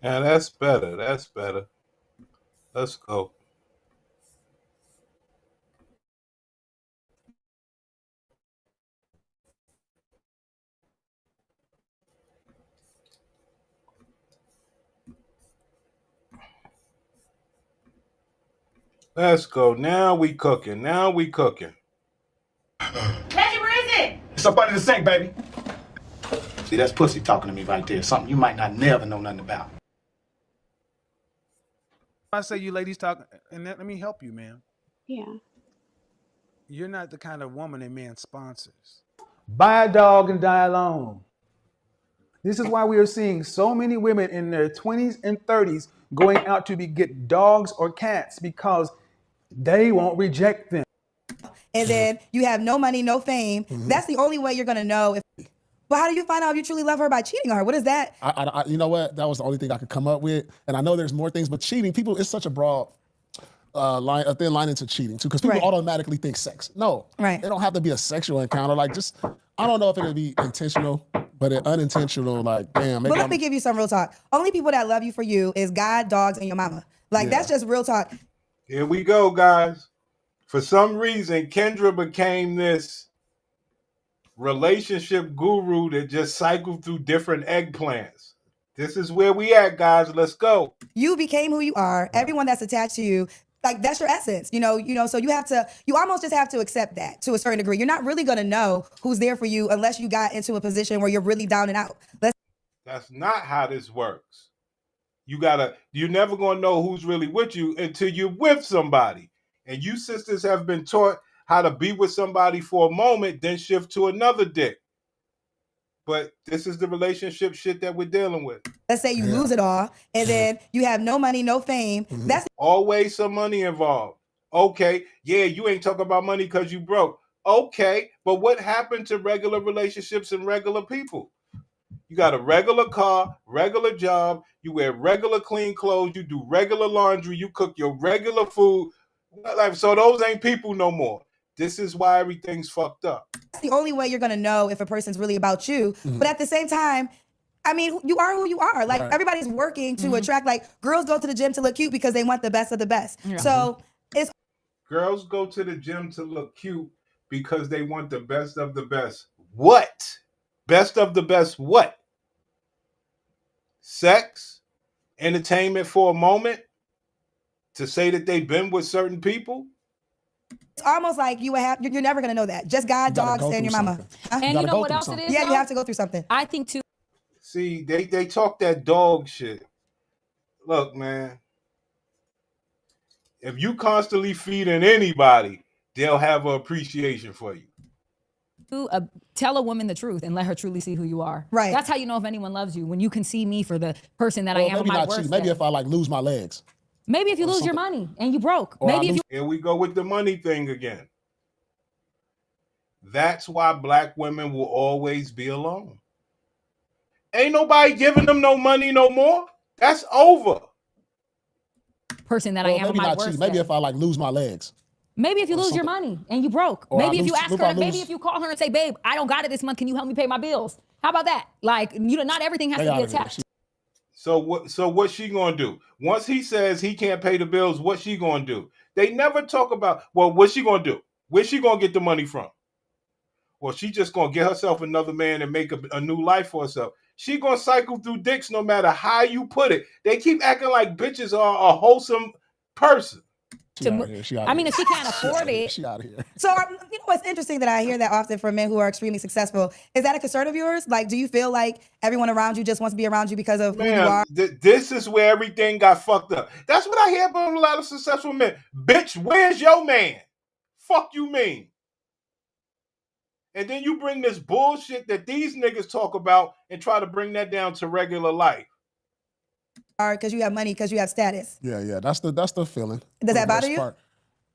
And that's better. That's better. Let's go. Let's go. Now we cooking. Now we cooking. Reggie, where is it? It's up under the sink, baby. See, that's pussy talking to me right there. Something you might not never know nothing about. I say you ladies talk, and let me help you, ma'am. Yeah. You're not the kind of woman a man sponsors. Buy a dog and die alone. This is why we are seeing so many women in their 20s and 30s going out to get dogs or cats because they won't reject them. And then you have no money, no fame. That's the only way you're going to know if. But how do you find out if you truly love her by cheating on her? What is that? You know what? That was the only thing I could come up with. And I know there's more things, but cheating, people, it's such a broad line, a thin line into cheating too, because people Right. automatically think sex. No, Right. It don't have to be a sexual encounter. Like just, I don't know if it'll be intentional, but unintentional, like damn. But let me give you some real talk. Only people that love you for you is God, dogs, and your mama. Like that's just real talk. Here we go, guys. For some reason, Kendra became this relationship guru that just cycled through different eggplants. This is where we at, guys. Let's go. You became who you are. Everyone that's attached to you, like that's your essence. You know. So you almost just have to accept that to a certain degree. You're not really gonna know who's there for you unless you got into a position where you're really down and out. That's not how this works. You're never gonna know who's really with you until you're with somebody. And you sisters have been taught how to be with somebody for a moment, then shift to another dick. But this is the relationship shit that we're dealing with. Let's say you lose it all, and then you have no money, no fame. That's always some money involved. Okay, yeah, you ain't talking about money because you broke. Okay, but what happened to regular relationships and regular people? You got a regular car, regular job, you wear regular clean clothes, you do regular laundry, you cook your regular food. Like, so those ain't people no more. This is why everything's fucked up. the only way you're gonna know if a person's really about you. But at the same time, I mean, you are who you are. Like everybody's working to attract. Like girls go to the gym to look cute because they want the best of the best. Yeah. So it's Girls go to the gym to look cute because they want the best of the best. What? Best of the best what? Sex? Entertainment for a moment? To say that they've been with certain people? almost like you're never gonna know that. Just God, dogs, and your mama. And you know what else it is? Yeah, though? you have to go through something. I think too. See, they talk that dog shit. Look, man. If you constantly feeding anybody, they'll have an appreciation for you. Tell a woman the truth and let her truly see who you are. Right. That's how you know if anyone loves you, when you can see me for the person that I am. Maybe on my not worst cheating. Maybe day. if I like lose my legs. Maybe if you lose your money and you broke. Or Maybe if you. Here we go with the money thing again. That's why black women will always be alone. Ain't nobody giving them no money no more. That's over. Person that I am on Maybe my not worst cheating. Maybe day. if I like lose my legs. Maybe if you lose your money and you broke. Or Maybe I if you lose- ask if her, I maybe lose- if you call her and say, babe, I don't got it this month. Can you help me pay my bills? How about that? Like, not everything has They to be outta here. attached. So what's she gonna do? Once he says he can't pay the bills, what's she gonna do? They never talk about, well, what's she gonna do? Where's she gonna get the money from? Or she just gonna get herself another man and make a new life for herself. She gonna cycle through dicks no matter how you put it. They keep acting like bitches are a wholesome person. She out of here. She out I of mean, here. if she can't afford it. She out of here. So you know what's interesting that I hear that often from men who are extremely successful. Is that a concern of yours? Like, do you feel like everyone around you just wants to be around you because of who you are? This is where everything got fucked up. That's what I hear from a lot of successful men. Bitch, where's your man? Fuck you mean? And then you bring this bullshit that these niggas talk about and try to bring that down to regular life. Because you have money, because you have status. Yeah. That's the feeling. Does that bother you?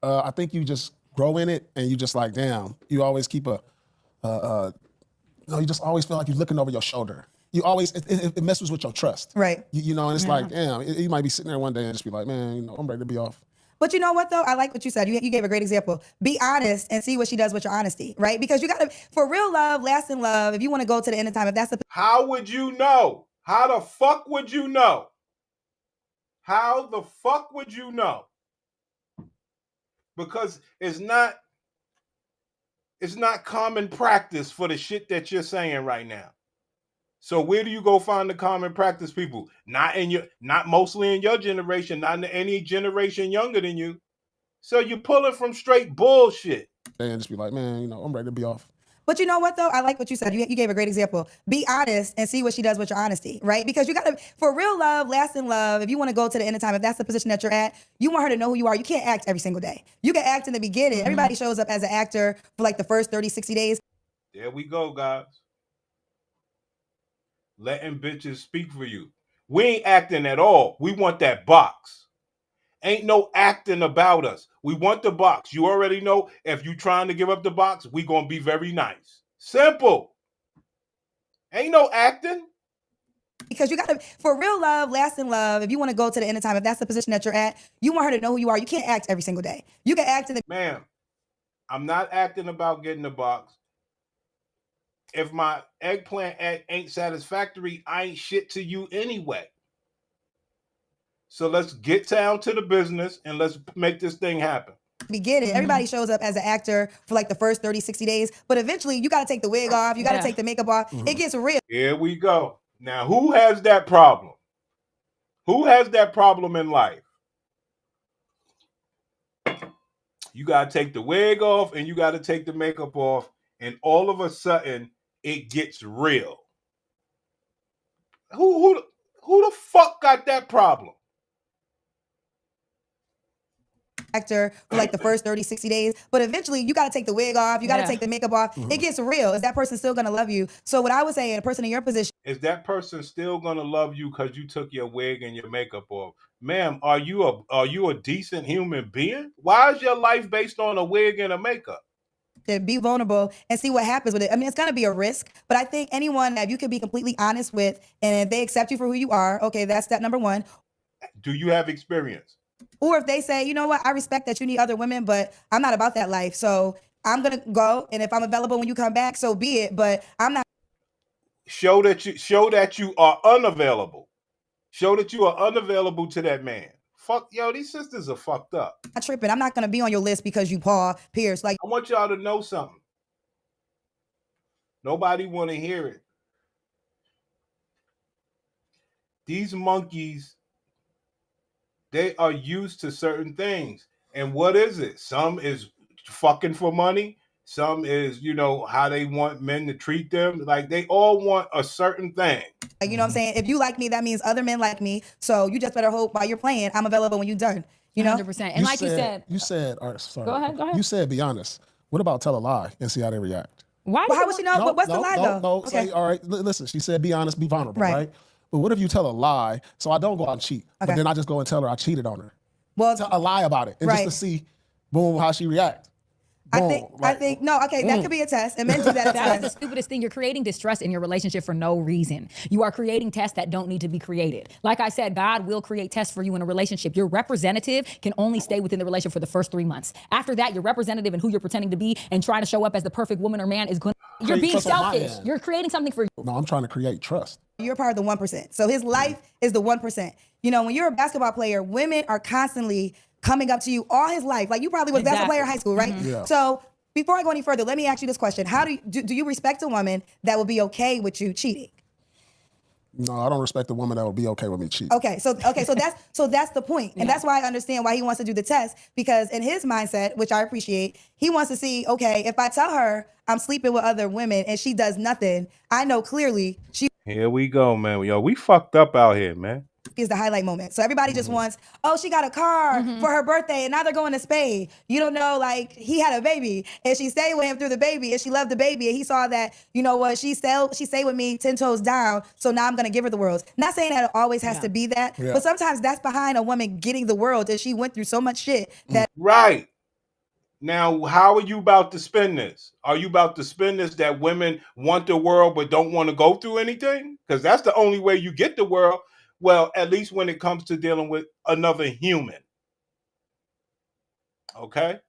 I think you just grow in it and you just like, damn, you always keep you just always feel like you're looking over your shoulder. You always, it messes with your trust. Right. You know, and it's like, damn, you might be sitting there one day and just be like, man, I'm ready to be off. But you know what, though? I like what you said. You gave a great example. Be honest and see what she does with your honesty, right? Because you got to, for real love, lasting love, if you want to go to the end of time, if that's the... How would you know? How the fuck would you know? How the fuck would you know? Because it's not common practice for the shit that you're saying right now. So where do you go find the common practice people? Not mostly in your generation, not in any generation younger than you. So you're pulling from straight bullshit. And just be like, man, I'm ready to be off. But you know what, though? I like what you said. You gave a great example. Be honest and see what she does with your honesty, right? Because you got to, for real love, lasting love, if you want to go to the end of time, if that's the position that you're at, you want her to know who you are. You can't act every single day. You can act in the beginning. Mm-hmm. Everybody shows up as an actor for like the first 30, 60 days. There we go, guys. Letting bitches speak for you. We ain't acting at all. We want that box. Ain't no acting about us. We want the box. You already know if you trying to give up the box, we gonna be very nice. Simple. Ain't no acting. Because you got to, for real love, lasting love, if you want to go to the end of time, if that's the position that you're at, you want her to know who you are. You can't act every single day. You can act in the... Ma'am, I'm not acting about getting the box. If my eggplant ain't satisfactory, I ain't shit to you anyway. So let's get down to the business and let's make this thing happen. Beginning, everybody shows up as an actor for like the first 30, 60 days, but eventually you got to take the wig off, you got to take the makeup off. It gets real. Here we go. Now, who has that problem? Who has that problem in life? You got to take the wig off and you got to take the makeup off, and all of a sudden it gets real. Who the fuck got that problem? Actor for like the first 30, 60 days, but eventually you got to take the wig off, you got to take the makeup off. It gets real. Is that person still going to love you? So what I would say, a person in your position, is that person still going to love you because you took your wig and your makeup off? Ma'am, are you a decent human being? Why is your life based on a wig and a makeup? To be vulnerable and see what happens with it. I mean, it's going to be a risk, but I think anyone that you can be completely honest with and if they accept you for who you are, okay, that's step number one. Do you have experience? Or if they say, you know what, I respect that you need other women, but I'm not about that life. So I'm going to go. And if I'm available when you come back, so be it. But I'm not. Show that you are unavailable. Show that you are unavailable to that man. Fuck, these sisters are fucked up. I'm not tripping. I'm not going to be on your list because you Paul Pierce. Like, I want y'all to know something. Nobody want to hear it. These monkeys, they are used to certain things. And what is it? Some is fucking for money. Some is, how they want men to treat them. Like, they all want a certain thing. You know what I'm saying? If you like me, that means other men like me. So you just better hope while you're playing, I'm available when you're done. 100%. And you like said, you said, all right, sorry. Go ahead. You said, be honest. What about tell a lie and see how they react? Why? Well, how would she know? What's the lie, though? No. Okay. Say, all right, listen, she said, be honest, be vulnerable, right? But what if you tell a lie? So I don't go out and cheat, but then I just go and tell her I cheated on her. Well, tell a lie about it, and just to see, boom, how she reacts. I think no, okay, that could be a test, and men do that. That's the stupidest thing. You're creating distrust in your relationship for no reason. You are creating tests that don't need to be created. Like I said, God will create tests for you in a relationship. Your representative can only stay within the relationship for the first 3 months. After that, your representative and who you're pretending to be and trying to show up as the perfect woman or man is going to... You're being selfish. You're creating something for you. No, I'm trying to create trust. You're part of the 1%. So his life is the 1%. When you're a basketball player, women are constantly coming up to you all his life. Like, you probably was a basketball player in high school, right? Mm-hmm. Yeah. So before I go any further, let me ask you this question. How do you respect a woman that will be okay with you cheating? No, I don't respect a woman that will be okay with me cheating. Okay, so that's the point. And that's why I understand why he wants to do the test, because in his mindset, which I appreciate, he wants to see, okay, if I tell her I'm sleeping with other women and she does nothing, I know clearly she... Here we go, man. We fucked up out here, man. Is the highlight moment. So everybody just wants, she got a car for her birthday and now they're going to Spain. You don't know, like, he had a baby and she stayed with him through the baby and she loved the baby and he saw that, she stayed with me 10 toes down, so now I'm going to give her the world. Not saying that it always has to be that, but sometimes that's behind a woman getting the world, and she went through so much shit that... Right. Now, how are you about to spend this? Are you about to spend this that women want the world but don't want to go through anything? Because that's the only way you get the world. Well, at least when it comes to dealing with another human. Okay?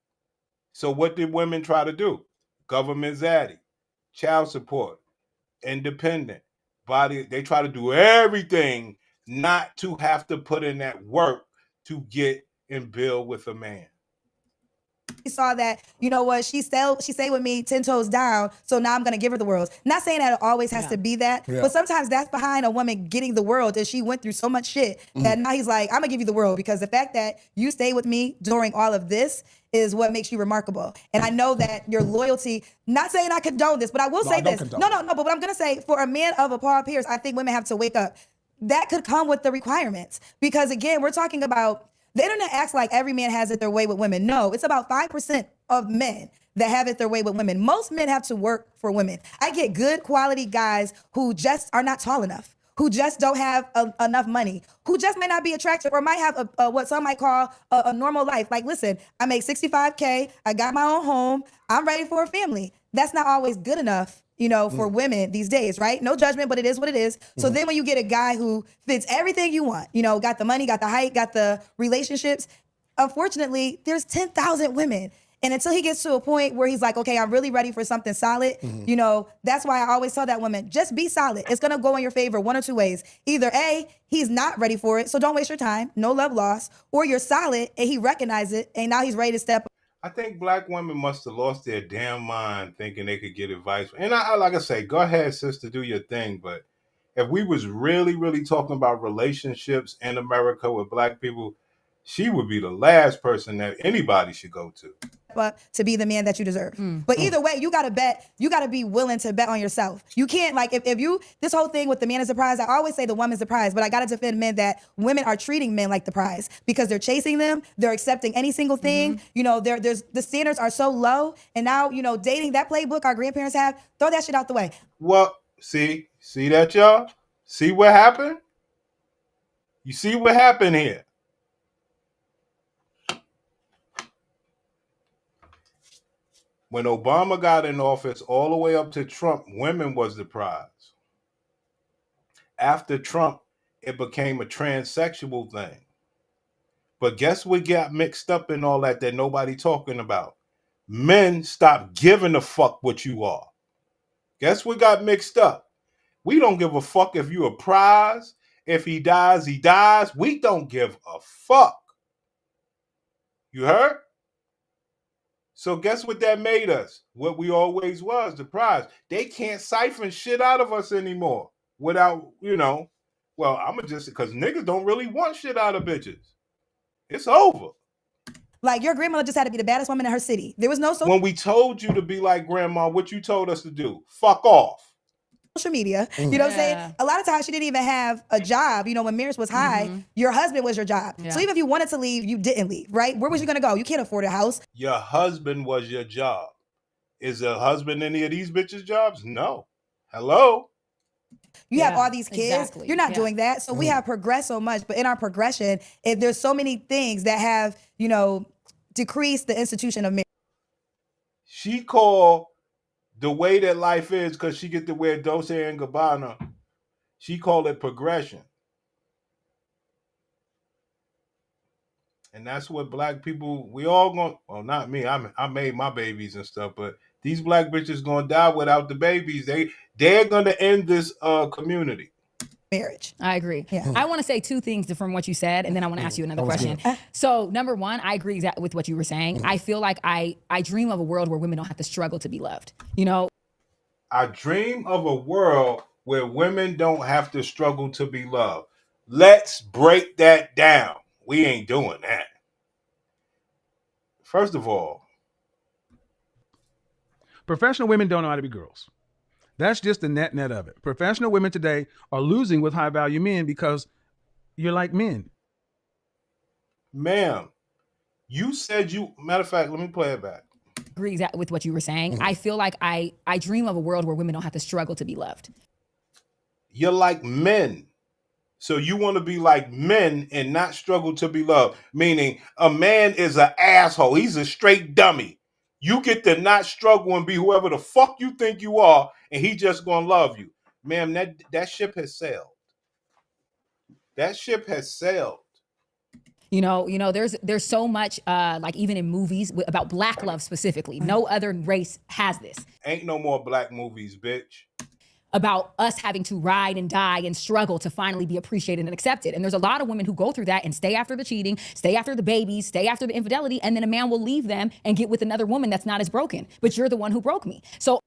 So what did women try to do? Government zaddy, child support, independent, body. They try to do everything not to have to put in that work to get and build with a man. She saw that, you know what, she stayed with me 10 toes down, so now I'm going to give her the world. Not saying that it always has to be that, but sometimes that's behind a woman getting the world, is she went through so much shit that now he's like, I'm going to give you the world because the fact that you stayed with me during all of this is what makes you remarkable. And I know that your loyalty, not saying I condone this, but I will say this. But what I'm going to say, for a man of a Paul Pierce, I think women have to wake up. That could come with the requirements. Because again, we're talking about, the internet acts like every man has it their way with women. No, it's about 5% of men that have it their way with women. Most men have to work for women. I get good quality guys who just are not tall enough, who just don't have enough money, who just may not be attractive or might have what some might call a normal life. Like, listen, I make $65K, I got my own home, I'm ready for a family. That's not always good enough, you know, for women these days, right? No judgment, but it is what it is. So then when you get a guy who fits everything you want, you know, got the money, got the height, got the relationships, unfortunately, there's 10,000 women. And until he gets to a point where he's like, okay, I'm really ready for something solid, you know, that's why I always tell that woman, just be solid. It's going to go in your favor one or two ways. Either A, he's not ready for it, so don't waste your time, no love lost, or you're solid and he recognizes it and now he's ready to step up. I think black women must have lost their damn mind thinking they could get advice. And I like I say, go ahead, sister, do your thing. But if we was really, really talking about relationships in America with black people, she would be the last person that anybody should go to. To be the man that you deserve. But either way, you gotta bet, you gotta be willing to bet on yourself. You can't, like, if you, this whole thing with the man is the prize, I always say the woman's the prize, but I gotta defend men that women are treating men like the prize because they're chasing them, they're accepting any single thing, you know, there's the standards are so low, and now, you know, dating, that playbook our grandparents have, throw that shit out the way. Well, see that, y'all? See what happened? You see what happened here? When Obama got in office, all the way up to Trump, women was the prize. After Trump, it became a transsexual thing. But guess what got mixed up in all that nobody talking about? Men stopped giving a fuck what you are. Guess what got mixed up? We don't give a fuck if you a prize. If he dies, he dies. We don't give a fuck. You heard? So guess what that made us? What we always was, the prize. They can't siphon shit out of us anymore without, you know, well, I'm just, because niggas don't really want shit out of bitches. It's over. Like, your grandmother just had to be the baddest woman in her city. There was no When we told you to be like grandma, what you told us to do? Fuck off. Social media, you know what I'm saying? A lot of times she didn't even have a job. You know, when marriage was high, your husband was your job. So even if you wanted to leave, you didn't leave, right? Where was you gonna go? You can't afford a house. Your husband was your job. Is a husband any of these bitches' jobs? No. Hello? You have all these kids. You're not doing that. So we have progressed so much, but in our progression, there's so many things that have, you know, decreased the institution of marriage. She called the way that life is, because she get to wear Dolce & Gabbana, she called it progression. And that's what black people, we all going, well, not me, I made my babies and stuff, but these black bitches going to die without the babies. They're going to end this community. Marriage. I agree. Yeah. I want to say two things from what you said, and then I want to ask you another question. So, number one, I agree exactly with what you were saying. I feel like I dream of a world where women don't have to struggle to be loved. You know? I dream of a world where women don't have to struggle to be loved. Let's break that down. We ain't doing that. First of all, professional women don't know how to be girls. That's just the net of it. Professional women today are losing with high value men because you're like men. Ma'am, you said matter of fact, let me play it back. Agree exactly with what you were saying. I feel like I dream of a world where women don't have to struggle to be loved. You're like men. So you want to be like men and not struggle to be loved. Meaning a man is an asshole. He's a straight dummy. You get to not struggle and be whoever the fuck you think you are, and he just gonna love you. Ma'am, that ship has sailed. That ship has sailed. You know, there's so much, like even in movies about black love specifically. No other race has this. Ain't no more black movies, bitch. about us having to ride and die and struggle to finally be appreciated and accepted. And there's a lot of women who go through that and stay after the cheating, stay after the babies, stay after the infidelity, and then a man will leave them and get with another woman that's not as broken. But you're the one who broke me. So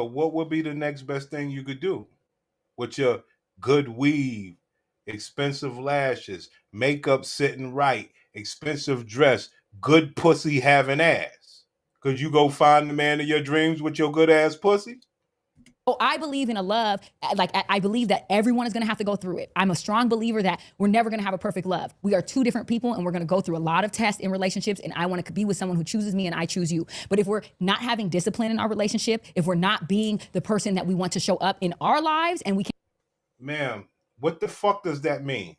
what would be the next best thing you could do with your good weave, expensive lashes, makeup sitting right, expensive dress, good pussy having ass? Could you go find the man of your dreams with your good ass pussy? I believe in a love, like I believe that everyone is going to have to go through it. I'm a strong believer that we're never going to have a perfect love. We are two different people and we're going to go through a lot of tests in relationships, and I want to be with someone who chooses me and I choose you. But if we're not having discipline in our relationship, if we're not being the person that we want to show up in our lives, and we can't. Ma'am, what the fuck does that mean?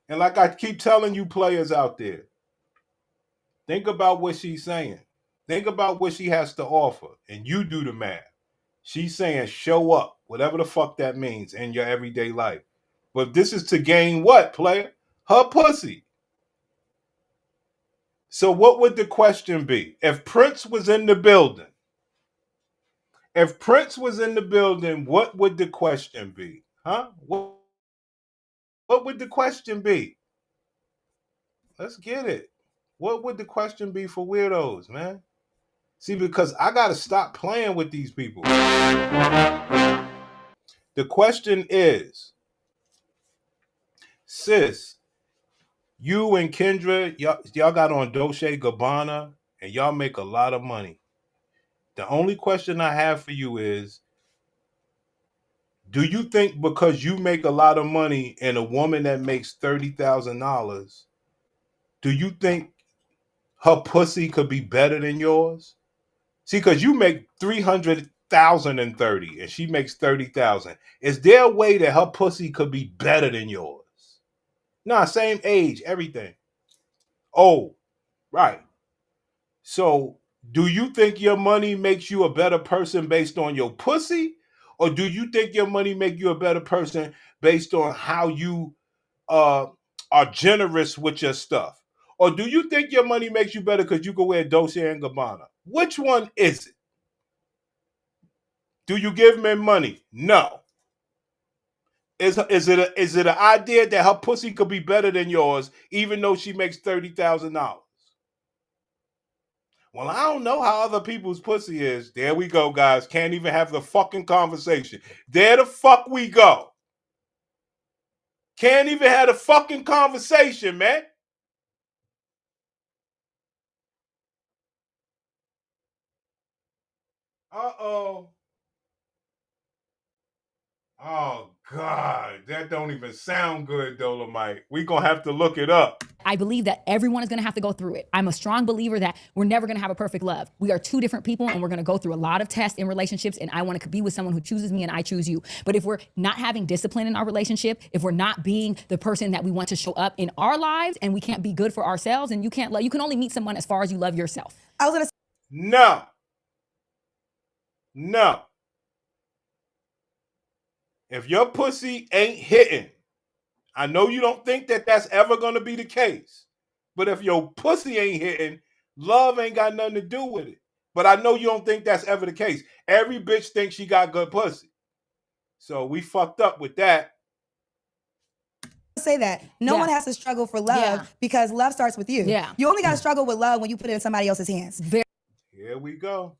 And like I keep telling you players out there, think about what she's saying. Think about what she has to offer, and you do the math. She's saying show up, whatever the fuck that means in your everyday life. But this is to gain what, player? Her pussy. So what would the question be? If Prince was in the building, what would the question be? Huh? What would the question be? Let's get it. What would the question be for weirdos, man? See, because I got to stop playing with these people. The question is, sis, you and Kendra, y'all got on Dolce & Gabbana, and y'all make a lot of money. The only question I have for you is, do you think because you make a lot of money and a woman that makes $30,000, do you think her pussy could be better than yours? See, because you make $300,030 and she makes $30,000. Is there a way that her pussy could be better than yours? Nah, same age, everything. Oh, right. So, do you think your money makes you a better person based on your pussy? Or do you think your money make you a better person based on how you are generous with your stuff? Or do you think your money makes you better because you can wear Dolce & Gabbana? Which one is it? Do you give men money? No. Is it an idea that her pussy could be better than yours even though she makes $30,000? Well, I don't know how other people's pussy is. There we go, guys. Can't even have the fucking conversation. There the fuck we go. Can't even have a fucking conversation, man. Uh-oh. Oh, God. That don't even sound good, Dolomite. We gonna have to look it up. I believe that everyone is going to have to go through it. I'm a strong believer that we're never going to have a perfect love. We are two different people and we're going to go through a lot of tests in relationships, and I want to be with someone who chooses me and I choose you. But if we're not having discipline in our relationship, if we're not being the person that we want to show up in our lives, and we can't be good for ourselves, and you can only meet someone as far as you love yourself. I was going to No. No. If your pussy ain't hitting, I know you don't think that that's ever going to be the case. But if your pussy ain't hitting, love ain't got nothing to do with it. But I know you don't think that's ever the case. Every bitch thinks she got good pussy. So we fucked up with that. say that. No one has to struggle for love because love starts with you. Yeah. You only got to struggle with love when you put it in somebody else's hands. Here we go.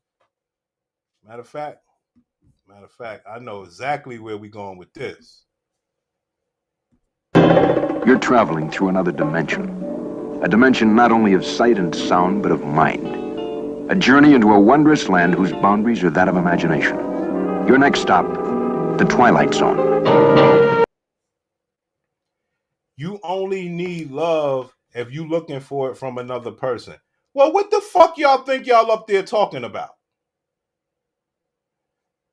Matter of fact, I know exactly where we're going with this. You're traveling through another dimension. A dimension not only of sight and sound, but of mind. A journey into a wondrous land whose boundaries are that of imagination. Your next stop, the Twilight Zone. You only need love if you looking for it from another person. Well, what the fuck y'all think y'all up there talking about?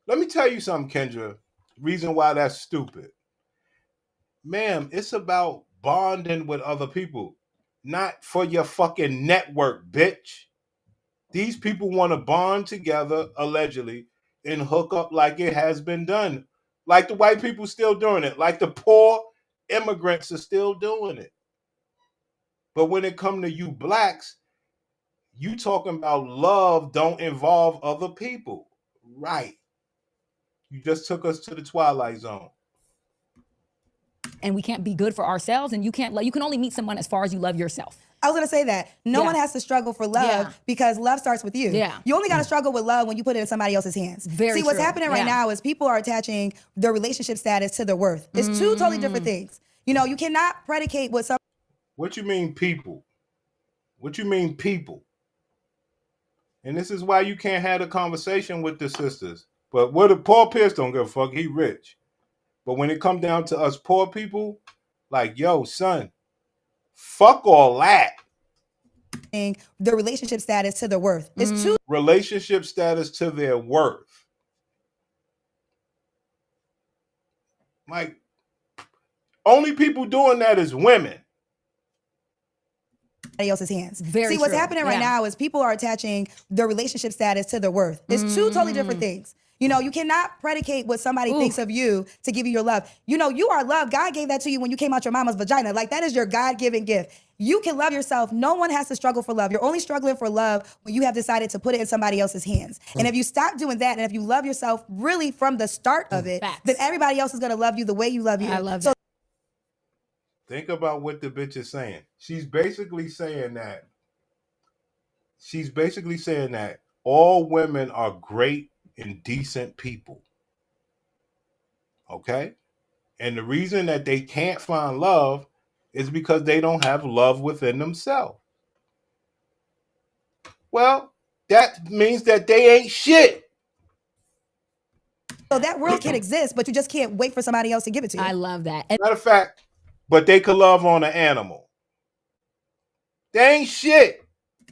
Let me tell you something, Kendra. Reason why that's stupid. Ma'am, it's about bonding with other people, not for your fucking network, bitch. These people want to bond together, allegedly, and hook up like it has been done. Like the white people still doing it. Like the poor immigrants are still doing it. But when it comes to you blacks, You talking about love don't involve other people. Right. You just took us to the Twilight Zone. And we can't be good for ourselves, and you can only meet someone as far as you love yourself. I was gonna say that. No one has to struggle for love because love starts with you. Yeah. You only gotta struggle with love when you put it in somebody else's hands. Very See, what's true. happening right now is people are attaching their relationship status to their worth. It's two totally different things. You know, you cannot predicate what some. What you mean people? What you mean people? And this is why you can't have a conversation with the sisters. But what if Paul Pierce don't give a fuck? He rich. But when it come down to us poor people, like, yo, son, fuck all that. Their relationship status to their worth. It's two relationship status to their worth. Like, only people doing that is women. Else's hands. Very See, what's true. happening right now is people are attaching their relationship status to their worth. It's two totally different things. You know, you cannot predicate what somebody thinks of you to give you your love. You know, you are loved. God gave that to you when you came out your mama's vagina. Like, that is your God-given gift. You can love yourself. No one has to struggle for love. You're only struggling for love when you have decided to put it in somebody else's hands. And if you stop doing that, and if you love yourself really from the start of it, then everybody else is going to love you the way you love you. I love that. Think about what the bitch is saying. She's basically saying that all women are great and decent people. Okay? And the reason that they can't find love is because they don't have love within themselves. Well, that means that they ain't shit. So that world can exist, but you just can't wait for somebody else to give it to you. I love that. Matter of fact, but they could love on an animal. They ain't shit.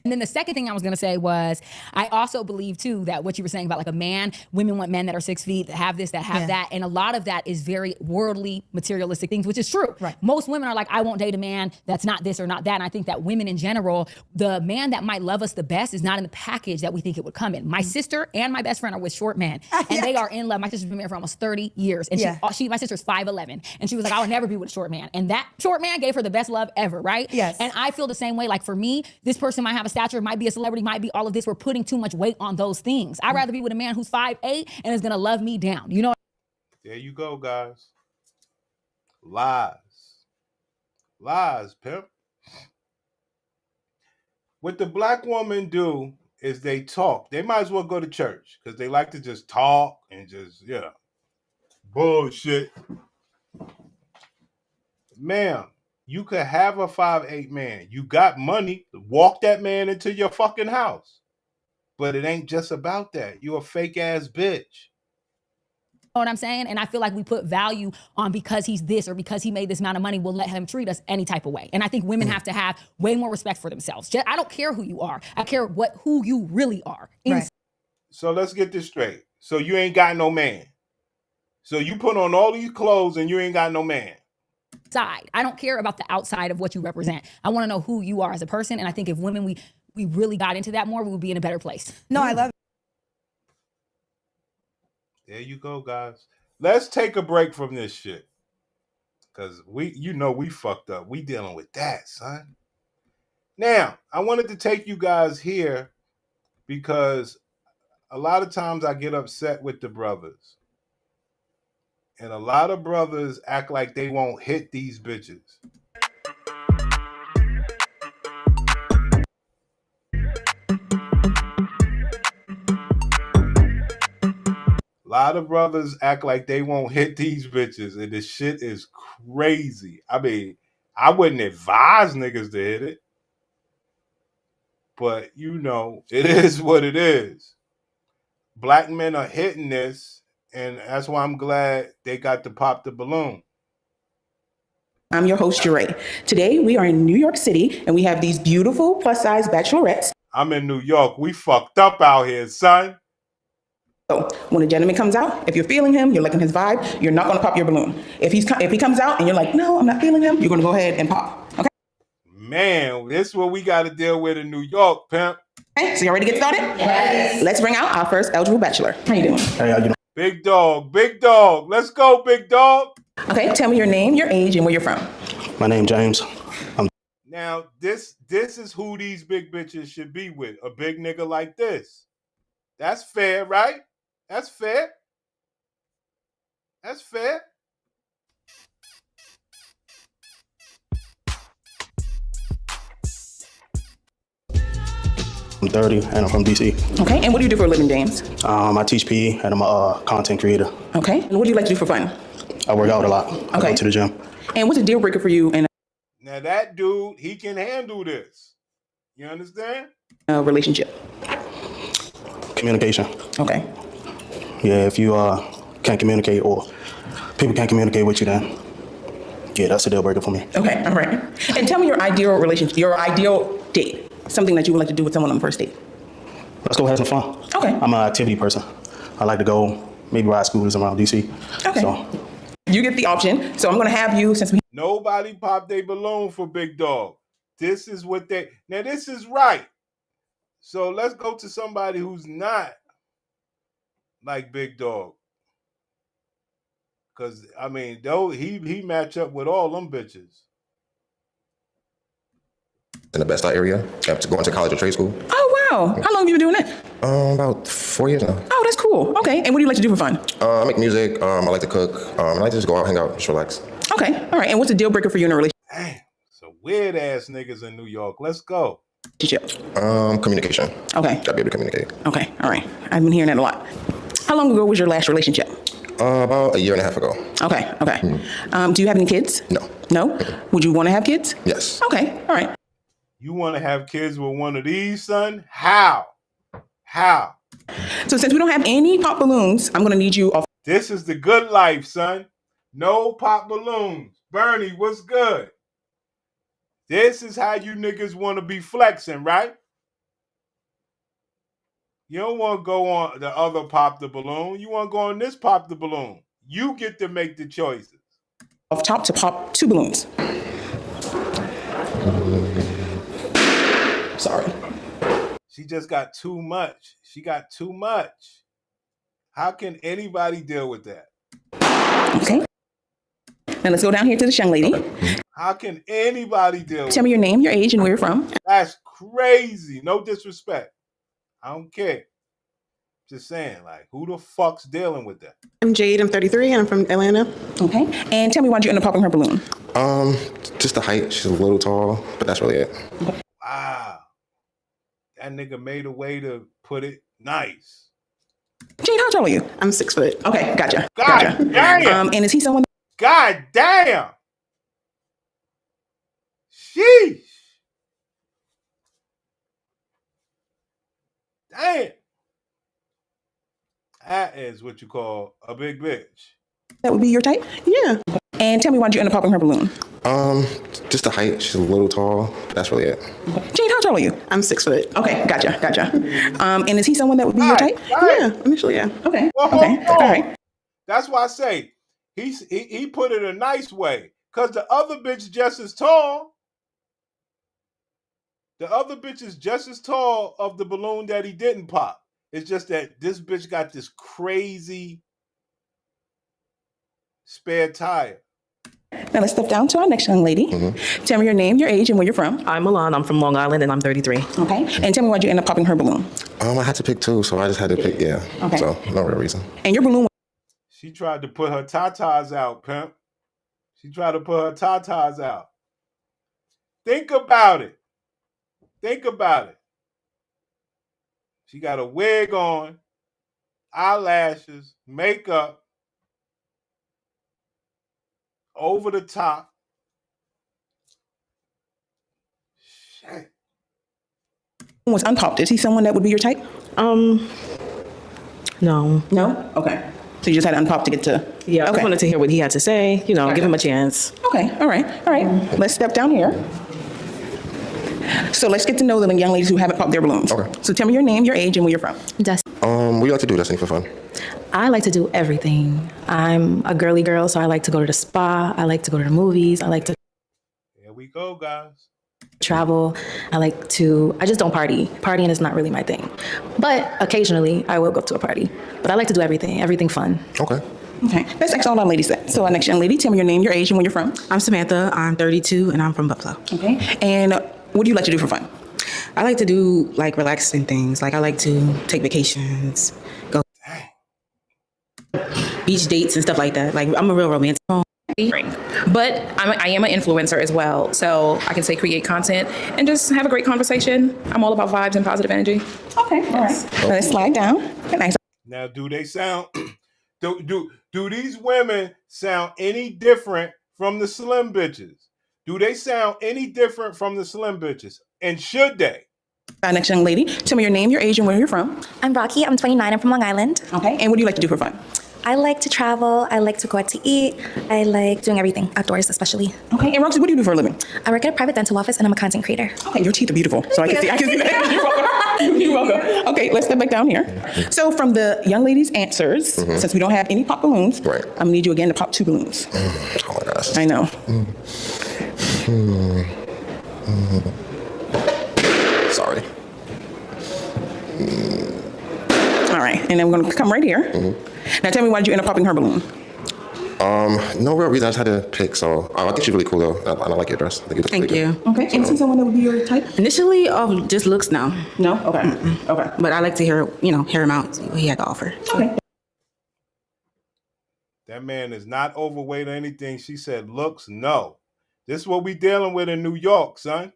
And then the second thing I was going to say was, I also believe too that what you were saying about like a man, women want men that are 6 feet, that have this, that have that. And a lot of that is very worldly, materialistic things, which is true. Right. Most women are like, I won't date a man that's not this or not that. And I think that women in general, the man that might love us the best is not in the package that we think it would come in. My sister and my best friend are with short men, and they are in love. My sister's been married for almost 30 years. And my sister's 5'11", and she was like, I would never be with a short man. And that short man gave her the best love ever, right? Yes. And I feel the same way. Like, for me, this person might have a stature, might be a celebrity, might be all of this. We're putting too much weight on those things. I'd rather be with a man who's 5'8" and is gonna love me down. You know? There you go, guys. Lies, pimp. What the black women do is they talk. They might as well go to church because they like to just talk and just, bullshit. Ma'am, you could have a 5'8" man. You got money. Walk that man into your fucking house. But it ain't just about that. You a fake ass bitch. You know what I'm saying? And I feel like we put value on because he's this or because he made this amount of money, we'll let him treat us any type of way. And I think women have to have way more respect for themselves. I don't care who you are. I care who you really are. Right. So let's get this straight. So you ain't got no man. So you put on all these clothes and you ain't got no man. Side. I don't care about the outside of what you represent. I want to know who you are as a person. And I think if women, we really got into that more, we would be in a better place. No, I love it. There you go, guys. Let's take a break from this shit. Because we fucked up. We dealing with that, son. Now, I wanted to take you guys here because a lot of times I get upset with the brothers. And a lot of brothers act like they won't hit these bitches. A lot of brothers act like they won't hit these bitches, and this shit is crazy. I mean, I wouldn't advise niggas to hit it, but it is what it is. Black men are hitting this, and that's why I'm glad they got to pop the balloon. I'm your host, Jeray. Today, we are in New York City, and we have these beautiful plus-size bachelorettes. I'm in New York. We fucked up out here, son. So when a gentleman comes out, if you're feeling him, you're liking his vibe, you're not going to pop your balloon. If he comes out and you're like, no, I'm not feeling him, you're going to go ahead and pop. Okay? Man, this is what we got to deal with in New York, pimp. Okay, so you ready to get started? Yes. Let's bring out our first eligible bachelor. How you doing? Hey, how you doing? Big dog. Let's go, big dog. Okay, tell me your name, your age, and where you're from. My name James. Now, this is who these big bitches should be with. A big nigga like this. That's fair, right? That's fair. That's fair. I'm 30 and I'm from DC. Okay, and what do you do for a living, James? I teach PE and I'm a content creator. Okay, and what do you like to do for fun? I work out a lot. I go to the gym. And what's a deal breaker for you in Now that dude, he can handle this. You understand? a relationship? Communication. Okay. Yeah, if you can't communicate or people can't communicate with you, then yeah, that's a deal breaker for me. Okay, all right. And tell me your ideal relationship, your ideal date. Something that you would like to do with someone on the first date. Let's go have some fun. Okay. I'm an activity person. I like to go maybe ride scooters around DC. Okay. So you get the option. So I'm going to have you, since we... Nobody popped their balloon for Big Dog. This is what they... Now, this is right. So let's go to somebody who's not like Big Dog. Because, I mean, though he match up with all them bitches. In the Best-Side area, after going to college or trade school. Oh, wow. How long have you been doing that? About 4 years now. Oh, that's cool. Okay. And what do you like to do for fun? I make music. I like to cook. I like to just go out, hang out, just relax. Okay. All right. And what's a deal breaker for you in a relationship? Damn, some weird ass niggas in New York. Let's go. Communication. Okay. Gotta be able to communicate. Okay. All right. I've been hearing that a lot. How long ago was your last relationship? About a year and a half ago. Okay. Okay. Do you have any kids? No. No? Would you want to have kids? Yes. Okay. All right. You want to have kids with one of these, son? How? How? So since we don't have any pop balloons, I'm going to need you off. This is the good life, son. No pop balloons. Bernie, what's good? This is how you niggas want to be flexing, right? You don't want to go on the other pop the balloon. You want to go on this pop the balloon. You get to make the choices. Off top to pop 2 balloons. Sorry. She just got too much. She got too much. How can anybody deal with that? Okay. Now let's go down here to this young lady. How can anybody deal with Tell me your name, your age, and where you're from. That's crazy. No disrespect. I don't care. Just saying, like, who the fuck's dealing with that? I'm Jade, I'm 33, and I'm from Atlanta. Okay. And tell me why'd you end up popping her balloon? Just the height. She's a little tall, but that's really it. Wow. That nigga made a way to put it nice. Jade, how tall are you? I'm 6 foot. Okay, gotcha. God damn. And is he someone? God damn. Sheesh. Damn. That is what you call a big bitch. That would be your type? Yeah. And tell me why'd you end up popping her balloon? Just the height. She's a little tall, but that's really it. Jade, how tall are you? I'm 6 foot. Okay, gotcha. And is he someone that would be your type? Yeah, initially, yeah. Okay. Well, Okay. All right. That's why I say he put it a nice way. Because the other bitch just as tall. The other bitch is just as tall of the balloon that he didn't pop. It's just that this bitch got this crazy spare tire. Now let's step down to our next young lady. Tell me your name, your age, and where you're from. I'm Milan. I'm from Long Island, and I'm 33. Okay. And tell me why'd you end up popping her balloon? I had to pick 2, so I just had to pick, yeah. Okay. So, no real reason. And your balloon. She tried to put her tatas out, pimp. She tried to put her tatas out. Think about it. Think about it. She got a wig on, eyelashes, makeup, over the top. Shit. Was unpopped. Is he someone that would be your type? No. No? Okay. So you just had to unpop to get to... Yeah, I Okay. just wanted to hear what he had to say, you know, Okay. give him a chance. Okay. All right. Let's step down here. So let's get to know the young ladies who haven't popped their balloons. Okay. So tell me your name, your age, and where you're from. What do you like to do, Destiny, for fun? I like to do everything. I'm a girly girl, so I like to go to the spa. I like to go to the movies. I like to Here we go, guys. travel. I just don't party. Partying is not really my thing. But occasionally I will go to a party. But I like to do everything fun. Okay. Okay, let's ask all our ladies that. So our next young lady, tell me your name, your age, and where you're from. I'm Samantha. I'm 32, and I'm from Buffalo. Okay, and what do you like to do for fun? I like to do like relaxing things. Like I like to take vacations, go beach dates and stuff like that. Like I'm a real romantic. But I am an influencer as well, so I can say create content and just have a great conversation. I'm all about vibes and positive energy. Okay, all right. Let's slide down. Nice. Now, do they sound? Do these women sound any different from the slim bitches? Do they sound any different from the slim bitches? And should they? Our next young lady, tell me your name, your age, and where you're from. I'm Rocky. I'm 29. I'm from Long Island. Okay, and what do you like to do for fun? I like to travel. I like to go out to eat. I like doing everything outdoors, especially. Okay, and Roxy, what do you do for a living? I work at a private dental office, and I'm a content creator. Okay, your teeth are beautiful, so I can see that. You're welcome. You're welcome. Okay, let's step back down here. So from the young ladies' answers, since we don't have any pop balloons, I'm gonna need you again to pop 2 balloons. Oh my gosh. I know. Sorry. All right, and then we're gonna come right here. Now tell me, why did you end up popping her balloon? No real reason. I just had to pick. So I think she's really cool though. I like your dress. I think you look Thank really you. good. Okay, and see someone that would be your type? Initially, just looks now. No? Okay. Okay. But I like to hear him out, see what he had to offer. Okay. That man is not overweight or anything. She said, looks, no. This is what we dealing with in New York, son.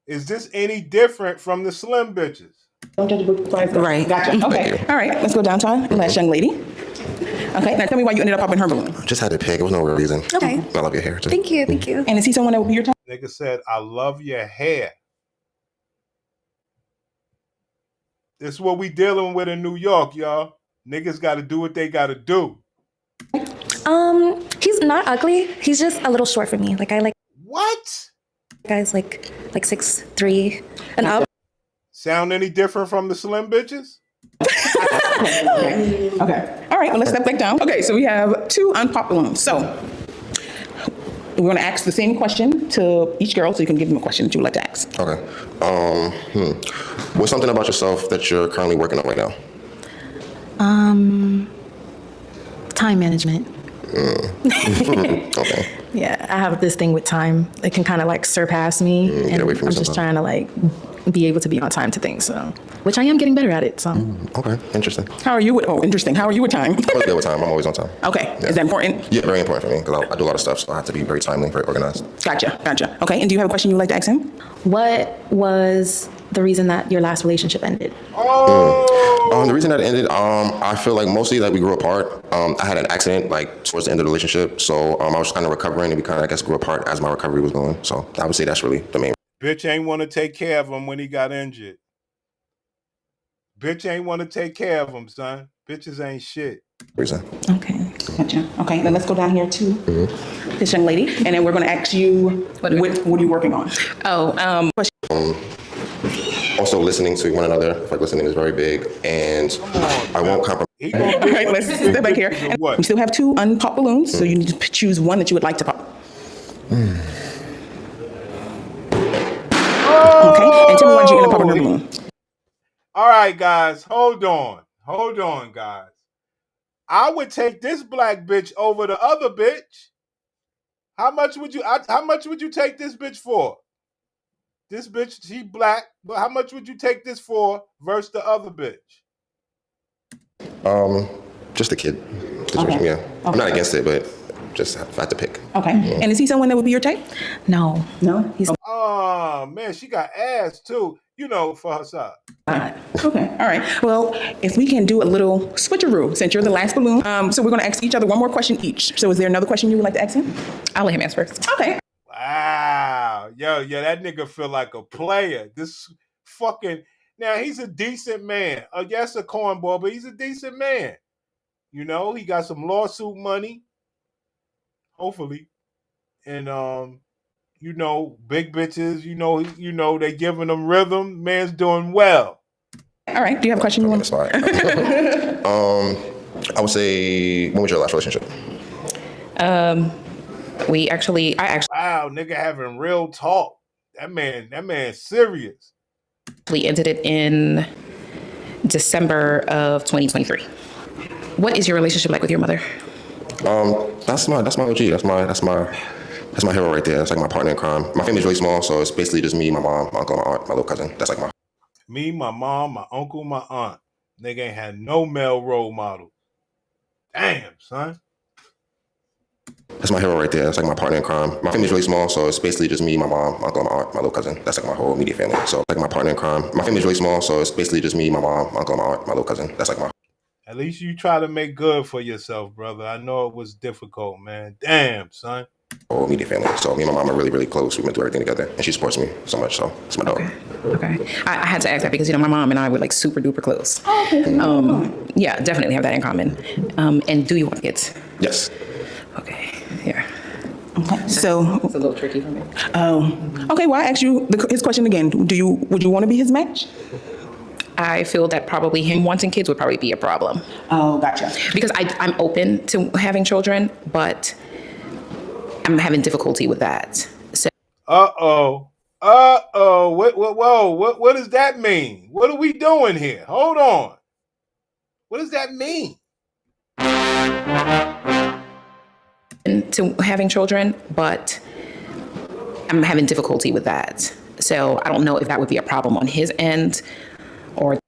Is this any different from the slim bitches? Don't judge a book by its cover. Right. Gotcha. Okay. All right, let's go down to our last young lady. Okay, now tell me why you ended up popping her balloon. Just had to pick. It was no real reason. Okay. I love your hair too. Thank you. Thank you. And is he someone that would be your type? Nigga said, I love your hair. This is what we dealing with in New York, y'all. Niggas got to do what they got to do. He's not ugly. He's just a little short for me. Like I like What? guys like 6'3" and up. Sound any different from the slim bitches? Okay. All right, well, let's step back down. Okay, so we have 2 unpopped balloons. So we're going to ask the same question to each girl, so you can give them a question that you would like to ask. Okay. What's something about yourself that you're currently working on right now? Time management. Okay. Yeah, I have this thing with time. It can kind of like surpass me, and away from I'm yourself, just trying to like be able to be on time to things. So, which I am getting better at it. So, Okay. Interesting. How are you with, interesting. How are you with time? I'm always good with time. I'm always on time. Okay, is that important? Yeah, very important for me because I do a lot of stuff, so I have to be very timely, very organized. Gotcha. Okay, and do you have a question you would like to ask him? what was the reason that your last relationship ended? The reason that it ended, I feel like mostly that we grew apart. I had an accident like towards the end of the relationship, so I was kind of recovering, and we kind of, I guess, grew apart as my recovery was going. So I would say that's really the main. Bitch ain't want to take care of him when he got injured. Bitch ain't want to take care of him, son. Bitches ain't shit. reason. Okay. Gotcha. Okay, then let's go down here to this young lady, and then we're going to ask you, what are you working on? Also listening to one another. I feel like listening is very big, and I won't compromise. All right, let's step back here. And we still have 2 unpopped balloons, so you need to choose one that you would like to pop. Okay, and tell me why you end up popping her balloon. All right, guys, hold on, guys. I would take this black bitch over the other bitch. How much would you take this bitch for? This bitch, she black, but how much would you take this for versus the other bitch? Just a kid situation. Okay. Yeah, Okay. I'm not against it, but just if I had to pick. Okay, and is he someone that would be your type? No. No? He's Oh man, she got ass too. For her side. Okay, all right. Well, if we can do a little switcheroo, since you're the last balloon. So we're going to ask each other one more question each. So is there another question you would like to ask him? I'll let him ask first. Okay. Wow. Yo, that nigga feel like a player. This fucking... Now, he's a decent man. Yes, a cornball, but he's a decent man. He got some lawsuit money. Hopefully. And, big bitches, they giving them rhythm. Man's doing well. All right. Do you have a question you want to start? I would say, when was your last relationship? I Wow, nigga having real talk. That man's serious. actually ended it in December of 2023. What is your relationship like with your mother? That's my OG. That's my hero right there. That's like my partner in crime. My family's really small, so it's basically just me, my mom, my uncle, my aunt, my little cousin. That's like me, my mom, my uncle, my aunt. Nigga ain't had no male role model. Damn, son. That's my hero right there. That's like my partner in crime. My family's really small, so it's basically just me, my mom, my uncle, my aunt, my little cousin. That's like my whole immediate family. So like my partner in crime. My family's really small, so it's basically just me, my mom, my uncle, my aunt, my little cousin. That's like my. At least you try to make good for yourself, brother. I know it was difficult, man. Damn, son. Whole immediate family. So me and my mom are really, really close. We went through everything together, and she supports me so much. So it's my dog. Okay. I had to ask that because my mom and I were like super duper close. Yeah, definitely have that in common. And do you want kids? Yes. Okay. Here. Okay. So it's a little tricky for me. Okay. Well, I asked you his question again. Would you want to be his match? I feel that probably him wanting kids would probably be a problem. Oh, gotcha. Because I'm open to having children, but I'm having difficulty with that. So. Whoa. What does that mean? What are we doing here? Hold on. What does that mean? To having children, but I'm having difficulty with that. So I don't know if that would be a problem on his end or.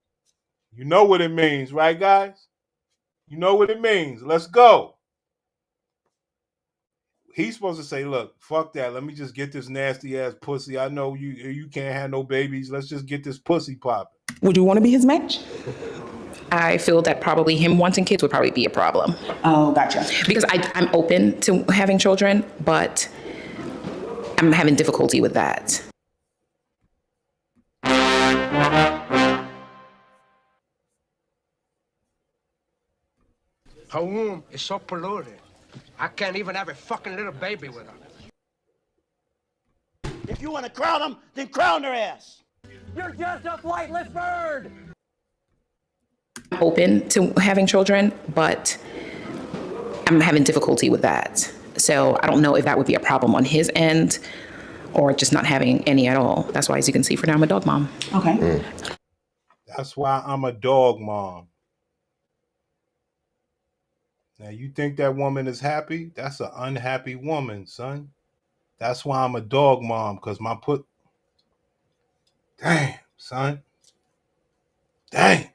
You know what it means, right, guys? You know what it means. Let's go. He's supposed to say, look, fuck that. Let me just get this nasty ass pussy. I know you can't have no babies. Let's just get this pussy popping. Would you want to be his match? I feel that probably him wanting kids would probably be a problem. Oh, gotcha. Because I'm open to having children, but I'm having difficulty with that. Her womb is so polluted. I can't even have a fucking little baby with her. If you want to crown them, then crown their ass. You're just a flightless bird. I'm open to having children, but I'm having difficulty with that. So I don't know if that would be a problem on his end or just not having any at all. That's why, as you can see, for now, I'm a dog mom. Okay. That's why I'm a dog mom. Now, you think that woman is happy? That's an unhappy woman, son. That's why I'm a dog mom, because Damn, son. Dang.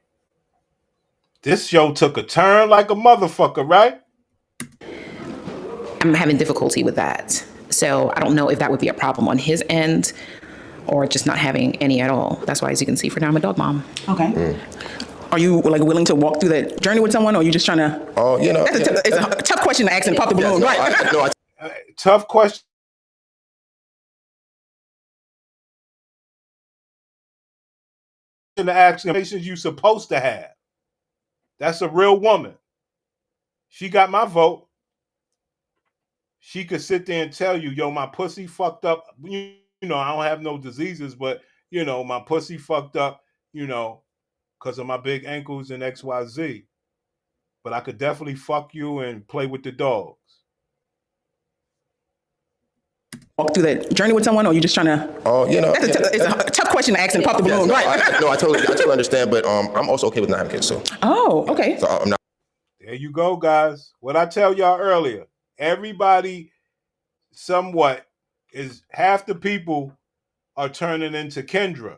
This show took a turn like a motherfucker, right? I'm having difficulty with that. So I don't know if that would be a problem on his end or just not having any at all. That's why, as you can see, for now, I'm a dog mom. Okay. Are you like willing to walk through that journey with someone, or are you just trying to? Oh, it's a tough question to ask and pop the balloon, right? Tough question. To ask patients you supposed to have. That's a real woman. She got my vote. She could sit there and tell you, yo, my pussy fucked up. You know, I don't have no diseases, but my pussy fucked up, because of my big ankles and XYZ. But I could definitely fuck you and play with the dogs. Walk through that journey with someone, or are you just trying to? Oh, it's a tough question to ask and pop the balloon, right? I totally understand, but I'm also okay with not having kids too. Oh, okay. So I'm not. There you go, guys. What I tell y'all earlier, everybody somewhat is half the people are turning into Kendra.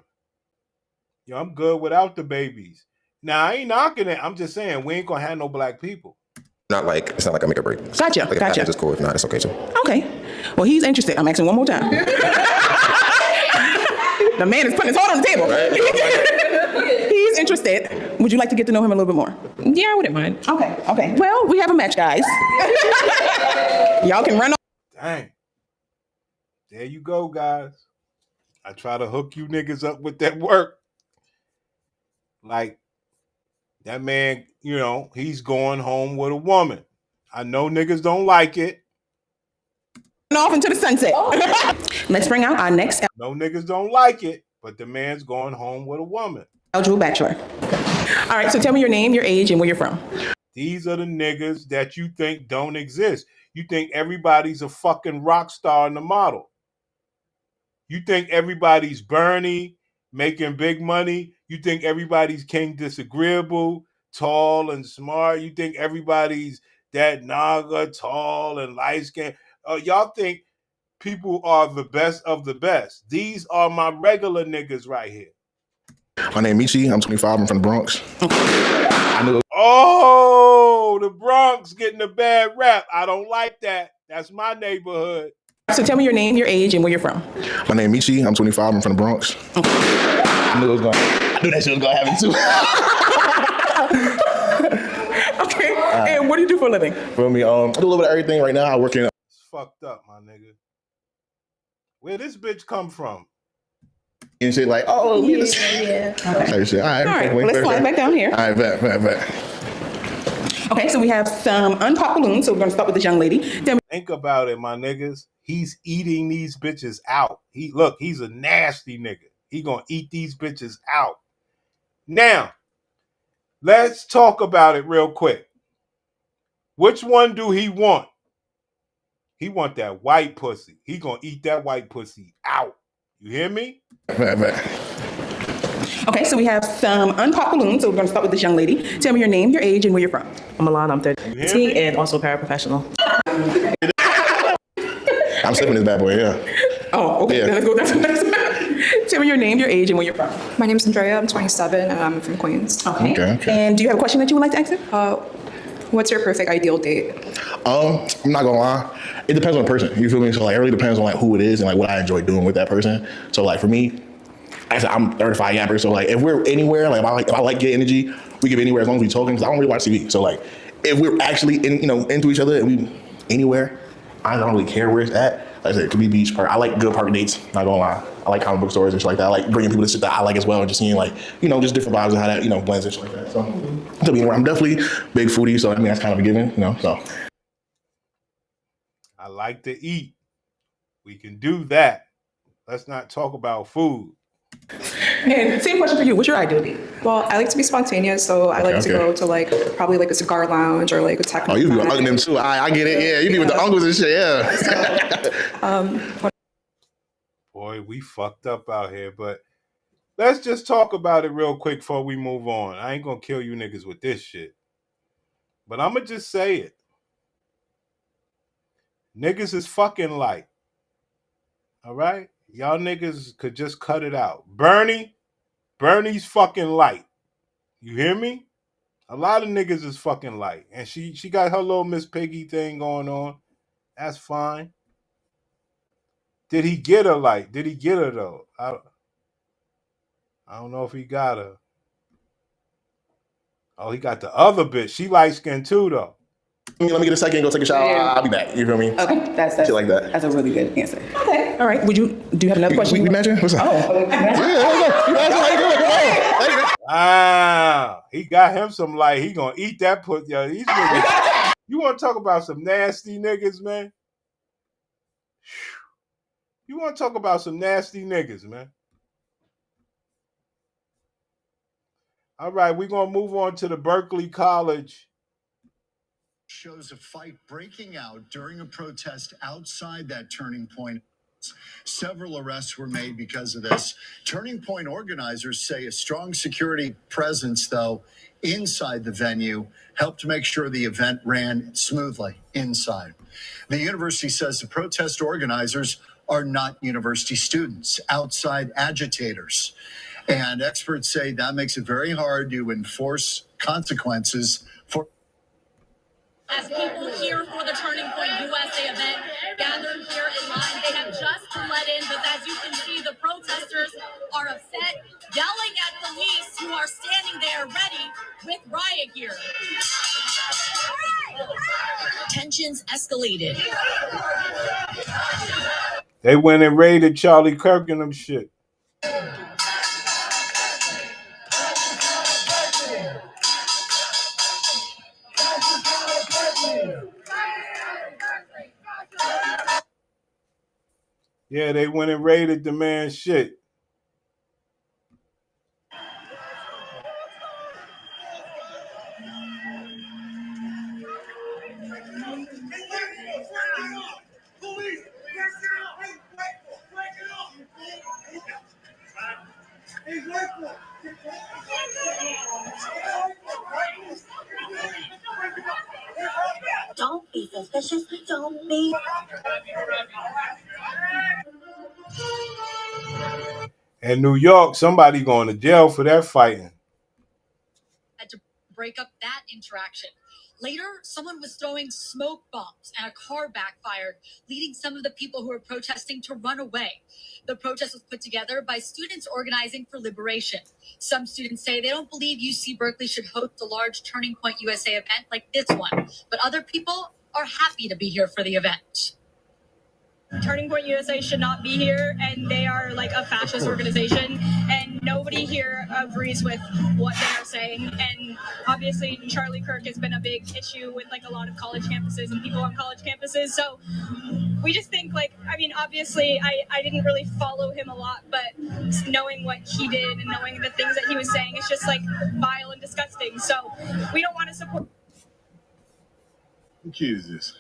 I'm good without the babies. Now, I ain't knocking it. I'm just saying we ain't going to have no black people. It's not like I make a break. Gotcha. Like, Gotcha. It's cool. If not, it's okay too. Okay. Well, he's interested. I'm asking one more time. The man is putting his heart on the table. Right. He's interested. Would you like to get to know him a little bit more? Yeah, I wouldn't mind. Okay. Well, we have a match, guys. Y'all can run on. Dang. There you go, guys. I try to hook you niggas up with that work. Like, that man, he's going home with a woman. I know niggas don't like it. Off into the sunset. Let's bring out our next. No niggas don't like it, but the man's going home with a woman. Eligible bachelor. All right, so tell me your name, your age, and where you're from. These are the niggas that you think don't exist. You think everybody's a fucking rock star in the model. You think everybody's Bernie, making big money. You think everybody's King Disagreeable, tall and smart. You think everybody's that naga, tall and light skinned. Y'all think people are the best of the best. These are my regular niggas right here. My name is Michi. I'm 25. I'm from the Bronx. Oh, the Bronx getting a bad rap. I don't like that. That's my neighborhood. So tell me your name, your age, and where you're from. My name is Michi. I'm 25. I'm from the Bronx. I knew that shit was gonna happen too. Okay. And what do you do for a living? Feel me? I do a little bit of everything right now. I work in. It's fucked up, my nigga. Where this bitch come from? And shit like, oh, we just. Yeah. Okay. Shit. All right. Let's slide back down here. All right, bet. Okay, so we have some unpopped balloons. So we're gonna start with this young lady. Think about it, my niggas. He's eating these bitches out. He's a nasty nigga. He gonna eat these bitches out. Now, let's talk about it real quick. Which one do he want? He want that white pussy. He gonna eat that white pussy out. You hear me? Okay, so we have some unpopped balloons. So we're gonna start with this young lady. Tell me your name, your age, and where you're from. I'm Alana. I'm 13 and also paraprofessional. I'm sipping this bad boy, yeah. Oh, okay. Yeah. Let's go down to the next one. Tell me your name, your age, and where you're from. My name's Andrea. I'm 27 and I'm from Queens. Okay. And do you have a question that you would like to ask her? What's your perfect ideal date? I'm not gonna lie. It depends on the person. You feel me? So like, it really depends on like who it is and like what I enjoy doing with that person. So like for me, like I said, I'm 35 yapper. So like if we're anywhere, like if I like get energy, we can be anywhere as long as we talking. Because I don't really watch TV. So like if we're actually into each other and we anywhere, I don't really care where it's at. Like I said, it could be beach, park. I like good park dates. Not gonna lie. I like comic book stores and shit like that. I like bringing people to shit that I like as well, and just seeing like just different vibes of how that blends and shit like that. So to be anywhere, I'm definitely big foodie. So I mean that's kind of a given, So I like to eat. We can do that. Let's not talk about food. And same question for you. What's your ideal date? Well, I like to be spontaneous, so I like to go to probably a cigar lounge or a tech. Oh, you be with them too. I get it. Yeah, you be with the uncles and shit. Yeah. Boy, we fucked up out here, but let's just talk about it real quick before we move on. I ain't gonna kill you niggas with this shit, but I'm gonna just say it. Niggas is fucking light. All right? Y'all niggas could just cut it out. Bernie's fucking light. You hear me? A lot of niggas is fucking light. And she got her little Miss Piggy thing going on. That's fine. Did he get her light? Did he get her though? I don't know if he got her. Oh, he got the other bitch. She light skinned too though. Let me get a second, go take a shower. I'll be back. You feel me? Okay, that's shit like that. That's a really good answer. Okay, all right. Do you have another question? We matching? What's up? Wow, he got him some light. He gonna eat that put. Yo, these niggas. You want to talk about some nasty niggas, man? You want to talk about some nasty niggas, man? All right, we're gonna move on to the Berkeley College. Shows a fight breaking out during a protest outside that Turning Point. Several arrests were made because of this. Turning Point organizers say a strong security presence, though, inside the venue helped make sure the event ran smoothly inside. The university says the protest organizers are not university students, outside agitators. And experts say that makes it very hard to enforce consequences for. As people here for the Turning Point USA event gathered here in line, they have just let in, but as you can see, the protesters are upset, yelling at police who are standing there ready with riot gear. Tensions escalated. They went and raided Charlie Kirk and them shit. Yeah, they went and raided the man's shit. In New York, somebody going to jail for that fighting. Had to break up that interaction. Later, someone was throwing smoke bombs and a car backfired, leading some of the people who were protesting to run away. The protest was put together by students organizing for liberation. Some students say they don't believe UC Berkeley should host a large Turning Point USA event like this one, but other people are happy to be here for the event. Turning Point USA should not be here, and they are like a fascist organization, and nobody here agrees with what they are saying. And obviously Charlie Kirk has been a big issue with like a lot of college campuses and people on college campuses. So we just think like, I mean, obviously I didn't really follow him a lot, but knowing what he did and knowing the things that he was saying, it's just like vile and disgusting. So we don't want to support. What kid is this?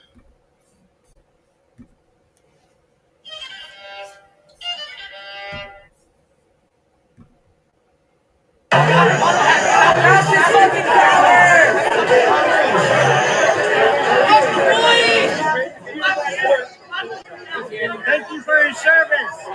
Thank you for your service.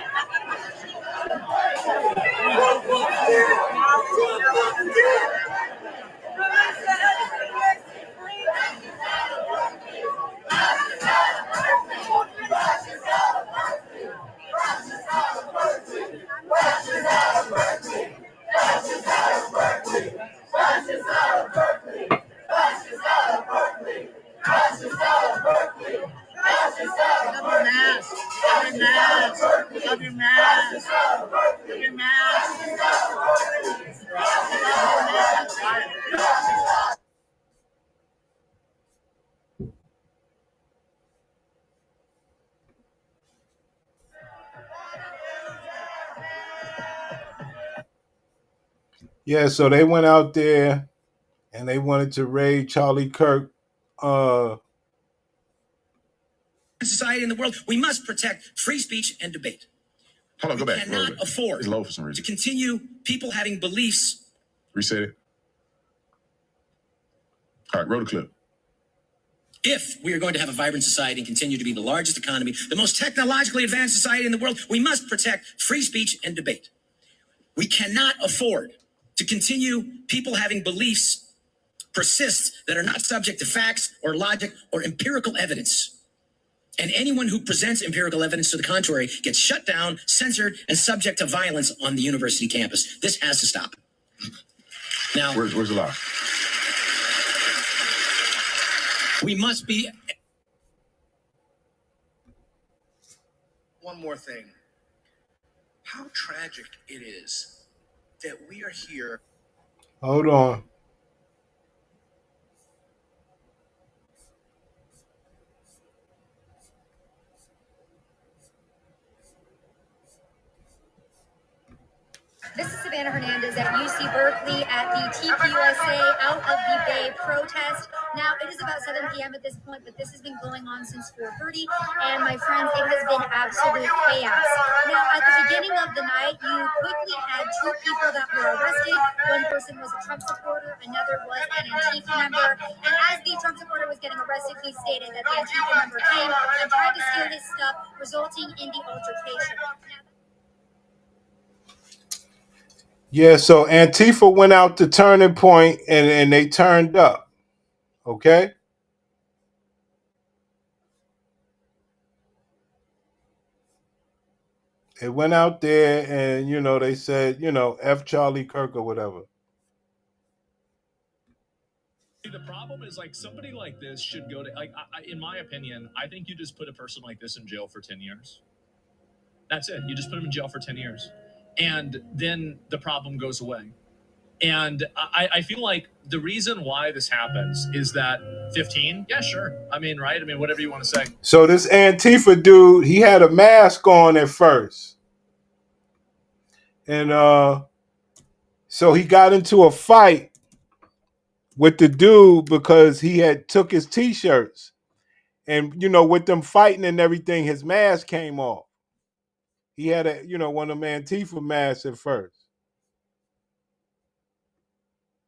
Yeah, so they went out there and they wanted to raid Charlie Kirk. Society in the world, we must protect free speech and debate. Hold on, go back. We cannot afford It's low for some to reason. continue people having beliefs. Reset it. All right, roll the clip. If we are going to have a vibrant society and continue to be the largest economy, the most technologically advanced society in the world, we must protect free speech and debate. We cannot afford to continue people having beliefs persist that are not subject to facts or logic or empirical evidence. And anyone who presents empirical evidence to the contrary gets shut down, censored, and subject to violence on the university campus. This has to stop. Now, where's the lie? We must be. One more thing. How tragic it is that we are here. Hold on. This is Savannah Hernandez at UC Berkeley at the TPUSA Out of the Bay protest. Now, it is about 7 p.m. at this point, but this has been going on since 4:30, and my friends, it has been absolute chaos. Now, at the beginning of the night, you quickly had two people that were arrested. One person was a Trump supporter, another was an Antifa member, and as the Trump supporter was getting arrested, he stated that the Antifa member came and tried to steal his stuff, resulting in the altercation. Yeah, so Antifa went out to Turning Point and they turned up. Okay? They went out there and, they said, F Charlie Kirk or whatever. The problem is, like, somebody like this should go to, like, in my opinion, I think you just put a person like this in jail for 10 years. That's it. You just put them in jail for 10 years. And then the problem goes away. And I feel like the reason why this happens is that 15, yeah, sure. I mean, right? I mean, whatever you want to say. So this Antifa dude, he had a mask on at first. And so he got into a fight with the dude because he had took his t-shirts. And, with them fighting and everything, his mask came off. He had one of them Antifa masks at first.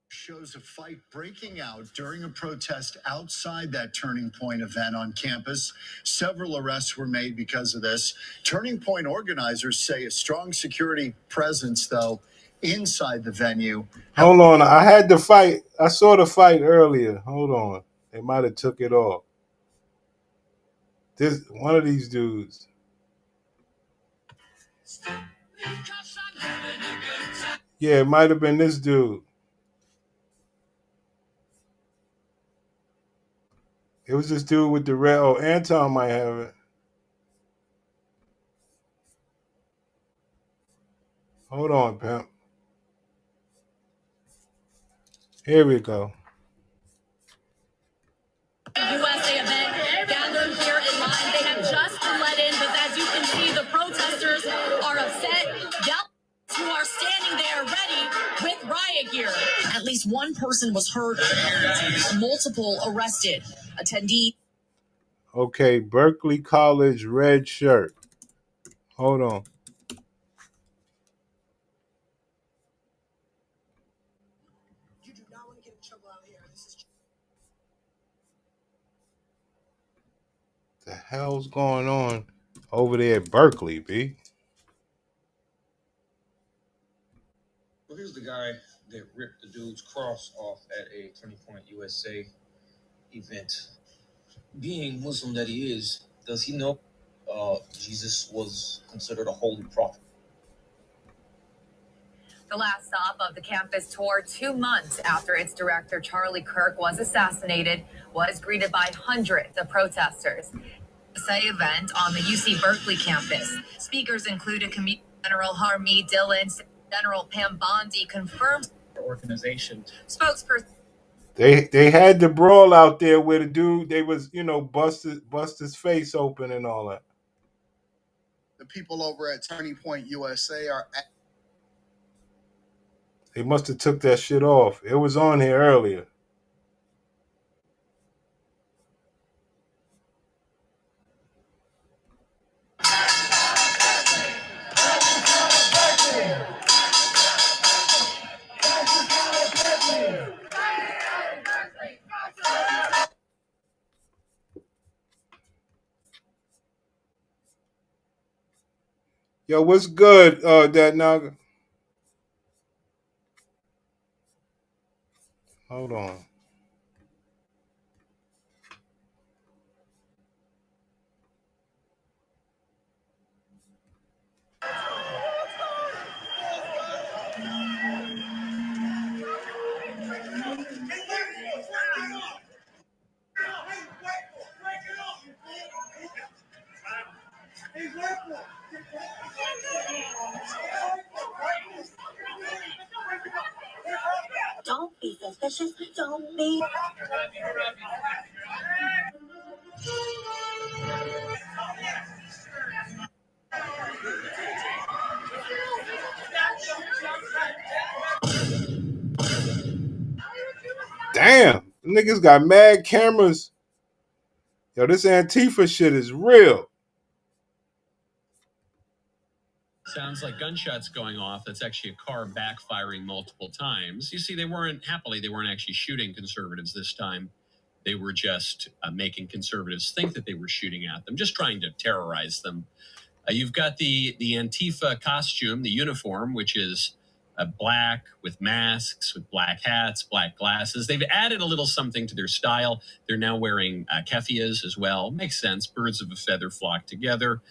Shows a fight breaking out during a protest outside that Turning Point event on campus. Several arrests were made because of this. Turning Point organizers say a strong security presence, though, inside the venue. Hold on. I had the fight. I saw the fight earlier. Hold on. They might have took it off. This one of these dudes. Yeah, it might have been this dude. It was this dude with the red. Oh, Anton might have it. Hold on, pimp. Here we go. USA event gathered here in line. They have just been let in, but as you can see, the protesters are upset. Who are standing there ready with riot gear. At least one person was hurt, multiple arrested. Attendee. Okay, Berkeley College red shirt. Hold on. The hell's going on over there at Berkeley, B? Well, here's the guy that ripped the dude's cross off at a Turning Point USA event. Being Muslim that he is, does he know Jesus was considered a holy prophet? The last stop of the campus tour 2 months after its director, Charlie Kirk, was assassinated, was greeted by hundreds of protesters. The event on the UC Berkeley campus. Speakers included Community General Harmeet Dillon, General Pam Bondi confirmed Organization. Spokesperson. They had the brawl out there where the dude they was bust his face open and all that. The people over at Turning Point USA are. They must have took that shit off. It was on here earlier. Yo, what's good, that Naga? Hold on. Don't be suspicious. Don't be. Damn, niggas got mad cameras. Yo, this Antifa shit is real. Sounds like gunshots going off. That's actually a car backfiring multiple times. You see, they weren't actually shooting conservatives this time. They were just making conservatives think that they were shooting at them, just trying to terrorize them. You've got the Antifa costume, the uniform, which is black with masks, with black hats, black glasses. They've added a little something to their style. They're now wearing keffiyehs as well. Makes sense. Birds of a feather flock together.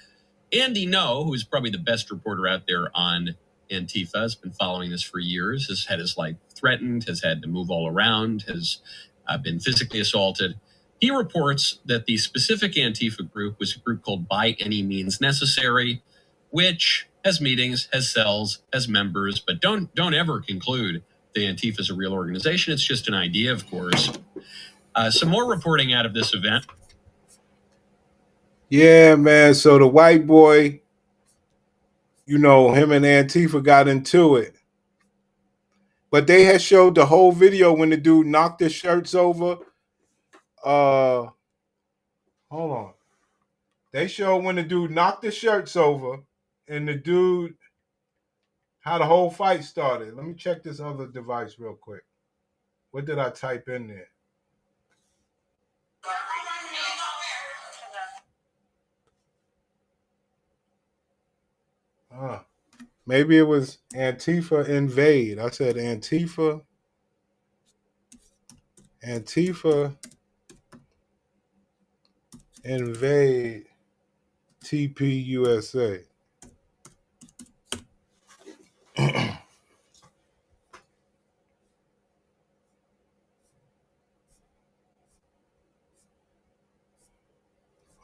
Andy No, who is probably the best reporter out there on Antifa, has been following this for years, has had his life threatened, has had to move all around, has been physically assaulted. He reports that the specific Antifa group was a group called By Any Means Necessary, which has meetings, has cells, has members, but don't ever conclude the Antifa is a real organization. It's just an idea, of course. Some more reporting out of this event. Yeah, man. So the white boy, him and Antifa got into it. But they had showed the whole video when the dude knocked the shirts over. Hold on. They showed when the dude knocked the shirts over and the dude, how the whole fight started. Let me check this other device real quick. What did I type in there? Maybe it was Antifa invade. I said Antifa invade TPUSA.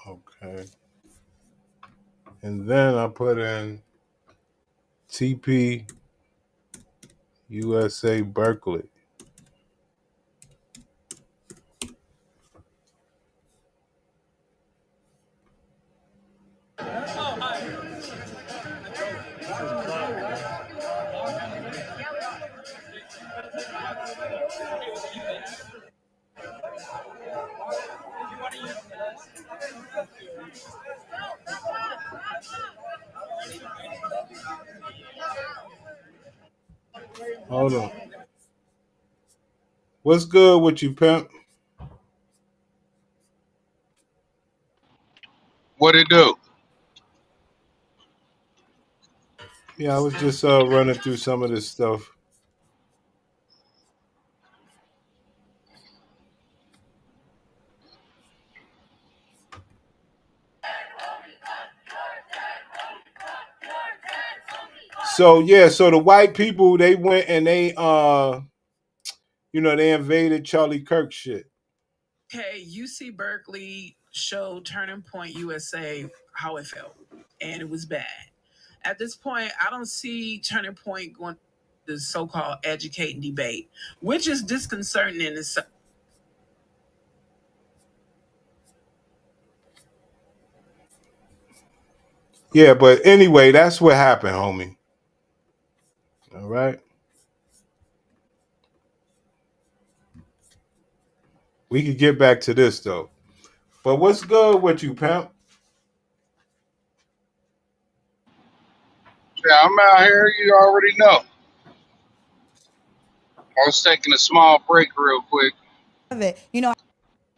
Okay. And then I put in TP USA Berkley. Hold on. What's good with you, pimp? What it do? Yeah, I was just running through some of this stuff. So so the white people, they went and they they invaded Charlie Kirk shit. Okay, UC Berkeley showed Turning Point USA how it felt, and it was bad. At this point, I don't see Turning Point going to the so-called educate and debate, which is disconcerting in itself. Yeah, but anyway, that's what happened, homie. All right. We could get back to this though. But what's good with you, pimp? Yeah, I'm out here. You already know. I was taking a small break real quick. You know,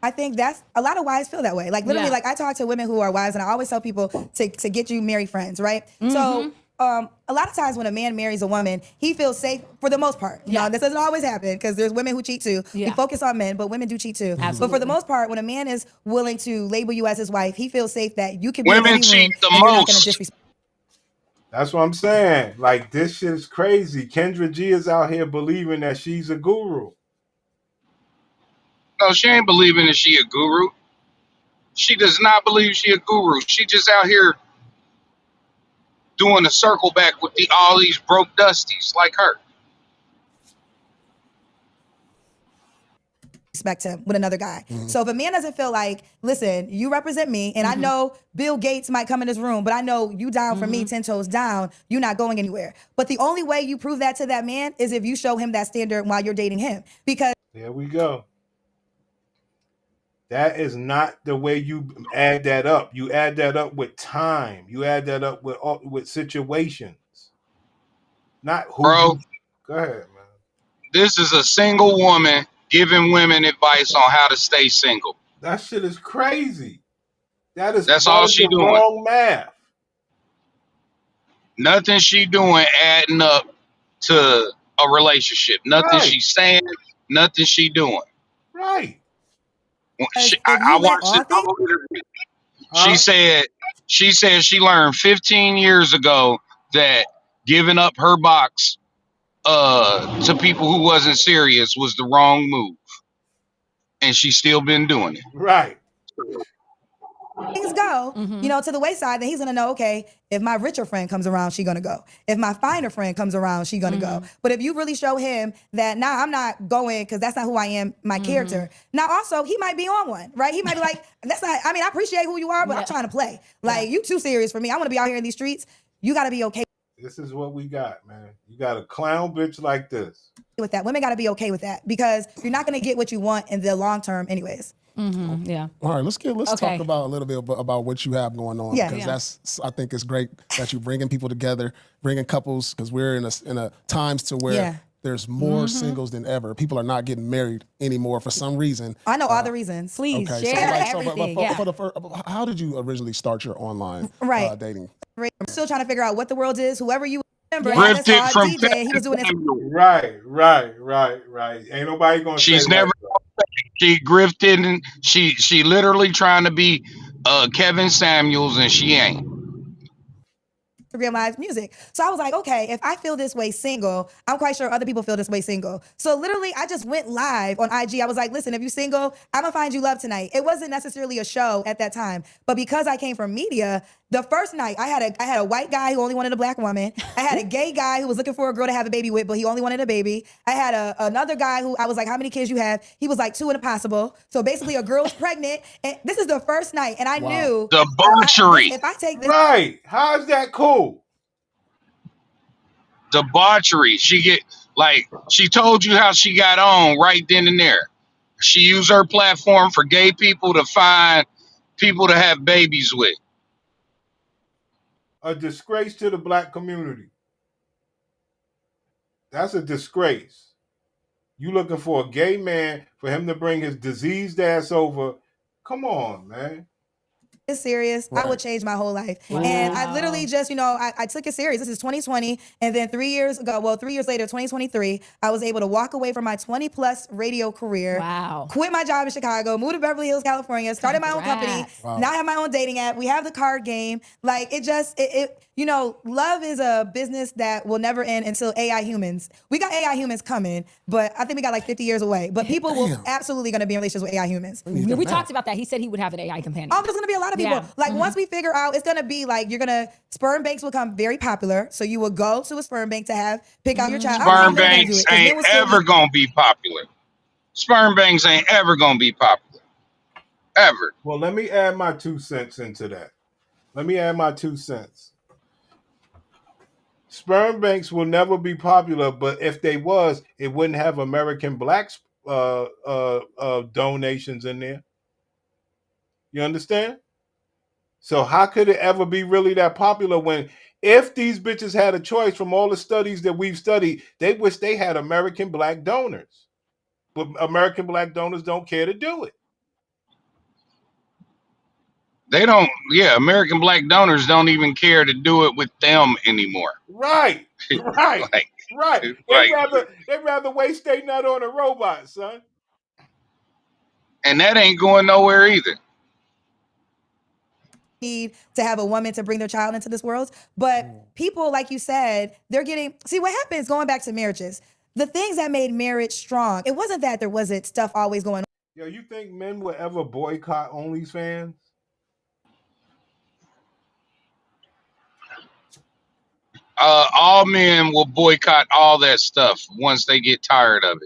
I think that's a lot of wives feel that way. Like literally, like I talk to women who are wives, and I always tell people to get you married friends, right? So a lot of times when a man marries a woman, he feels safe for the most part. You know, this doesn't always happen because there's women who cheat too. We focus on men, but women do cheat too. But for the most part, when a man is willing to label you as his wife, he feels safe that you can be in any room and you're not going to disrespect. That's what I'm saying. Like, this shit's crazy. Kendra G is out here believing that she's a guru. No, she ain't believing that she a guru. She does not believe she a guru. She just out here doing a circle back with all these broke dusties like her. Respect him with another guy. So if a man doesn't feel like, listen, you represent me, and I know Bill Gates might come in this room, but I know you down for me 10 toes down, you're not going anywhere. But the only way you prove that to that man is if you show him that standard while you're dating him. Because there we go. That is not the way you add that up. You add that up with time. You add that up with situations. Not who. Bro, go ahead, man. This is a single woman giving women advice on how to stay single. That shit is crazy. That's all she doing. Wrong math. Nothing she doing adding up to a relationship. Nothing she's saying. Nothing she doing. Right. I watched it. She said she learned 15 years ago that giving up her box to people who wasn't serious was the wrong move, and she's still been doing it. Right. Things go, you know, to the wayside, then he's gonna know, okay, if my richer friend comes around, she gonna go. If my finer friend comes around, she gonna go. But if you really show him that, nah, I'm not going because that's not who I am, my character. Now, also, he might be on one, right? He might be like, that's not, I mean, I appreciate who you are, but I'm trying to play. Like, you too serious for me. I wanna be out here in these streets. You gotta be okay. This is what we got, man. You got a clown bitch like this. With that, women gotta be okay with that because you're not gonna get what you want in the long term anyways. Yeah. All right, let's talk about a little bit about what you have going on. Because that's, I think it's great that you're bringing people together, bringing couples, because we're in a times to where there's more singles than ever. People are not getting married anymore for some reason. I know all the reasons. Please Okay, share so everything. how did you originally start your online dating? I'm still trying to figure out what the world is. Whoever you remember, Grifted I from DJ, he was doing this. Right. Ain't nobody gonna She's say never that. she grifted and she literally trying to be Kevin Samuels and she ain't. Real-life music. So I was like, okay, if I feel this way single, I'm quite sure other people feel this way single. So literally, I just went live on IG. I was like, listen, if you're single, I'm gonna find you love tonight. It wasn't necessarily a show at that time, but because I came from media, the first night I had a white guy who only wanted a black woman. I had a gay guy who was looking for a girl to have a baby with, but he only wanted a baby. I had another guy who I was like, how many kids you have? He was like 2 and impossible. So basically, a girl's pregnant, and this is the first night, and I knew Debauchery. if I take this right, how's that cool? Debauchery. She told you how she got on right then and there. She used her platform for gay people to find people to have babies with. A disgrace to the black community. That's a disgrace. You looking for a gay man for him to bring his diseased ass over? Come on, man. serious, I would change my whole life. Wow. And I literally just, I took it serious. This is 2020. And then 3 years later, 2023, I was able to walk away from my 20 plus radio career. Wow. Quit my job in Chicago, moved to Beverly Hills, California, started my own company. Wow. Now I have my own dating app. We have the card game. Like love is a business that will never end until AI humans. We got AI humans coming, but I think we got like 50 years away. But people will absolutely going to be in relationships with AI humans. We talked about that. He said he would have an AI companion. Oh, there's going to be a lot of people. Once we figure out, it's going to be like sperm banks will become very popular. So you will go to a sperm bank to pick out your child. Sperm banks ain't ever going to be popular. Sperm banks ain't ever going to be popular. Ever. Well, let me add my 2 cents into that. Sperm banks will never be popular, but if they was, it wouldn't have American blacks donations in there. You understand? So how could it ever be really that popular when if these bitches had a choice from all the studies that we've studied, they wish they had American black donors. But American black donors don't care to do it. They don't, American black donors don't even care to do it with them anymore. Right. They'd rather waste their nut on a robot, son. And that ain't going nowhere either. Need to have a woman to bring their child into this world. But people, like you said, see what happens going back to marriages. The things that made marriage strong, it wasn't that there wasn't stuff always going on. Yo, you think men would ever boycott OnlyFans? All men will boycott all that stuff once they get tired of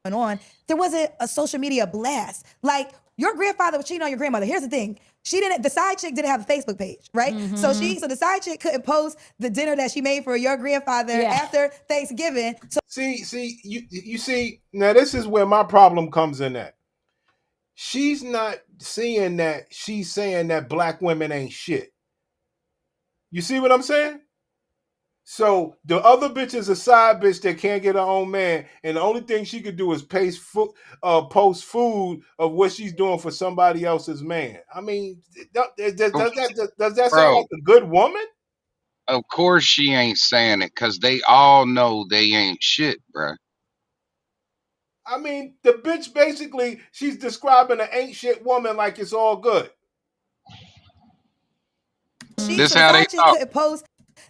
it. On. There wasn't a social media blast. Like your grandfather was cheating on your grandmother. Here's the thing. The side chick didn't have a Facebook page, right? Mm-hmm. So the side chick couldn't post the dinner that she made for your grandfather after Thanksgiving. So you see, now this is where my problem comes in at. She's not seeing that, she's saying that black women ain't shit. You see what I'm saying? So the other bitch is a side bitch that can't get her own man, and the only thing she could do is post food of what she's doing for somebody else's man. I mean, does that sound like a good woman? Of course she ain't saying it, because they all know they ain't shit, bruh. I mean, the bitch basically, she's describing an ain't shit woman like it's all good. This how they talk. Couldn't post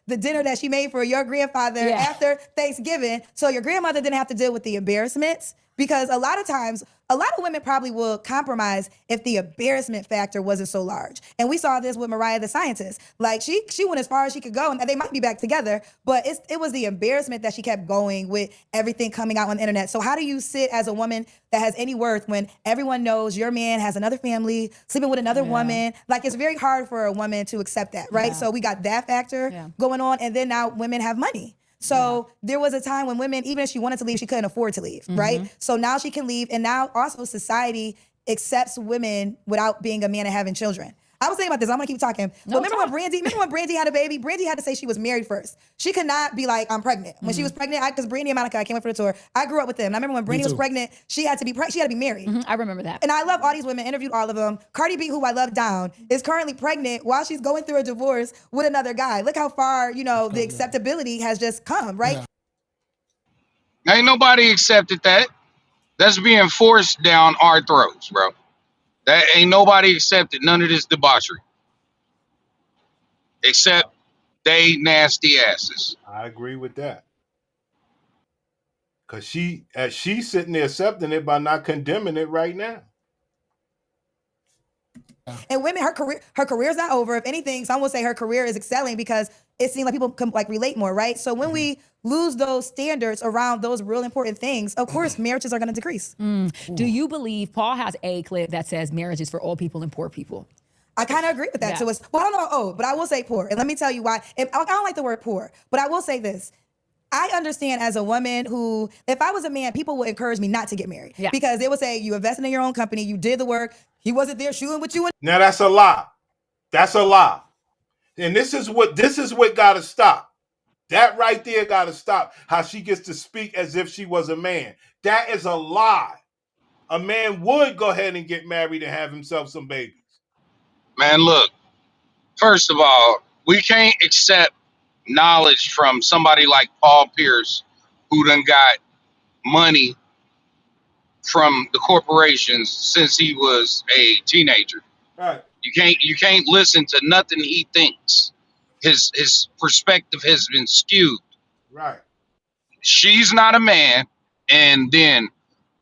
the dinner that she made for your grandfather after Thanksgiving, so your grandmother didn't have to deal with the embarrassments. Because a lot of times, a lot of women probably will compromise if the embarrassment factor wasn't so large. And we saw this with Mariah the Scientist. Like she went as far as she could go, and they might be back together, but it was the embarrassment that she kept going with everything coming out on the internet. So how do you sit as a woman that has any worth when everyone knows your man has another family, sleeping with another woman? Like it's very hard for a woman to accept that, right? So we got that factor going on, and then now women have money. So there was a time when women, even if she wanted to leave, she couldn't afford to leave, right? So now she can leave, and now also society accepts women without being a man and having children. I was thinking about this. I'm gonna keep talking. But remember when Brandy had a baby? Brandy had to say she was married first. She could not be like, I'm pregnant. When she was pregnant, because Brandy and Monica, I came up for the tour. I grew up with them. And I remember when Brandy was pregnant, she had to be married. I remember that. And I love all these women. Interviewed all of them. Cardi B, who I love down, is currently pregnant while she's going through a divorce with another guy. Look how far the acceptability has just come, right? Yeah. Ain't nobody accepted that. That's being forced down our throats, bro. That ain't nobody accepted none of this debauchery. Except they nasty asses. I agree with that. Cause she's sitting there accepting it by not condemning it right now. And women, her career's not over. If anything, some will say her career is excelling because it seems like people can like relate more, right? So when we lose those standards around those real important things, of course, marriages are going to decrease. Do you believe Paul has a clip that says marriage is for all people and poor people? I kind of agree with that. Yeah. So I don't know about old, but I will say poor. And let me tell you why. I don't like the word poor, but I will say this. I understand as a woman who, if I was a man, people would encourage me not to get married. Yeah. Because they would say, you invested in your own company, you did the work, he wasn't there shooting with you. Now that's a lie. That's a lie. And this is what gotta stop. That right there gotta stop. How she gets to speak as if she was a man. That is a lie. A man would go ahead and get married and have himself some babies. Man, look, first of all, we can't accept knowledge from somebody like Paul Pierce, who done got money from the corporations since he was a teenager. Right. You can't listen to nothing he thinks. His perspective has been skewed. Right. She's not a man, and then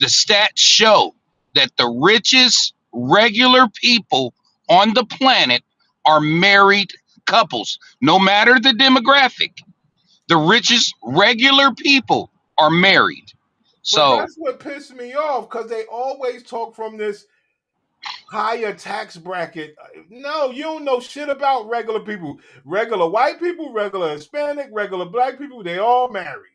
the stats show that the richest regular people on the planet are married couples, no matter the demographic. The richest regular people are married. So but that's what pissed me off, because they always talk from this higher tax bracket. No, you don't know shit about regular people. Regular white people, regular Hispanic, regular black people, they all married.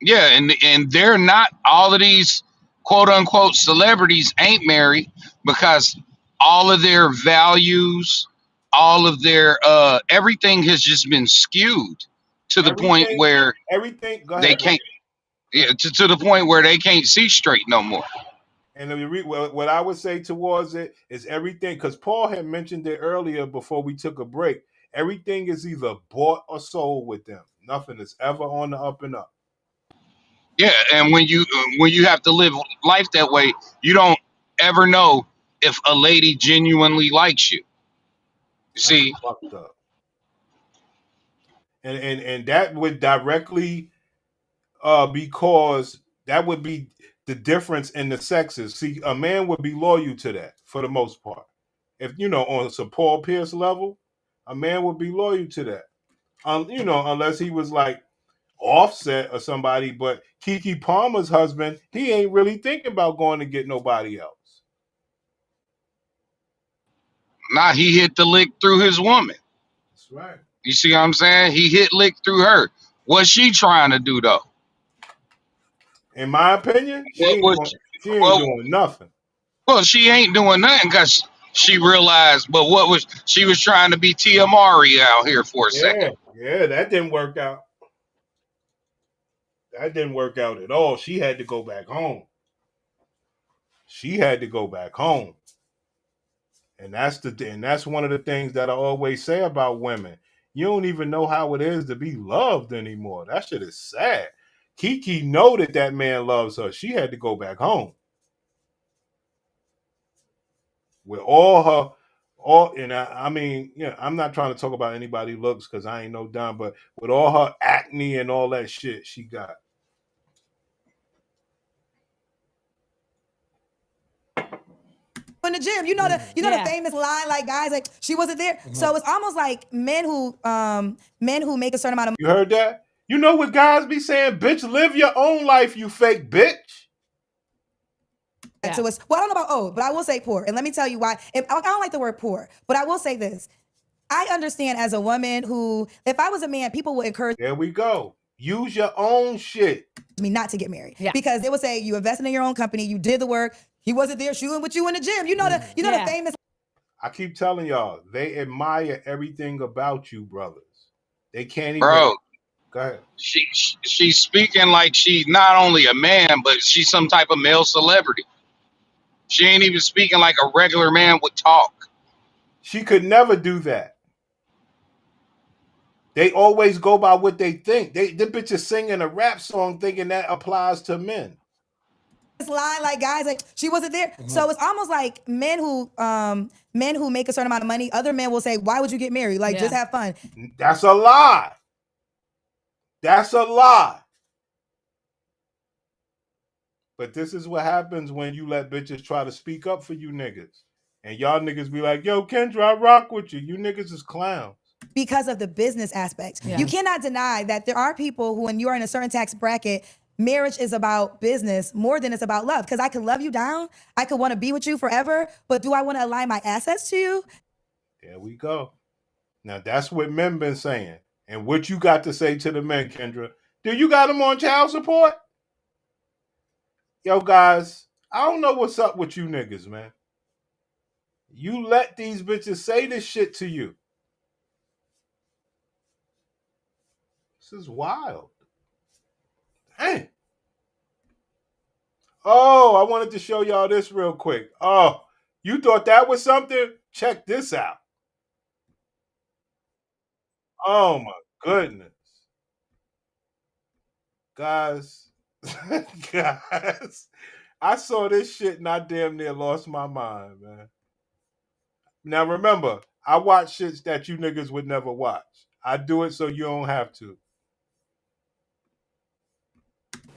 yeah, and they're not, all of these quote unquote celebrities ain't married, because all of their values, all of their everything has just been skewed to the point where they can't to the point where they can't see straight no more. And what I would say towards it is everything, because Paul had mentioned it earlier before we took a break. Everything is either bought or sold with them. Nothing is ever on the up and up. Yeah, and when you have to live life that way, you don't ever know if a lady genuinely likes you. You see, fucked up. And that would directly because that would be the difference in the sexes. See, a man would be loyal to that for the most part. If on a Paul Pierce level, a man would be loyal to that. Unless he was like Offset or somebody. But Keke Palmer's husband, he ain't really thinking about going to get nobody else. nah, he hit the lick through his woman. That's right. You see what I'm saying? He hit lick through her. What's she trying to do though? In my opinion, she ain't doing nothing. Well, she ain't doing nothing because she realized, but she was trying to be Tia Mari out here for a second. Yeah, that didn't work out. That didn't work out at all. She had to go back home. And that's one of the things that I always say about women. You don't even know how it is to be loved anymore. That shit is sad. Keke know that man loves her. She had to go back home. With I'm not trying to talk about anybody looks because I ain't no dumb, but with all her acne and all that shit she got. In the gym, the famous line, like guys, like she wasn't there. Mm-hmm. So it's almost like men who make a certain amount of. You heard that? You know what guys be saying? Bitch, live your own life, you fake bitch. Yeah. So I don't know about old, but I will say poor. And let me tell you why. I don't like the word poor, but I will say this. I understand as a woman who, if I was a man, people would encourage. There we go. Use your own shit. Me not to get married. Yeah. Because they would say, you invested in your own company, you did the work, He wasn't there shooting with you in the gym. You know the famous. I keep telling y'all, they admire everything about you, brothers. They can't even. Bro, Go ahead. She's speaking like she's not only a man, but she's some type of male celebrity. She ain't even speaking like a regular man would talk. She could never do that. They always go by what they think. The bitch is singing a rap song thinking that applies to men. This line, like guys, like she wasn't there. Mm-hmm. So it's almost like men who make a certain amount of money, other men will say, why would you get married? Like, just have fun. That's a lie. That's a lie. But this is what happens when you let bitches try to speak up for you niggas. And y'all niggas be like, yo, Kendra, I rock with you. You niggas is clowns. Because of the business aspect. Yeah. You cannot deny that there are people who, when you are in a certain tax bracket, marriage is about business more than it's about love. Because I could love you down. I could want to be with you forever. But do I want to align my assets to you? There we go. Now, that's what men been saying. And what you got to say to the men, Kendra? Do you got them on child support? Yo, guys, I don't know what's up with you niggas, man. You let these bitches say this shit to you. This is wild. Dang. Oh, I wanted to show y'all this real quick. Oh, you thought that was something? Check this out. Oh, my goodness. Guys, I saw this shit and I damn near lost my mind, man. Now, remember, I watch shits that you niggas would never watch. I do it so you don't have to.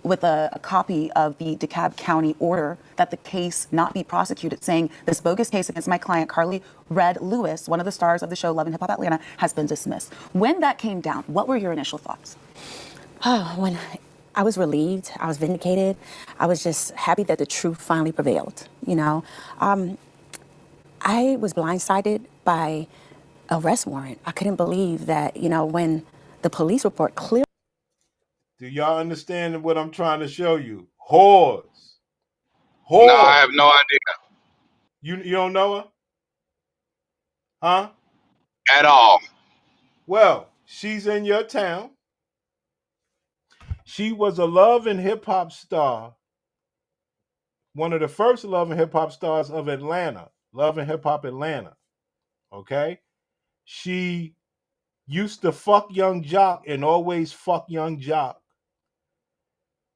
With a copy of the DeKalb County order that the case not be prosecuted, saying this bogus case against my client, Carly Red Lewis, one of the stars of the show Love and Hip Hop Atlanta, has been dismissed. When that came down, what were your initial thoughts? Oh, when I was relieved, I was vindicated. I was just happy that the truth finally prevailed, you know. I was blindsided by arrest warrant. I couldn't believe that, you know, when the police report clearly. Do y'all understand what I'm trying to show you? Whores. No, I have no idea. You don't know her? Huh? At all. Well, she's in your town. She was a Love and Hip Hop star. One of the first Love and Hip Hop stars of Atlanta. Love and Hip Hop Atlanta. Okay? She used to fuck Young Jock and always fuck Young Jock.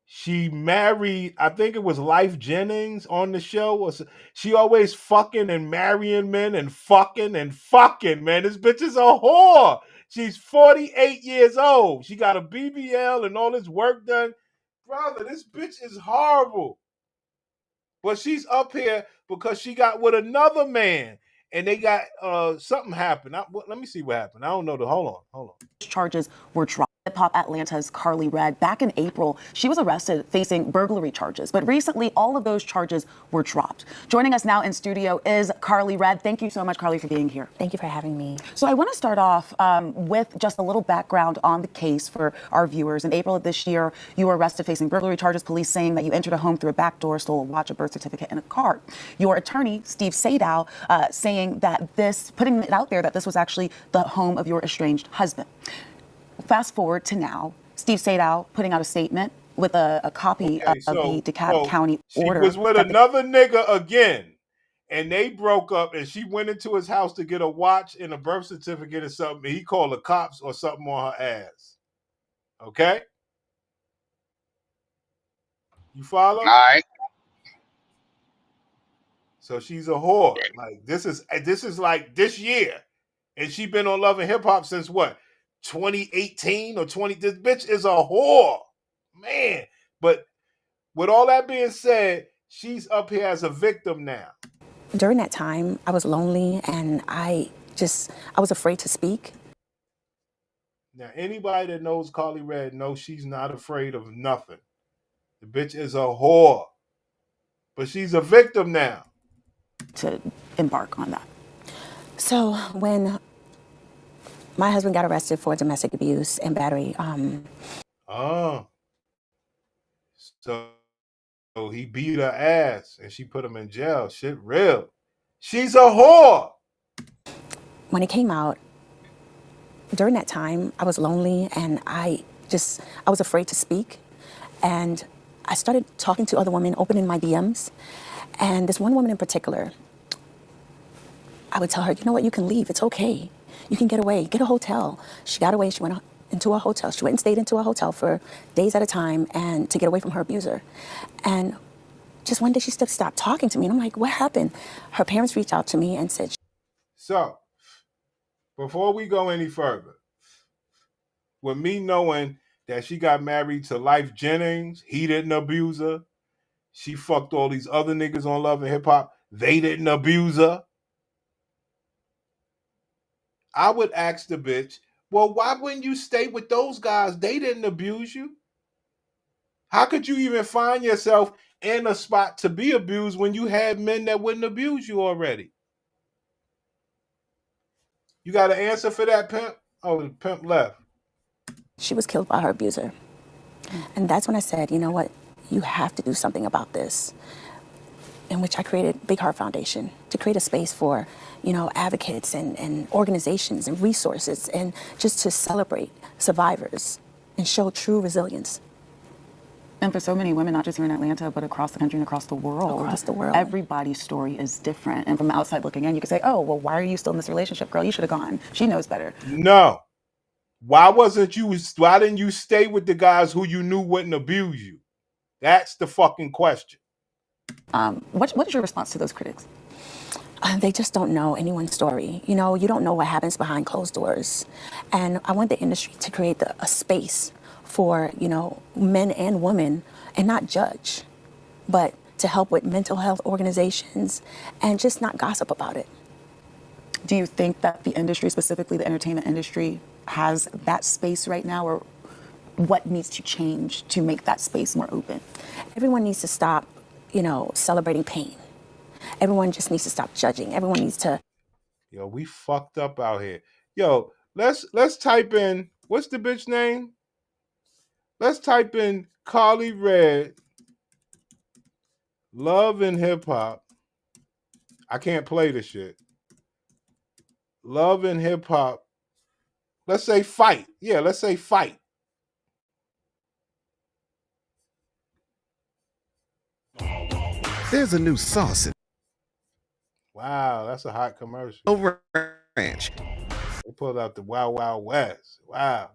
She married, I think it was Life Jennings on the show. She always fucking and marrying men and fucking, man. This bitch is a whore. She's 48 years old. She got a BBL and all this work done. Brother, this bitch is horrible. But she's up here because she got with another man. And they got, something happened. Let me see what happened. I don't know. Hold on. Charges were dropped. Hip Hop Atlanta's Carly Red, back in April, she was arrested facing burglary charges. But recently, all of those charges were dropped. Joining us now in studio is Carly Red. Thank you so much, Carly, for being here. Thank you for having me. So I want to start off with just a little background on the case for our viewers. In April of this year, you were arrested facing burglary charges, police saying that you entered a home through a back door, stole a watch, a birth certificate, and a card. Your attorney, Steve Sadow, saying that putting it out there that this was actually the home of your estranged husband. Fast forward to now, Steve Sadow putting out a statement with a copy of the DeKalb County order. She was with another nigga again, and they broke up, and she went into his house to get a watch and a birth certificate or something. He called the cops or something on her ass. Okay? You follow? All right. So she's a whore. Like this is like this year, and she been on Love and Hip Hop since what? 2018 or 20. This bitch is a whore, man. But with all that being said, she's up here as a victim now. During that time, I was lonely and I was afraid to speak. Now, anybody that knows Carly Red knows she's not afraid of nothing. The bitch is a whore, but she's a victim now. To embark on that. So when my husband got arrested for domestic abuse and battery. So he beat her ass and she put him in jail. Shit real. She's a whore. When it came out, during that time, I was lonely and I was afraid to speak. And I started talking to other women, opening my DMs. And this one woman in particular, I would tell her, you know what, you can leave. It's okay. You can get away. Get a hotel. She got away. She went into a hotel. She went and stayed into a hotel for days at a time and to get away from her abuser. And just one day she stopped talking to me. And I'm like, what happened? Her parents reached out to me and said. So, before we go any further, with me knowing that she got married to Life Jennings, he didn't abuse her. She fucked all these other niggas on Love and Hip Hop. They didn't abuse her. I would ask the bitch, well, why wouldn't you stay with those guys? They didn't abuse you. How could you even find yourself in a spot to be abused when you had men that wouldn't abuse you already? You got an answer for that, pimp? Oh, the pimp left. She was killed by her abuser. And that's when I said, you know what? You have to do something about this. In which I created Big Heart Foundation to create a space for, advocates and organizations and resources and just to celebrate survivors and show true resilience. And for so many women, not just here in Atlanta, but across the country and across the world. Everybody's story is different. And from the outside looking in, you could say, oh, well, why are you still in this relationship, girl? You should have gone. She knows better. No. Why didn't you stay with the guys who you knew wouldn't abuse you? That's the fucking question. What is your response to those critics? They just don't know anyone's story. You don't know what happens behind closed doors. And I want the industry to create a space for, men and women and not judge, but to help with mental health organizations and just not gossip about it. Do you think that the industry, specifically the entertainment industry, has that space right now, or what needs to change to make that space more open? Everyone needs to stop, celebrating pain. Everyone just needs to stop judging. Everyone needs to. Yo, we fucked up out here. Yo, let's type in, what's the bitch name? Let's type in Carly Red, Love and Hip Hop. I can't play the shit. Love and Hip Hop. Let's say fight. Yeah, let's say fight. There's a new sauce. Wow, that's a hot commercial. Over Ranch. They pulled out the Wild Wild West. Wow.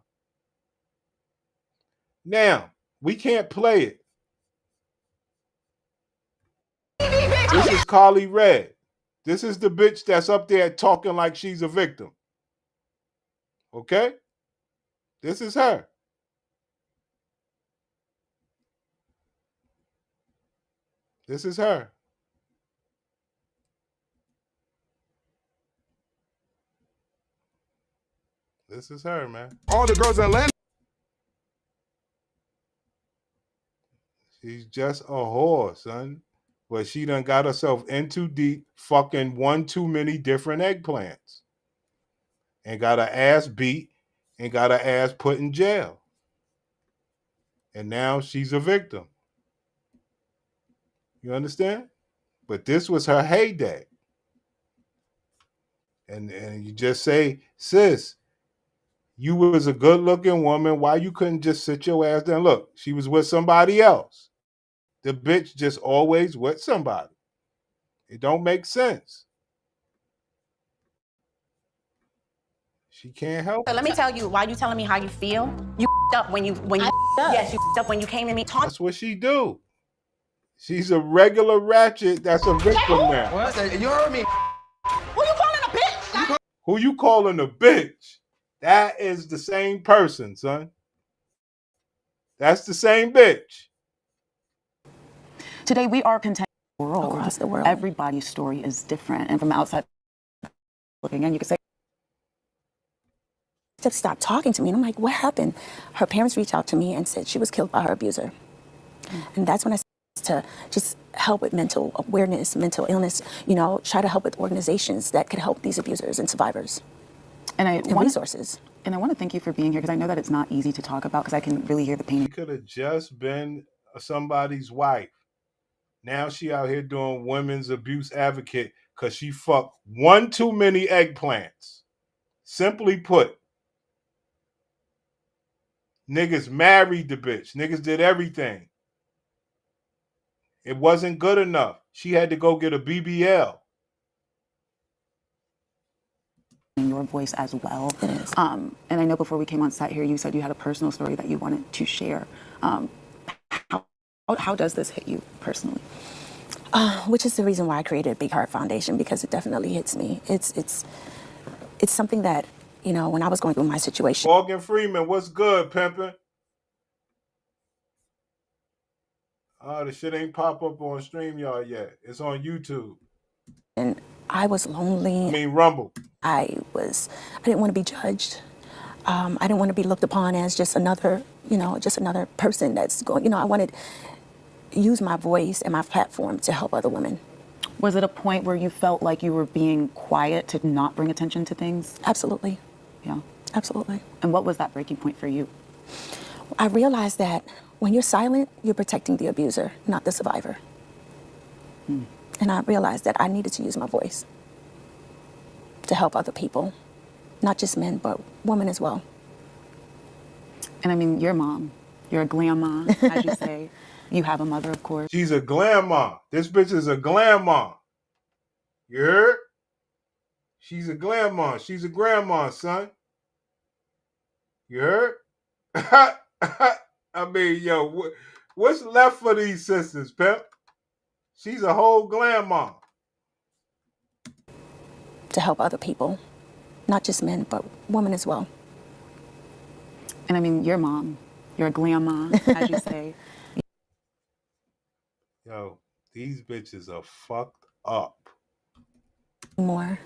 Now, we can't play it. This is Carly Red. This is the bitch that's up there talking like she's a victim. Okay? This is her. This is her. This is her, man. All the girls in Atlanta. She's just a whore, son. But she done got herself in too deep, fucking one too many different eggplants. And got her ass beat and got her ass put in jail. And now she's a victim. You understand? But this was her heyday. And you just say, sis, you was a good-looking woman. Why you couldn't just sit your ass down? Look, she was with somebody else. The bitch just always with somebody. It don't make sense. She can't help So let me tell you why you telling me how you feel. You up when you yes, you up when you came to me talking. That's what she do. She's a regular ratchet that's a victim now. What? You heard me. Who you calling a bitch? Who you calling a bitch? That is the same person, son. That's the same bitch. Today we are content across the world. Everybody's story is different, and from the outside looking in, you can say. Just stopped talking to me. And I'm like, what happened? Her parents reached out to me and said she was killed by her abuser. And that's when I started to just help with mental awareness, mental illness, try to help with organizations that could help these abusers and survivors and resources. And I want to thank you for being here because I know that it's not easy to talk about because I can really hear the pain. She could have just been somebody's wife. Now she out here doing women's abuse advocate because she fucked one too many eggplants. Simply put, niggas married the bitch. Niggas did everything. It wasn't good enough. She had to go get a BBL. Your voice as well. And I know before we came on set here, you said you had a personal story that you wanted to share. How does this hit you personally? Which is the reason why I created Big Heart Foundation, because it definitely hits me. It's something that, you know, when I was going through my situation. Morgan Freeman, what's good, pimpin'? Oh, the shit ain't pop up on StreamYard yet. It's on YouTube. And I was lonely. I mean, Rumble. I didn't want to be judged. I didn't want to be looked upon as just another person that's going, I wanted to use my voice and my platform to help other women. Was it a point where you felt like you were being quiet to not bring attention to things? Absolutely. Yeah. Absolutely. And what was that breaking point for you? I realized that when you're silent, you're protecting the abuser, not the survivor. And I realized that I needed to use my voice to help other people, not just men, but women as well. And I mean, you're a mom. You're a glam mom, as you say. You have a mother, of course. She's a glam mom. This bitch is a glam mom. You heard? She's a glam mom. She's a grandma, son. You heard? I mean, yo, what's left for these sisters, pimp? She's a whole glam mom. To help other people, not just men, but women as well. And I mean, you're a mom. You're a glam mom, as you say. Yo, these bitches are fucked up. More.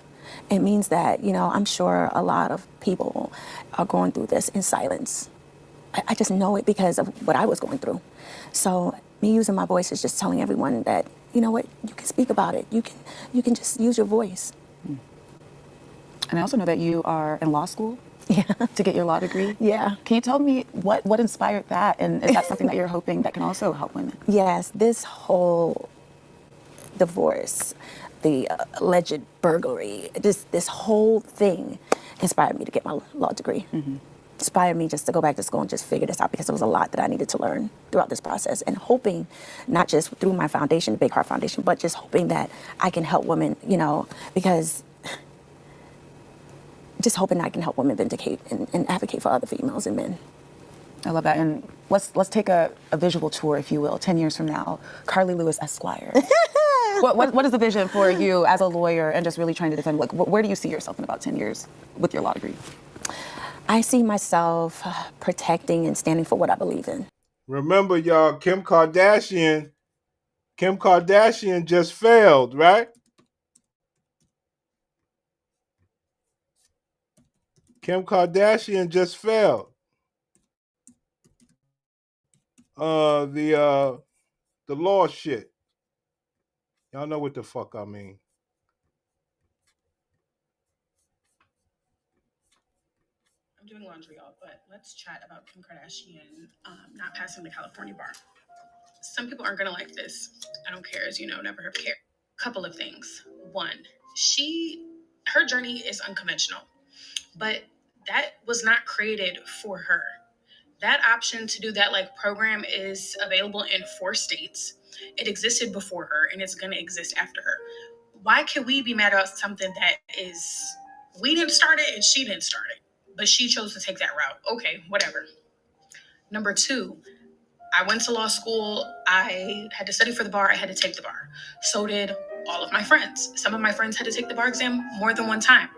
It means that, I'm sure a lot of people are going through this in silence. I just know it because of what I was going through. So me using my voice is just telling everyone that, you know what, you can speak about it. You can just use your voice. And I also know that you are in law school. Yeah. To get your law degree. Yeah. Can you tell me what inspired that? And is that something that you're hoping that can also help women? Yes, this whole divorce, the alleged burglary, this whole thing inspired me to get my law degree. Inspired me just to go back to school and just figure this out, because there was a lot that I needed to learn throughout this process, and hoping, not just through my foundation, the Big Heart Foundation, but just hoping that I can help women, because just hoping I can help women vindicate and advocate for other females and men. I love that. And let's take a visual tour, if you will, 10 years from now. Carly Lewis Esquire. What is the vision for you as a lawyer and just really trying to defend? Like, where do you see yourself in about 10 years with your law degree? I see myself protecting and standing for what I believe in. Remember, y'all, Kim Kardashian just failed, right? Kim Kardashian just failed. The law shit. Y'all know what the fuck I mean. I'm doing laundry, y'all, but let's chat about Kim Kardashian not passing the California bar. Some people aren't gonna like this. I don't care, as you know, never have cared. Couple of things. One, her journey is unconventional, but that was not created for her. That option to do that program is available in 4 states. It existed before her, and it's gonna exist after her. Why can we be mad about something that we didn't start it and she didn't start it, but she chose to take that route? Okay, whatever. Number 2, I went to law school. I had to study for the bar. I had to take the bar. So did all of my friends. Some of my friends had to take the bar exam more than one time.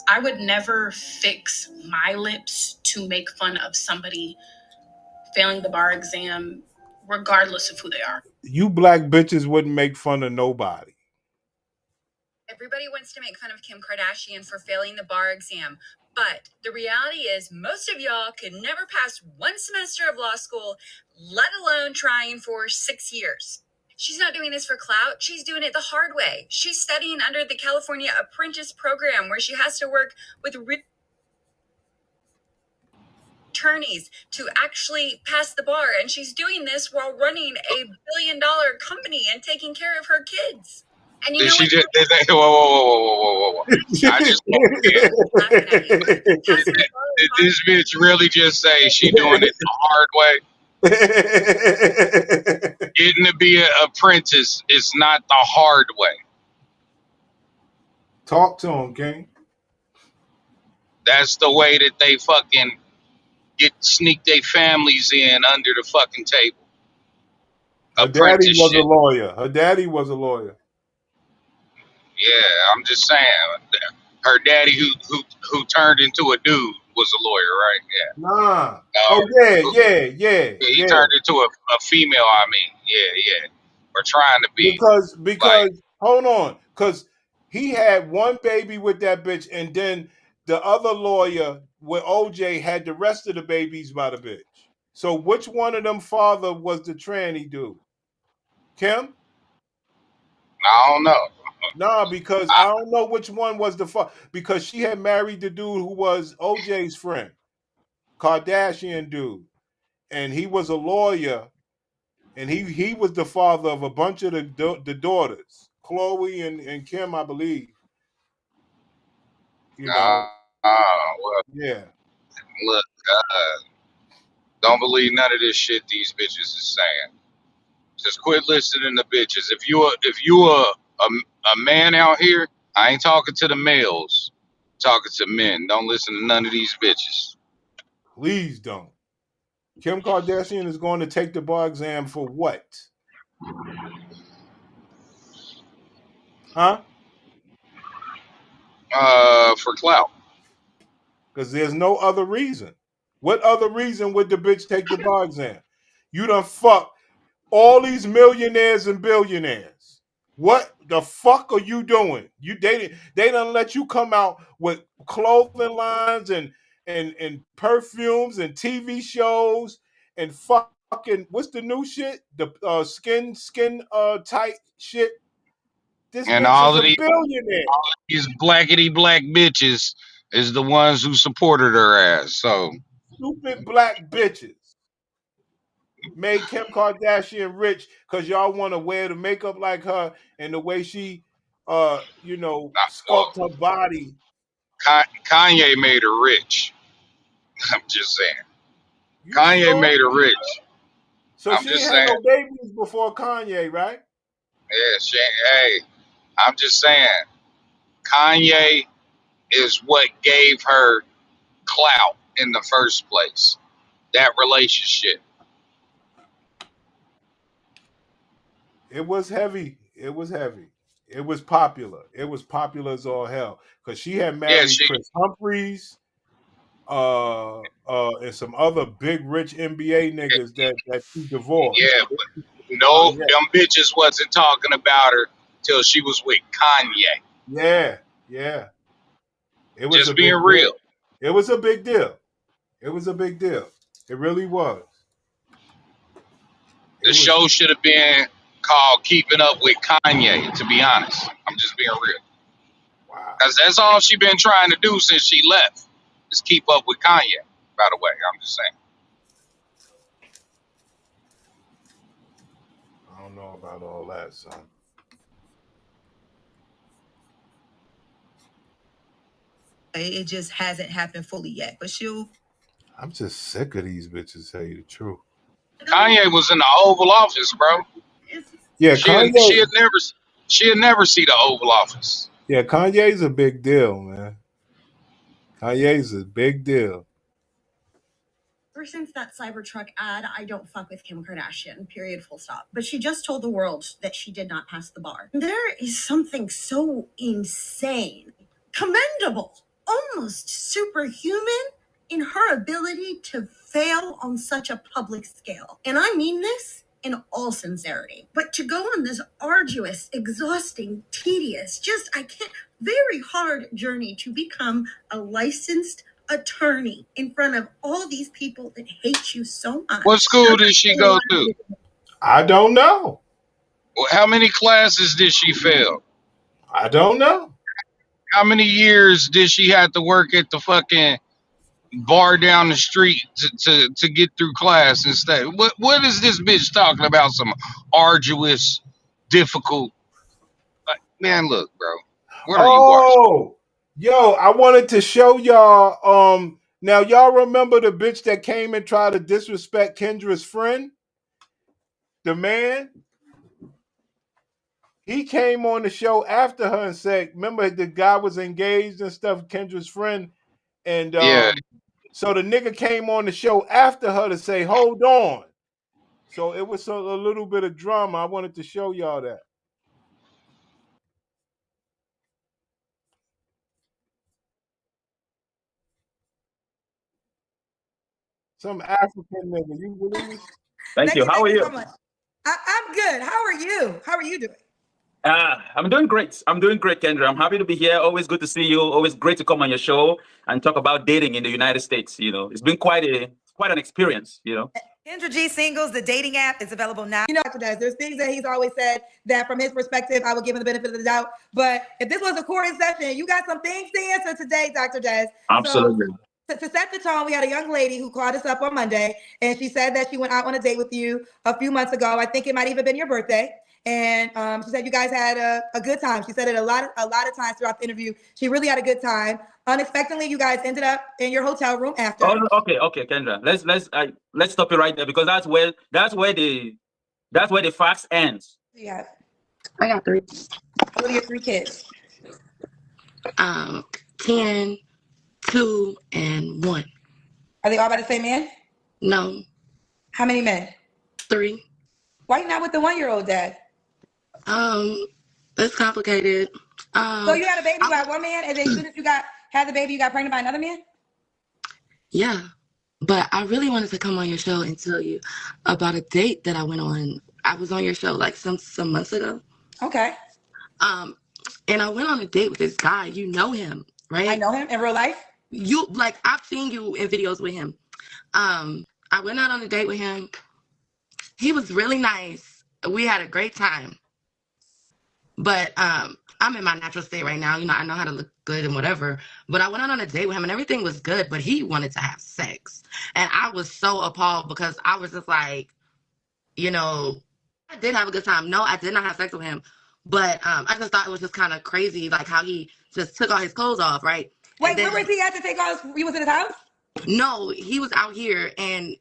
I would never fix my lips to make fun of somebody failing the bar exam, regardless of who they are. You black bitches wouldn't make fun of nobody. Everybody wants to make fun of Kim Kardashian for failing the bar exam, but the reality is most of y'all could never pass 1 semester of law school, let alone trying for 6 years. She's not doing this for clout. She's doing it the hard way. She's studying under the California Apprentice Program, where she has to work with attorneys to actually pass the bar. And she's doing this while running a billion-dollar company and taking care of her kids. And you know what? Whoa. I just did this bitch really just say she doing it the hard way? Getting to be an apprentice is not the hard way. Talk to him, King. That's the way that they fucking sneak their families in under the fucking table. Her daddy was a lawyer. Her daddy was a lawyer. Yeah, I'm just saying. Her daddy, who turned into a dude, was a lawyer, right? Yeah. Nah. Yeah. He turned into a female. I mean, yeah. We're trying to be because hold on, because he had one baby with that bitch, and then the other lawyer with OJ had the rest of the babies by the bitch. So which one of them father was the tranny dude? Kim? I don't know. Nah, because I don't know which one was the father, because she had married the dude who was OJ's friend, Kardashian dude, and he was a lawyer, and he was the father of a bunch of the daughters, Chloe and Kim, I believe. You know. Well, yeah. Look, don't believe none of this shit these bitches is saying. Just quit listening to bitches. If you a man out here, I ain't talking to the males, I'm talking to men. Don't listen to none of these bitches. Please don't. Kim Kardashian is going to take the bar exam for what? Huh? For clout. Because there's no other reason. What other reason would the bitch take the bar exam? You done fuck all these millionaires and billionaires. What the fuck are you doing? They done let you come out with clothing lines and perfumes and TV shows and fucking what's the new shit? The skin tight shit. This And bitch all is of a billionaire. All of these blackety black bitches is the ones who supported her ass. So stupid black bitches made Kim Kardashian rich because y'all want to wear the makeup like her and the way she, sculpt her body. Kanye made her rich. I'm just saying. Kanye made her rich. So she ain't had no babies before Kanye, right? Yeah, hey, I'm just saying. Kanye is what gave her clout in the first place. That relationship. It was heavy. It was popular. It was popular as all hell. Because she had married Chris Humphries, and some other big rich NBA niggas that she divorced. Yeah, but no, them bitches wasn't talking about her till she was with Kanye. Yeah. It was just being real. It was a big deal. It really was. The show should have been called Keeping Up with Kanye, to be honest. I'm just being real. Wow. Because that's all she been trying to do since she left, is keep up with Kanye, by the way. I'm just saying. I don't know about all that, son. It just hasn't happened fully yet, but I'm just sick of these bitches, tell you the truth. Kanye was in the Oval Office, bro. Yeah, she'd never see the Oval Office. Yeah, Kanye's a big deal, man. Kanye's a big deal. Ever since that Cybertruck ad, I don't fuck with Kim Kardashian, period, full stop. But she just told the world that she did not pass the bar. There is something so insane, commendable, almost superhuman in her ability to fail on such a public scale. And I mean this in all sincerity. But to go on this arduous, exhausting, tedious, very hard journey to become a licensed attorney in front of all these people that hate you so much. What school did she go to? I don't know. Well, how many classes did she fail? I don't know. How many years did she have to work at the fucking bar down the street to get through class instead. What is this bitch talking about? Some arduous, difficult. Like, man, look, bro. What are you watching? Oh, yo, I wanted to show y'all. Now y'all remember the bitch that came and tried to disrespect Kendra's friend? The man? He came on the show after her and said, remember the guy was engaged and stuff, Kendra's friend. And Yeah. so the nigga came on the show after her to say, hold on. So it was a little bit of drama. I wanted to show y'all that. Some African nigga. You believe it? Thank you. How are you? So much. I'm good. How are you? How are you doing? I'm doing great. I'm doing great, Kendra. I'm happy to be here. Always good to see you. Always great to come on your show and talk about dating in the United States. You know, it's been quite an experience. You know. Kendra G Singles, the dating app, is available now. You know, there's things that he's always said that from his perspective, I would give him the benefit of the doubt. But if this was a court session, you got some things to answer today, Dr. Jazz. Absolutely. So, to set the tone, we had a young lady who called us up on Monday, and she said that she went out on a date with you a few months ago. I think it might even been your birthday. And she said you guys had a good time. She said it a lot of times throughout the interview. She really had a good time. Unexpectedly, you guys ended up in your hotel room after. Oh, okay, Kendra. Let's stop it right there because that's where the facts ends. Yeah. I got 3. What are your 3 kids? 10, 2, and 1. Are they all by the same man? No. How many men? 3. Why you not with the 1-year-old dad? It's complicated. So you had a baby by one man, and then as soon as you had the baby, you got pregnant by another man? Yeah. But I really wanted to come on your show and tell you about a date that I went on. I was on your show like some months ago. Okay. And I went on a date with this guy. You know him, right? I know him in real life. I've seen you in videos with him. I went out on a date with him. He was really nice. We had a great time. But I'm in my natural state right now. You know, I know how to look good and whatever. But I went out on a date with him and everything was good, but he wanted to have sex. And I was so appalled because I was just like, you know, I did have a good time. No, I did not have sex with him. But I just thought it was just kind of crazy, like how he just took all his clothes off, right? Wait, where was he at to take all his, he was in his house? No, he was out here and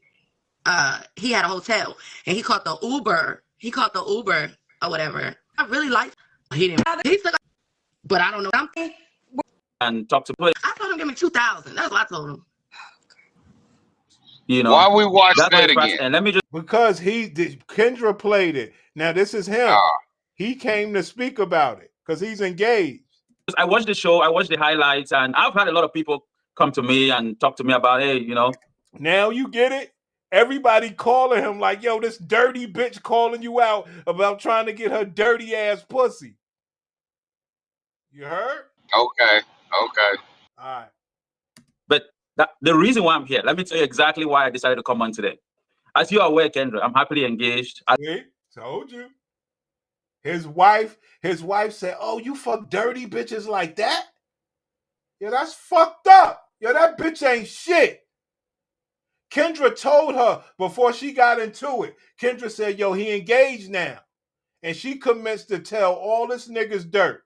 he had a hotel and he called the Uber. He called the Uber or whatever. I really liked him. He didn't. He took, but I don't know something. And talk to police. I told him give me 2,000. That's what I told him. You know. Why we watch that again? And let me just because Kendra played it. Now this is him. He came to speak about it because he's engaged. I watched the show. I watched the highlights, and I've had a lot of people come to me and talk to me about, hey, you know. Now you get it. Everybody calling him like, yo, this dirty bitch calling you out about trying to get her dirty ass pussy. You heard? Okay. All right. But the reason why I'm here, let me tell you exactly why I decided to come on today. As you are aware, Kendra, I'm happily engaged. Told you. His wife said, oh, you fuck dirty bitches like that? Yeah, that's fucked up. Yo, that bitch ain't shit. Kendra told her before she got into it. Kendra said, yo, he engaged now. And she commenced to tell all this niggas dirt.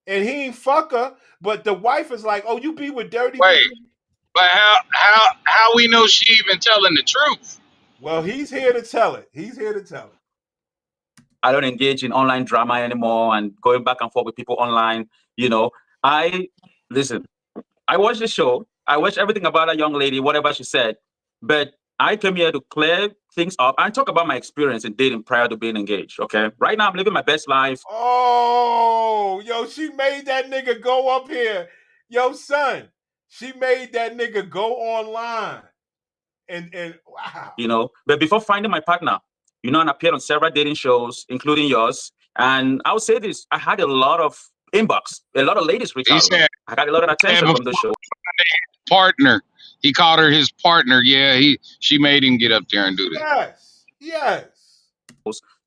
And he ain't fuck her, but the wife is like, oh, you be with dirty Wait, bitches. but how we know she even telling the truth? Well, he's here to tell it. I don't engage in online drama anymore and going back and forth with people online. You know, I watched the show. I watched everything about that young lady, whatever she said. But I came here to clear things up and talk about my experience in dating prior to being engaged, okay? Right now, I'm living my best life. Oh, yo, she made that nigga go up here. Yo, son, she made that nigga go online. And wow. You know, but before finding my partner, you know, I appeared on several dating shows, including yours. And I would say this, I had a lot of inbox, a lot of ladies reach out. I got a lot of attention from the show. Partner. He called her his partner. Yeah, she made him get up there and do that. Yes.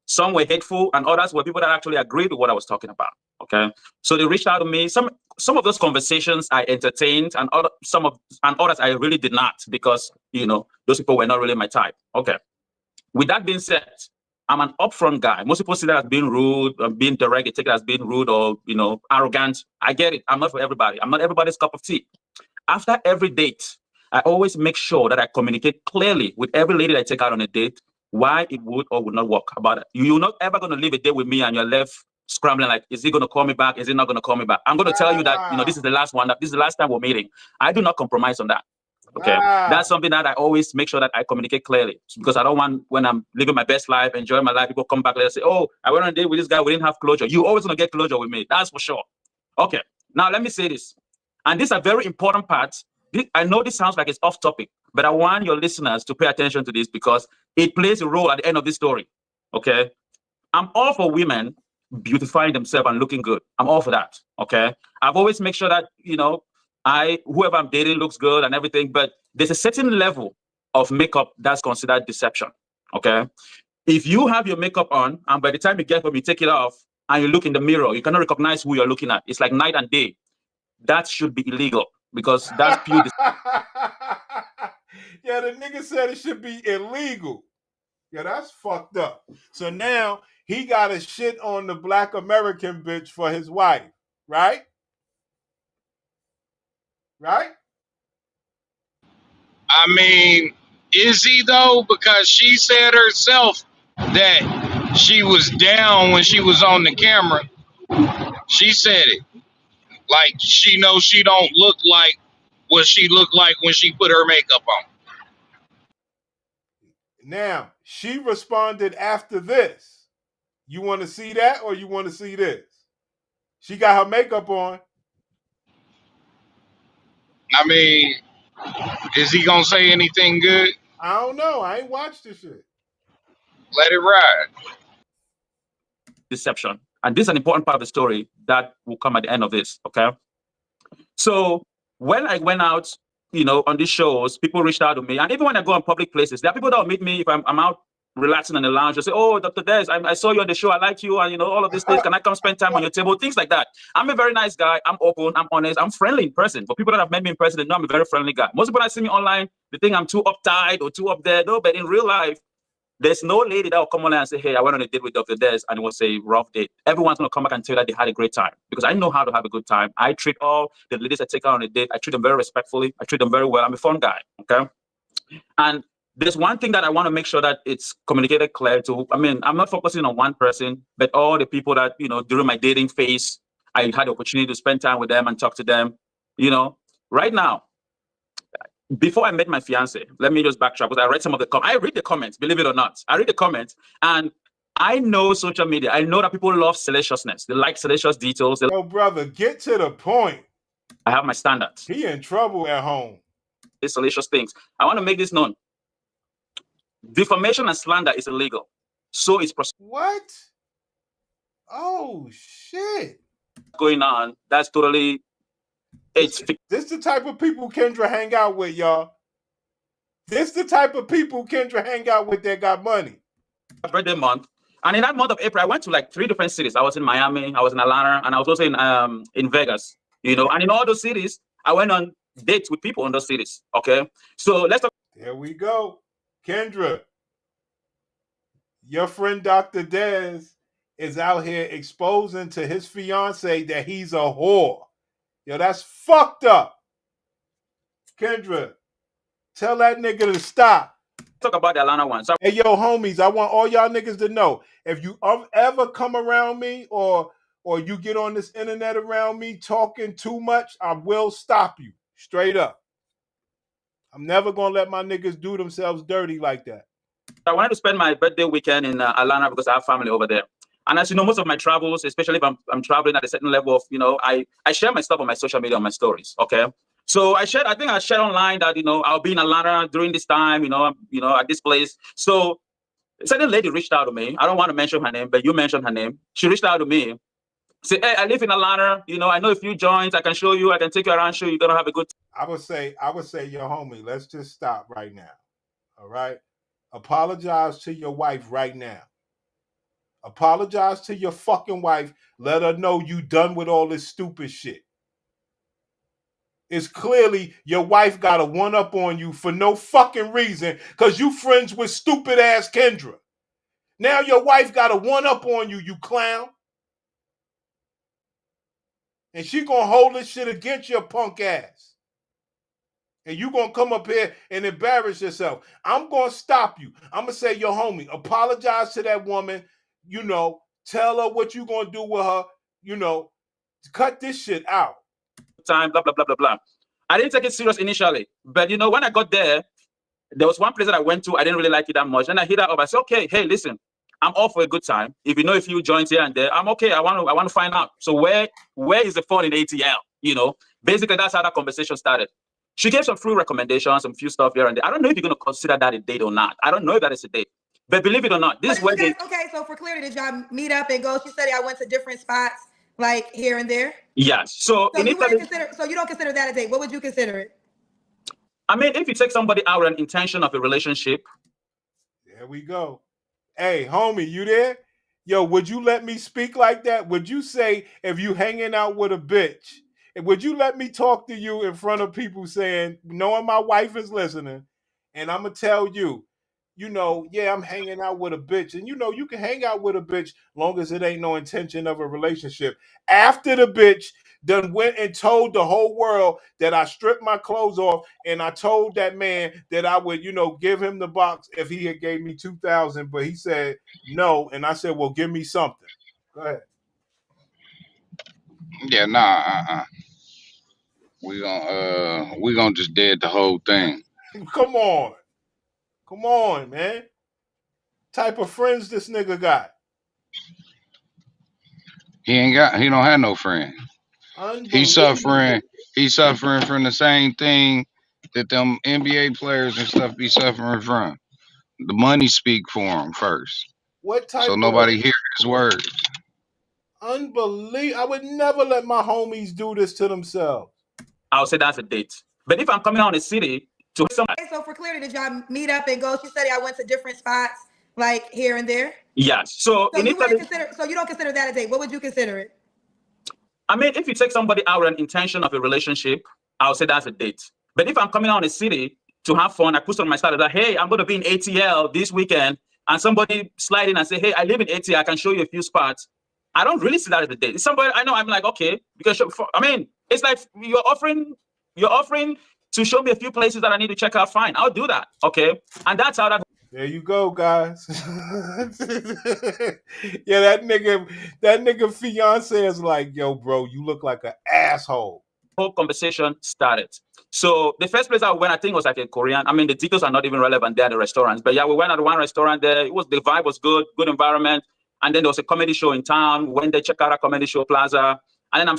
Some were hateful and others were people that actually agreed with what I was talking about. Okay. So they reached out to me. Some some of those conversations I entertained, and others I really did not, because those people were not really my type. Okay. With that being said, I'm an upfront guy. Most people see that as being rude, or being direct, they take it as being rude or arrogant. I get it. I'm not for everybody. I'm not everybody's cup of tea. After every date, I always make sure that I communicate clearly with every lady that I take out on a date why it would or would not work about it. You're not ever going to leave a date with me and you're left scrambling like, is he going to call me back? Is he not going to call me back? I'm going to tell you that, this is the last one. This is the last time we're meeting. I do not compromise on that. Okay. That's something that I always make sure that I communicate clearly, because I don't want, when I'm living my best life, enjoying my life, people come back later and say, oh, I went on a date with this guy, we didn't have closure. You always going to get closure with me. That's for sure. Okay. Now let me say this. And this is a very important part. I know this sounds like it's off topic, but I want your listeners to pay attention to this because it plays a role at the end of this story. Okay. I'm all for women beautifying themselves and looking good. I'm all for that. Okay. I've always make sure that, whoever I'm dating looks good and everything, but there's a certain level of makeup that's considered deception. Okay. If you have your makeup on and by the time you get home, you take it off and you look in the mirror, you cannot recognize who you're looking at. It's like night and day. That should be illegal because that's pure Yeah, the nigga said it should be illegal. Yeah, that's fucked up. So now he got to shit on the Black American bitch for his wife, right? Right? I mean, is he though? Because she said herself that she was down when she was on the camera. She said it. Like she knows she don't look like what she looked like when she put her makeup on. Now, she responded after this. You want to see that or you want to see this? She got her makeup on. I mean, is he going to say anything good? I don't know. I ain't watched this shit. Let it ride. Deception. And this is an important part of the story that will come at the end of this, okay? So when I went out, on these shows, people reached out to me. And even when I go on public places, there are people that will meet me if I'm out relaxing in the lounge. They say, oh, Dr. Des, I saw you on the show. I like you. And, all of these things. Can I come spend time on your table? Things like that. I'm a very nice guy. I'm open. I'm honest. I'm friendly in person. For people that have met me in person, they know I'm a very friendly guy. Most people that see me online, they think I'm too uptight or too up there. No, but in real life, there's no lady that will come online and say, hey, I went on a date with Dr. Des and it was a rough date. Everyone's going to come back and tell you that they had a great time because I know how to have a good time. I treat all the ladies I take out on a date, I treat them very respectfully. I treat them very well. I'm a fun guy, okay? And there's one thing that I want to make sure that it's communicated clear to. I mean, I'm not focusing on one person, but all the people that, during my dating phase, I had the opportunity to spend time with them and talk to them. Right now, before I met my fiance, let me just backtrack because I read some of the comments. I read the comments, believe it or not. I read the comments and I know social media. I know that people love salaciousness. They like salacious details. Yo, brother, get to the point. I have my standards. He in trouble at home. These salacious things. I want to make this known. Defamation and slander is illegal. So is what? Oh, shit. Going on. That's totally... This the type of people Kendra hang out with, y'all. This the type of people Kendra hang out with that got money. Birthday month. And in that month of April, I went to like 3 different cities. I was in Miami, I was in Atlanta, and I was also in Vegas. And in all those cities, I went on dates with people in those cities. Okay. So let's talk. There we go. Kendra, your friend Dr. Des is out here exposing to his fiance that he's a whore. Yo, that's fucked up. Kendra, tell that nigga to stop. Talk about the Atlanta one. So, hey, yo, homies, I want all y'all niggas to know, if you ever come around me or you get on this internet around me talking too much, I will stop you. Straight up. I'm never going to let my niggas do themselves dirty like that. I wanted to spend my birthday weekend in Atlanta because I have family over there. And as you know, most of my travels, especially if I'm traveling at a certain level of, I share my stuff on my social media, on my stories, okay? So I think I shared online that, I'll be in Atlanta during this time, at this place. So a certain lady reached out to me. I don't want to mention her name, but you mentioned her name. She reached out to me, said, hey, I live in Atlanta. I know a few joints. I can show you. I can take you around, show you. You're going to have a good time. I would say, yo, homie, let's just stop right now, all right? Apologize to your wife right now. Apologize to your fucking wife. Let her know you done with all this stupid shit. is clearly your wife got a one-up on you for no fucking reason because you friends with stupid-ass Kendra. Now your wife got a one-up on you, you clown. And she gonna hold this shit against your punk ass. And you gonna come up here and embarrass yourself. I'm gonna stop you. I'm gonna say, yo, homie, apologize to that woman. You know, tell her what you gonna do with her. You know, cut this shit out. Time, blah, blah, blah, blah, blah. I didn't take it serious initially. But, you know, when I got there was one place that I went to. I didn't really like it that much. And I hit her up. I said, okay, hey, listen, I'm all for a good time. If you know a few joints here and there, I'm okay. I want to find out. So where is the fun in ATL? You know, basically that's how that conversation started. She gave some few recommendations, some few stuff here and there. I don't know if you're going to consider that a date or not. I don't know if that is a date. But believe it or not, this is where okay, so for clarity, did y'all meet up and go? She said I went to different spots, like here and there? Yes. So you don't consider that a date. What would you consider it? I mean, if you take somebody out with an intention of a relationship. There we go. Hey, homie, you there? Yo, would you let me speak like that? Would you say if you hanging out with a bitch, would you let me talk to you in front of people saying, knowing my wife is listening, and I'm going to tell you, you know, yeah, I'm hanging out with a bitch. And, you know, you can hang out with a bitch long as it ain't no intention of a relationship. After the bitch done went and told the whole world that I stripped my clothes off and I told that man that I would, you know, give him the box if he had gave me $2,000, but he said no. And I said, well, give me something. Go ahead. Yeah, nah, we gonna just dead the whole thing. Come on, man. Type of friends this nigga got. He don't have no friend. He's suffering from the same thing that them NBA players and stuff be suffering from. The money speak for him first. What type? So nobody hears his words. Unbelievable. I would never let my homies do this to themselves. I would say that's a date. But if I'm coming out in the city to somebody. So for clarity, did y'all meet up and go? She said I went to different spots, like here and there? Yes. So you don't consider that a date. What would you consider it? I mean, if you take somebody out with an intention of a relationship, I would say that's a date. But if I'm coming out in the city to have fun, I put on my status that, hey, I'm going to be in ATL this weekend, and somebody slide in and say, hey, I live in ATL, I can show you a few spots. I don't really see that as a date. It's somebody I know. I'm like, okay, because I mean, it's like you're offering to show me a few places that I need to check out. Fine, I'll do that. Okay, and that's how that. There you go, guys. Yeah, that nigga fiance is like, yo, bro, you look like an asshole. Whole conversation started. So the first place I went, I think, was like a Korean. I mean, the details are not even relevant there, the restaurants. But yeah, we went at one restaurant there. The vibe was good environment. And then there was a comedy show in town. We went there, check out a comedy show plaza. And then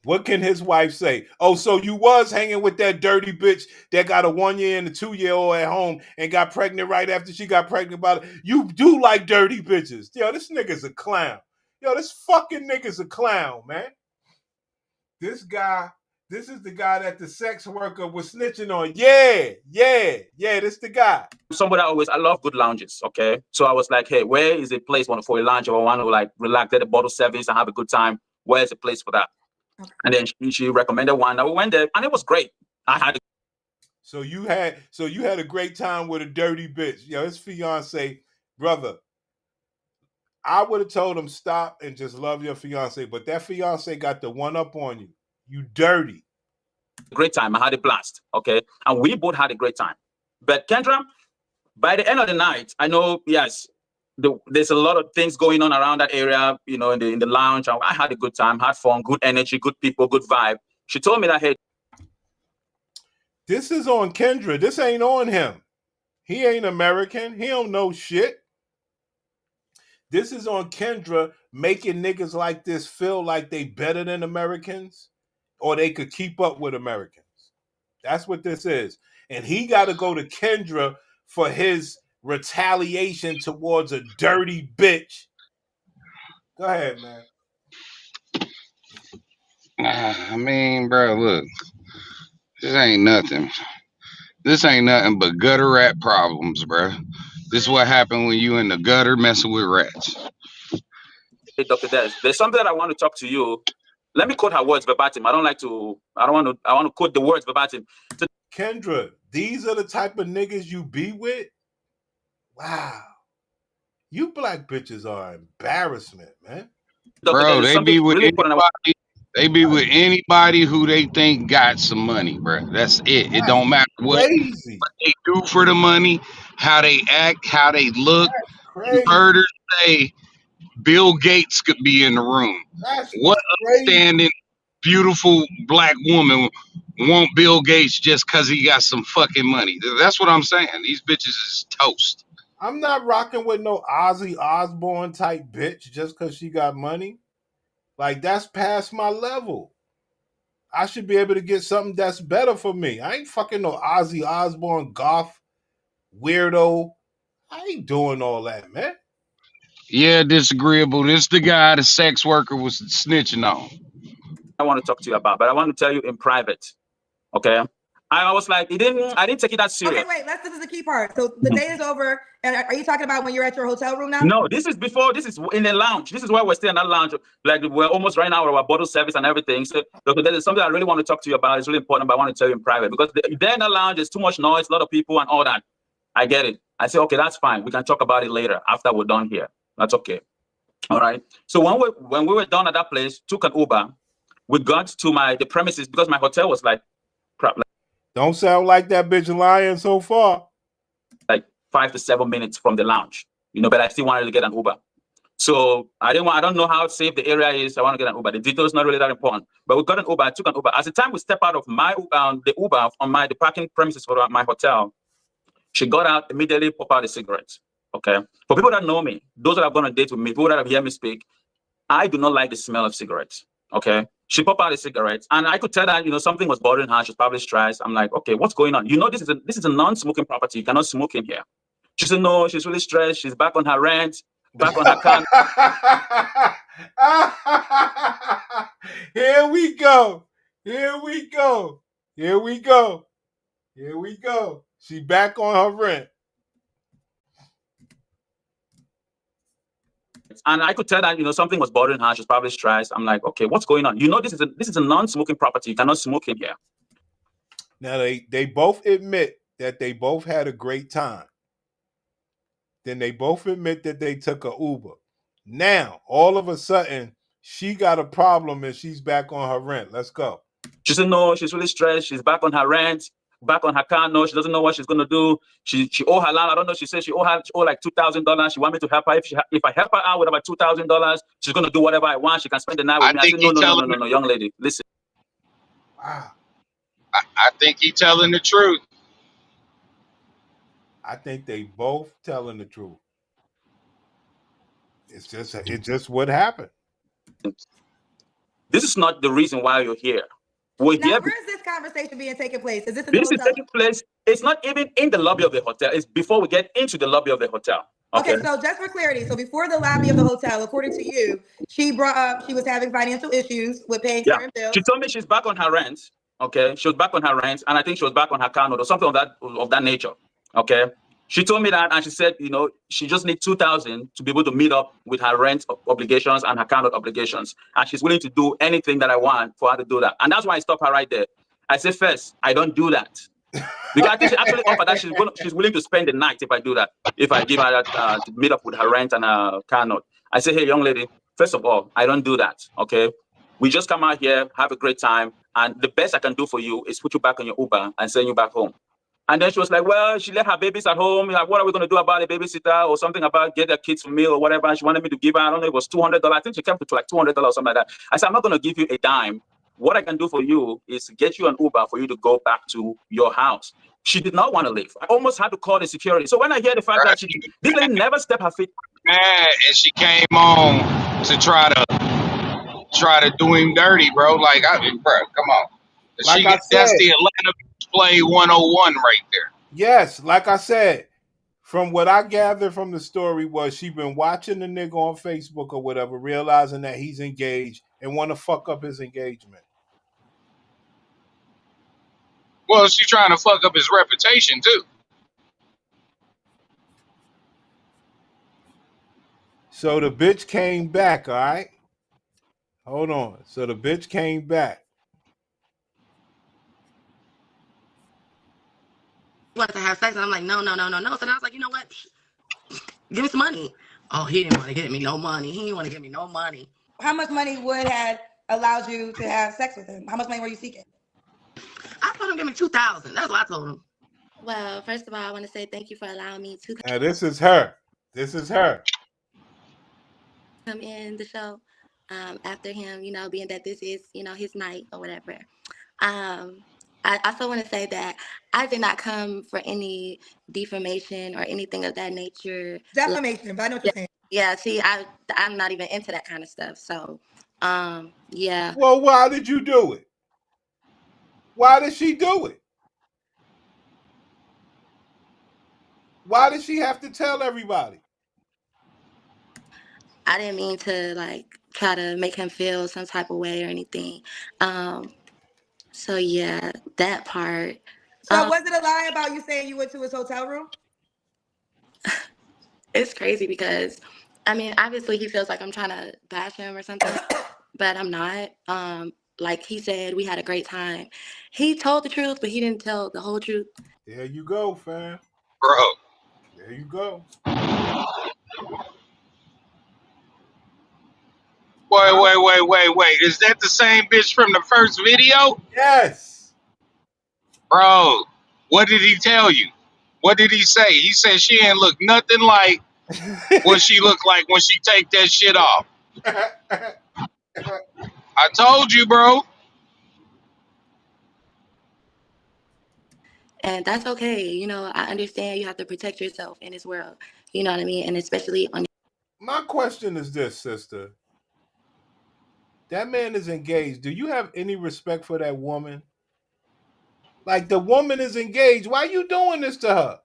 what can his wife say? Oh, so you was hanging with that dirty bitch that got a 1-year and a 2-year-old at home and got pregnant right after she got pregnant by you do like dirty bitches. Yo, this nigga's a clown. Yo, this fucking nigga's a clown, man. This is the guy that the sex worker was snitching on. Yeah, this the guy. Somebody I love good lounges, okay? So I was like, hey, where is a place for a lounge or I want to like relax at a bottle service and have a good time? Where's a place for that? And then she recommended one. And we went there and it was great. So you had a great time with a dirty bitch. Yo, his fiance, brother. I would have told him stop and just love your fiance, but that fiance got the one up on you. You dirty. Great time. I had a blast. Okay. And we both had a great time. But Kendra, by the end of the night, I know, yes, there's a lot of things going on around that area, you know, in the lounge. I had a good time, had fun, good energy, good people, good vibe. She told me that, hey, this is on Kendra. This ain't on him. He ain't American. He don't know shit. This is on Kendra making niggas like this feel like they better than Americans or they could keep up with Americans. That's what this is. And he got to go to Kendra for his retaliation towards a dirty bitch. Go ahead, man. I mean, bro, look, this ain't nothing. This ain't nothing but gutter rat problems, bro. This is what happened when you in the gutter messing with rats. Hey, Dr. Des, there's something that I want to talk to you Let me quote her words verbatim. I want to quote the words verbatim. Kendra, these are the type of niggas you be with? Wow. You black bitches are embarrassment, man. Bro, they be with anybody. They be with anybody who they think got some money, bro. That's it. It don't matter what they do for the money, how they act, how they look. Murders say Bill Gates could be in the room. What upstanding, beautiful black woman want Bill Gates just because he got some fucking money? That's what I'm saying. These bitches is toast. I'm not rocking with no Ozzy Osbourne type bitch just because she got money. Like, that's past my level. I should be able to get something that's better for me. I ain't fucking no Ozzy Osbourne goth weirdo. I ain't doing all that, man. Yeah, disagreeable. This the guy the sex worker was snitching on. I want to talk to you about, but I want to tell you in private. Okay. I was like, I didn't take it that serious. Okay, wait, this is the key part. So the day is over, and are you talking about when you're at your hotel room now? No, this is in the lounge. This is why we're still in that lounge. Like, we're almost right now with our bottle service and everything. So there is something I really want to talk to you about. It's really important, but I want to tell you in private because there in the lounge, there's too much noise, a lot of people and all that. I get it. I say, okay, that's fine. We can talk about it later after we're done here. That's okay. All right. So when we were done at that place, took an Uber, we got to the premises because my hotel was like crap. Don't sound like that bitch lying so far. Like 5 to 7 minutes from the lounge, but I still wanted to get an Uber. So I don't know how safe the area is. I want to get an Uber. The details not really that important. But we got an Uber. I took an Uber. As the time we step out of my the Uber on the parking premises for my hotel, she got out immediately, pop out a cigarette. Okay. For people that know me, those that have gone on dates with me, people that have heard me speak, I do not like the smell of cigarettes. Okay. She popped out a cigarette, and I could tell that something was bothering her. She's probably stressed. I'm like, okay, what's going on? This is a non-smoking property. You cannot smoke in here. She said, no, she's really stressed. She's back on her rent, back on her car. Here we go. Here we go. Here we go. Here we go. She back on her rent. And I could tell that something was bothering her. She's probably stressed. I'm like, okay, what's going on? This is a non-smoking property. You cannot smoke in here. Now they both admit that they both had a great time. Then they both admit that they took a Uber. Now all of a sudden she got a problem and she's back on her rent. Let's go. She said no. She's really stressed. She's back on her rent. Back on her car, no, she doesn't know what she's gonna do. She owe her land. I don't know. She said she owe like $2,000. She want me to help her. If I help her out with about $2,000, she's gonna do whatever I want. She can spend the night with me. I said no, young lady, listen. Wow. I think he's telling the truth. I think they both telling the truth. It's just what happened. This is not the reason why you're here. Where is this conversation being taken place? Is this in the hotel? This is taking place. It's not even in the lobby of the hotel. It's before we get into the lobby of the hotel. Okay, so just for clarity, so before the lobby of the hotel, according to you, she brought up she was having financial issues with paying certain bills. She told me she's back on her rent. Okay, she was back on her rent, and I think she was back on her car note or something of that nature. Okay. She told me that, and she said, she just needs $2,000 to be able to meet up with her rent obligations and her car note obligations, and she's willing to do anything that I want for her to do that. And that's why I stopped her right there. I said, first, I don't do that because I think she actually offered that she's willing to spend the night if I do that. If I give her that to meet up with her rent and her car note, I say, hey, young lady, first of all, I don't do that. Okay, we just come out here, have a great time, and the best I can do for you is put you back on your Uber and send you back home. And then she was like, well, she left her babies at home. Like, what are we going to do about a babysitter or something about get their kids a meal or whatever? And she wanted me to give her, I don't know, it was $200. I think she came to like $200 or something like that. I said, I'm not going to give you a dime. What I can do for you is get you an Uber for you to go back to your house. She did not want to leave. I almost had to call the security. So when I hear the fact that this lady never stepped her feet. And she came on to try to do him dirty, bro. Like, bro, come on. That's the Atlanta play 101 right there. Yes, like I said, from what I gathered from the story was she been watching the nigga on Facebook or whatever, realizing that he's engaged and want to fuck up his engagement. Well, she's trying to fuck up his reputation too. So the bitch came back, all right? Hold on. So the bitch came back. Wanted to have sex, and I'm like, no. So then I was like, you know what? Give me some money. Oh, he didn't want to give me no money. He didn't want to give me no money. How much money would have allowed you to have sex with him? How much money were you seeking? I told him give me $2,000. That's what I told him. Well, first of all, I want to say thank you for allowing me to Now this is her. This is her. come in the show after him, being that this is, his night or whatever. I also want to say that I did not come for any defamation or anything of that nature. Defamation, but I know what you're saying. Yeah, see, I'm not even into that kind of stuff. So, yeah. Well, why did you do it? Why did she do it? Why did she have to tell everybody? I didn't mean to try to make him feel some type of way or anything. So yeah, that part. So was it a lie about you saying you went to his hotel room? It's crazy because, obviously he feels like I'm trying to bash him or something, but I'm not. Like he said, we had a great time. He told the truth, but he didn't tell the whole truth. There you go, fam. Bro. There you go. Wait. Is that the same bitch from the first video? Yes. Bro, what did he tell you? What did he say? He said she ain't look nothing like what she looked like when she take that shit off. I told you, bro. And that's okay. I understand you have to protect yourself in this world. You know what I mean? And especially on. My question is this, sister. That man is engaged. Do you have any respect for that woman? Like the woman is engaged. Why are you doing this to her?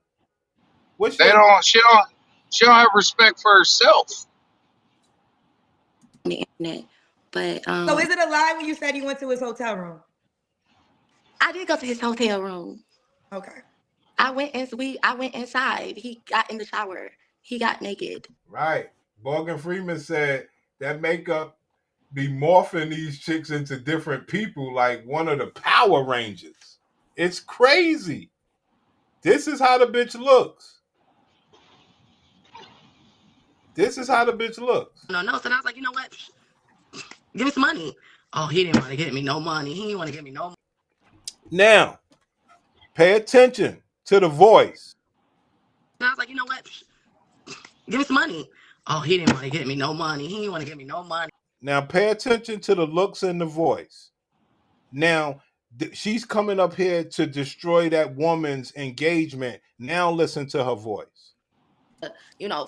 She don't have respect for herself. On the internet. But so is it a lie when you said you went to his hotel room? I did go to his hotel room. Okay. I went inside. He got in the shower. He got naked. Right. Morgan Freeman said that makeup be morphing these chicks into different people like one of the Power Rangers. It's crazy. This is how the bitch looks. This is how the bitch looks. No. So I was like, you know what? Give me some money. Oh, he didn't want to give me no money. He didn't want to give me no money. Now, pay attention to the voice. And I was like, you know what? Give me some money. Oh, he didn't want to give me no money. He didn't want to give me no money. Now, pay attention to the looks and the voice. Now, she's coming up here to destroy that woman's engagement. Now, listen to her voice.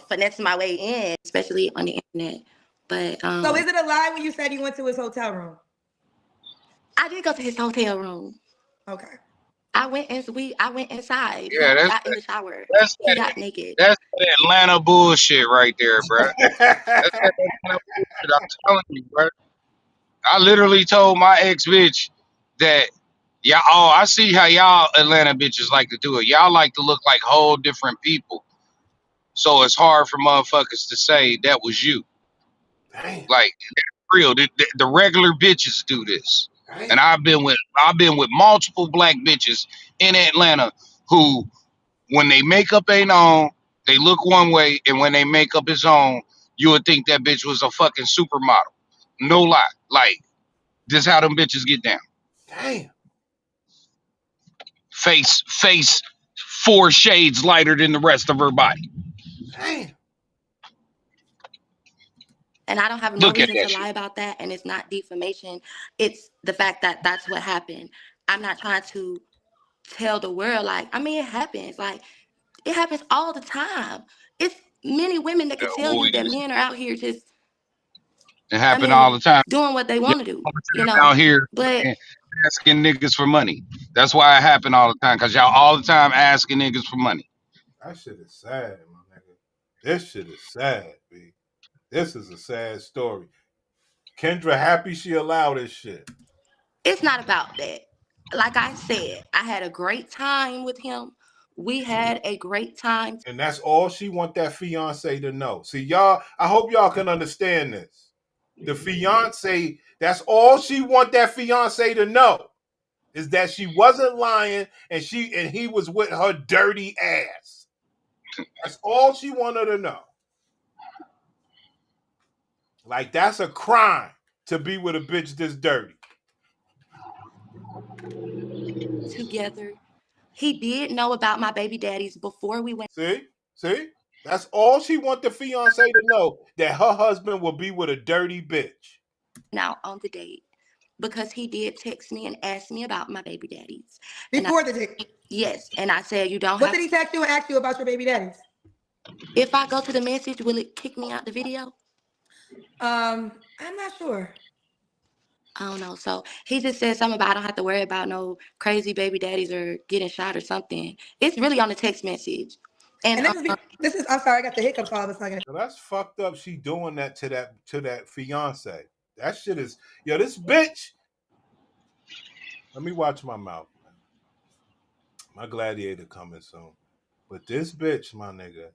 Finesse my way in, especially on the internet. But so is it a lie when you said you went to his hotel room? I did go to his hotel room. Okay. I went inside. Yeah, he got in the shower. He got naked. That's Atlanta bullshit right there, bro. That's that Atlanta bullshit. I'm telling you, bro. I literally told my ex bitch that I see how y'all Atlanta bitches like to do it. Y'all like to look like whole different people. So it's hard for motherfuckers to say that was you. Damn. Like real, the regular bitches do this. Damn. And I've been with multiple black bitches in Atlanta who, when they makeup ain't on, they look one way, and when they makeup is on, you would think that bitch was a fucking supermodel. No lie. Like, this how them bitches get down. Damn. Face 4 shades lighter than the rest of her body. Damn. And I don't have no reason to lie about that. And it's not defamation. It's the fact that that's what happened. I'm not trying to tell the world, it happens. It happens all the time. It's many women that can tell you that men are out here just. It happen all the time. Doing what they want to do. Out here but asking niggas for money. That's why it happen all the time. Because y'all all the time asking niggas for money. That shit is sad, my nigga. This shit is sad, B. This is a sad story. Kendra happy she allowed this shit. It's not about that. Like I said, I had a great time with him. We had a great time. And that's all she want that fiance to know. See, y'all, I hope y'all can understand this. The fiance, that's all she want that fiance to know, is that she wasn't lying and he was with her dirty ass. That's all she wanted to know. Like, that's a crime to be with a bitch this dirty. Together. He did know about my baby daddies before we went. See? That's all she want the fiance to know, that her husband will be with a dirty bitch. Now on the date, because he did text me and ask me about my baby daddies. Before the date? Yes, and I said, you don't What have... did he text you and ask you about your baby daddies? If I go to the message, will it kick me out the video? I'm not sure. I don't know. So he just said something about I don't have to worry about no crazy baby daddies or getting shot or something. It's really on the text message. And this is I'm sorry, I got the hiccups all of a second. So that's fucked up. She doing that to that fiance. That shit is, this bitch. Let me watch my mouth. My gladiator coming soon. But this bitch, my nigga.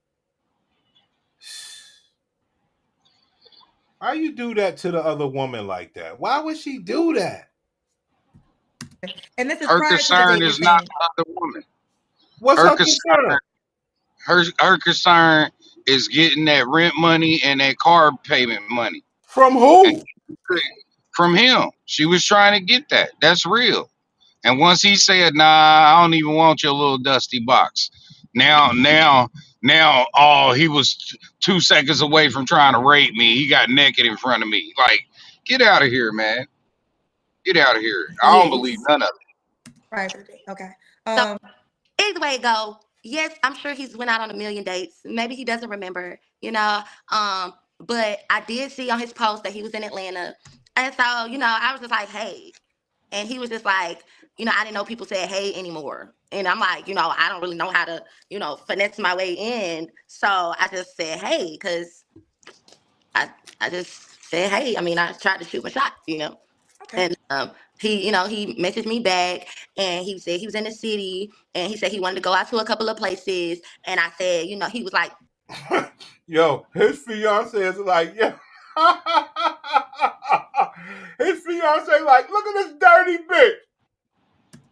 Why you do that to the other woman like that? Why would she do that? And this is her concern is not the other woman. What's her concern? Her concern is getting that rent money and that car payment money. From who? From him. She was trying to get that. That's real. And once he said, nah, I don't even want your little dusty box. Now, he was 2 seconds away from trying to rape me. He got naked in front of me. Like, get out of here, man. Get out of here. I don't believe none of it. Right. Okay. So, either way it go, yes, I'm sure he's went out on a million dates. Maybe he doesn't remember, but I did see on his post that he was in Atlanta. And so, I was just like, hey. And he was just like, I didn't know people said hey anymore. And I'm like, I don't really know how to, finesse my way in. So I just said hey, because I just said hey. I mean, I tried to shoot my shot, Okay. And he messaged me back and he said he was in the city and he said he wanted to go out to a couple of places. And I said, he was like, his fiance is like, his fiance like, look at this dirty bitch.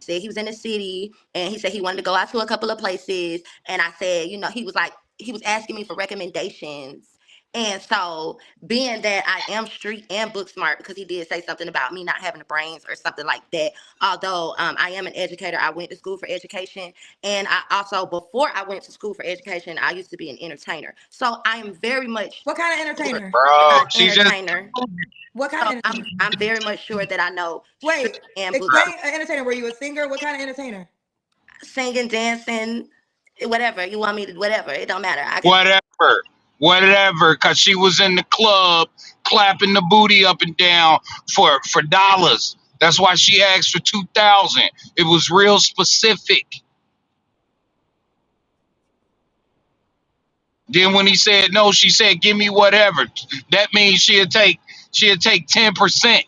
Said he was in the city and he said he wanted to go out to a couple of places. And I said, he was like, he was asking me for recommendations. And so being that I am street and book smart, because he did say something about me not having the brains or something like that. Although I am an educator, I went to school for education. And I also, before I went to school for education, I used to be an entertainer. So I am very much. What kind of entertainer? Bro, entertainer. What kind of entertainer? I'm very much sure that I know. Wait, explain an entertainer. Were you a singer? What kind of entertainer? Singing, dancing, whatever. You want me to, whatever. It don't matter. Whatever, because she was in the club clapping the booty up and down for dollars. That's why she asked for $2,000. It was real specific. Then when he said no, she said, give me whatever. That means she'll take 10%.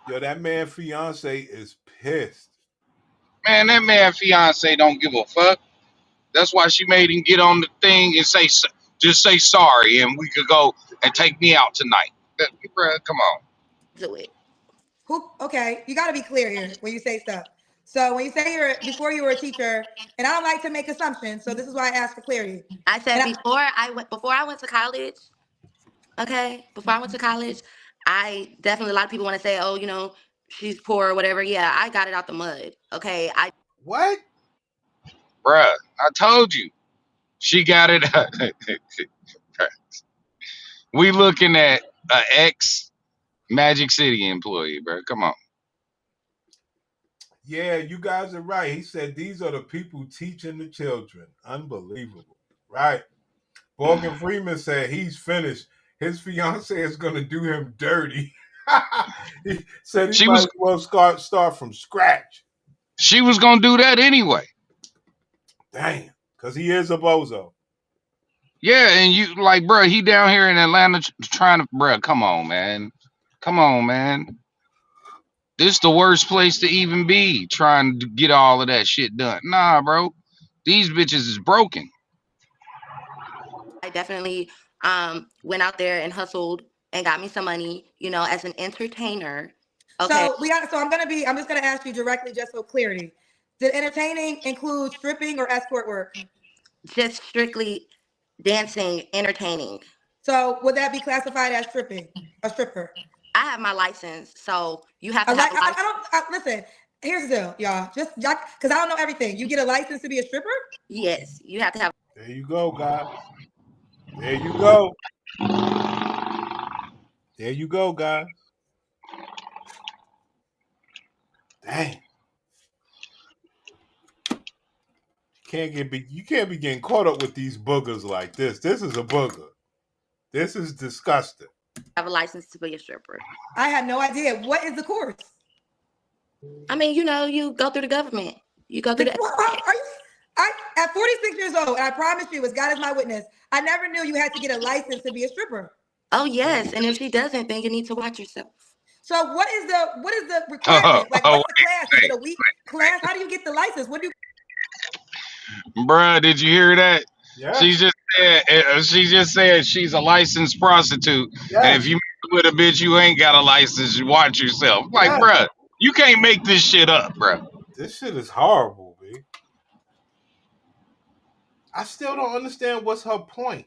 That man fiance is pissed. Man, that man fiance don't give a fuck. That's why she made him get on the thing and just say sorry, and we could go and take me out tonight. Bruh, come on. Do it. Okay, you got to be clear here when you say stuff. So when you say before you were a teacher, and I don't like to make assumptions, so this is why I ask for clarity. I said before I went to college. Okay, before I went to college, I definitely, a lot of people want to say, oh, she's poor or whatever. Yeah, I got it out the mud. Okay, what? Bruh, I told you. She got it. We looking at an ex Magic City employee, bro. Come on. Yeah, you guys are right. He said these are the people teaching the children. Unbelievable. Right. Morgan Freeman said he's finished. His fiance is going to do him dirty. He said he might as well start from scratch. She was going to do that anyway. Damn. Because he is a bozo. Yeah, and you like, bro, he down here in Atlanta trying to, bro, come on, man. Come on, man. This is the worst place to even be, trying to get all of that shit done. Nah, bro. These bitches is broken. I definitely went out there and hustled and got me some money, you know, as an entertainer. Okay. So I'm just gonna ask you directly, just for clarity. Did entertaining include stripping or escort work? Just strictly dancing, entertaining. So would that be classified as stripping? A stripper? I have my license, so you have to have a license. Listen, here's the deal, y'all. Just because I don't know everything. You get a license to be a stripper? Yes, you have to have. There you go, guys. There you go. There you go, guys. Dang. You can't be getting caught up with these boogers like this. This is a booger. This is disgusting. Have a license to be a stripper. I had no idea. What is the course? I mean, you know, you go through the government. You go through At 46 years old, and I promise you, as God is my witness, I never knew you had to get a license to be a stripper. Oh yes, and if she doesn't, then you need to watch yourself. So what is the requirement? Like, what's the class? Is it a week class? How do you get the license? What do you? Bruh, did you hear that? Yeah. She just said she's a licensed prostitute, and if you mess with a bitch you ain't got a license, you watch yourself. Like, bruh, you can't make this shit up, bruh. This shit is horrible, B. I still don't understand what's her point.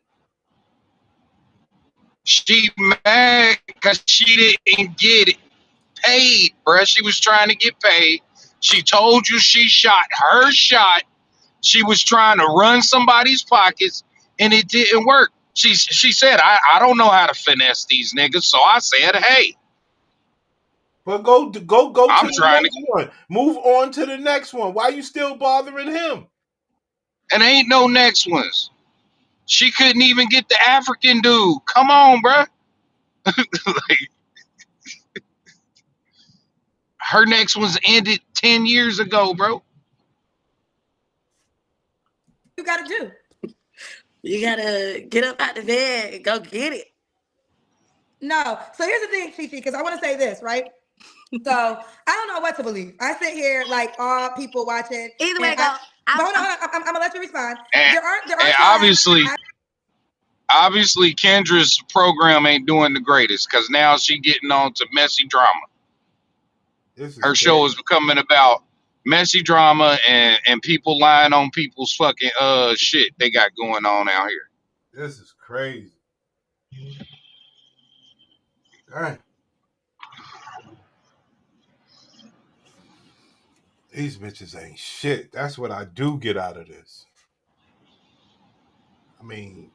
She mad because she didn't get it paid, bruh. She was trying to get paid. She told you she shot her shot. She was trying to run somebody's pockets, and it didn't work. She said, I don't know how to finesse these niggas, so I said, hey. But go to the next one. Move on to the next one. Why are you still bothering him? And ain't no next ones. She couldn't even get the African dude. Come on, bruh. Like, her next one's ended 10 years ago, bro. You gotta do? You gotta get up out the bed and go get it. No. So here's the thing, Chichi, because I want to say this, right? So I don't know what to believe. I sit here like all people watching. Either way, go. Hold on. I'm gonna let you respond. And obviously, Kendra's program ain't doing the greatest because now she getting on to messy drama. Her show is becoming about messy drama and people lying on people's fucking shit they got going on out here. This is crazy. Dang. These bitches ain't shit. That's what I do get out of this. I mean,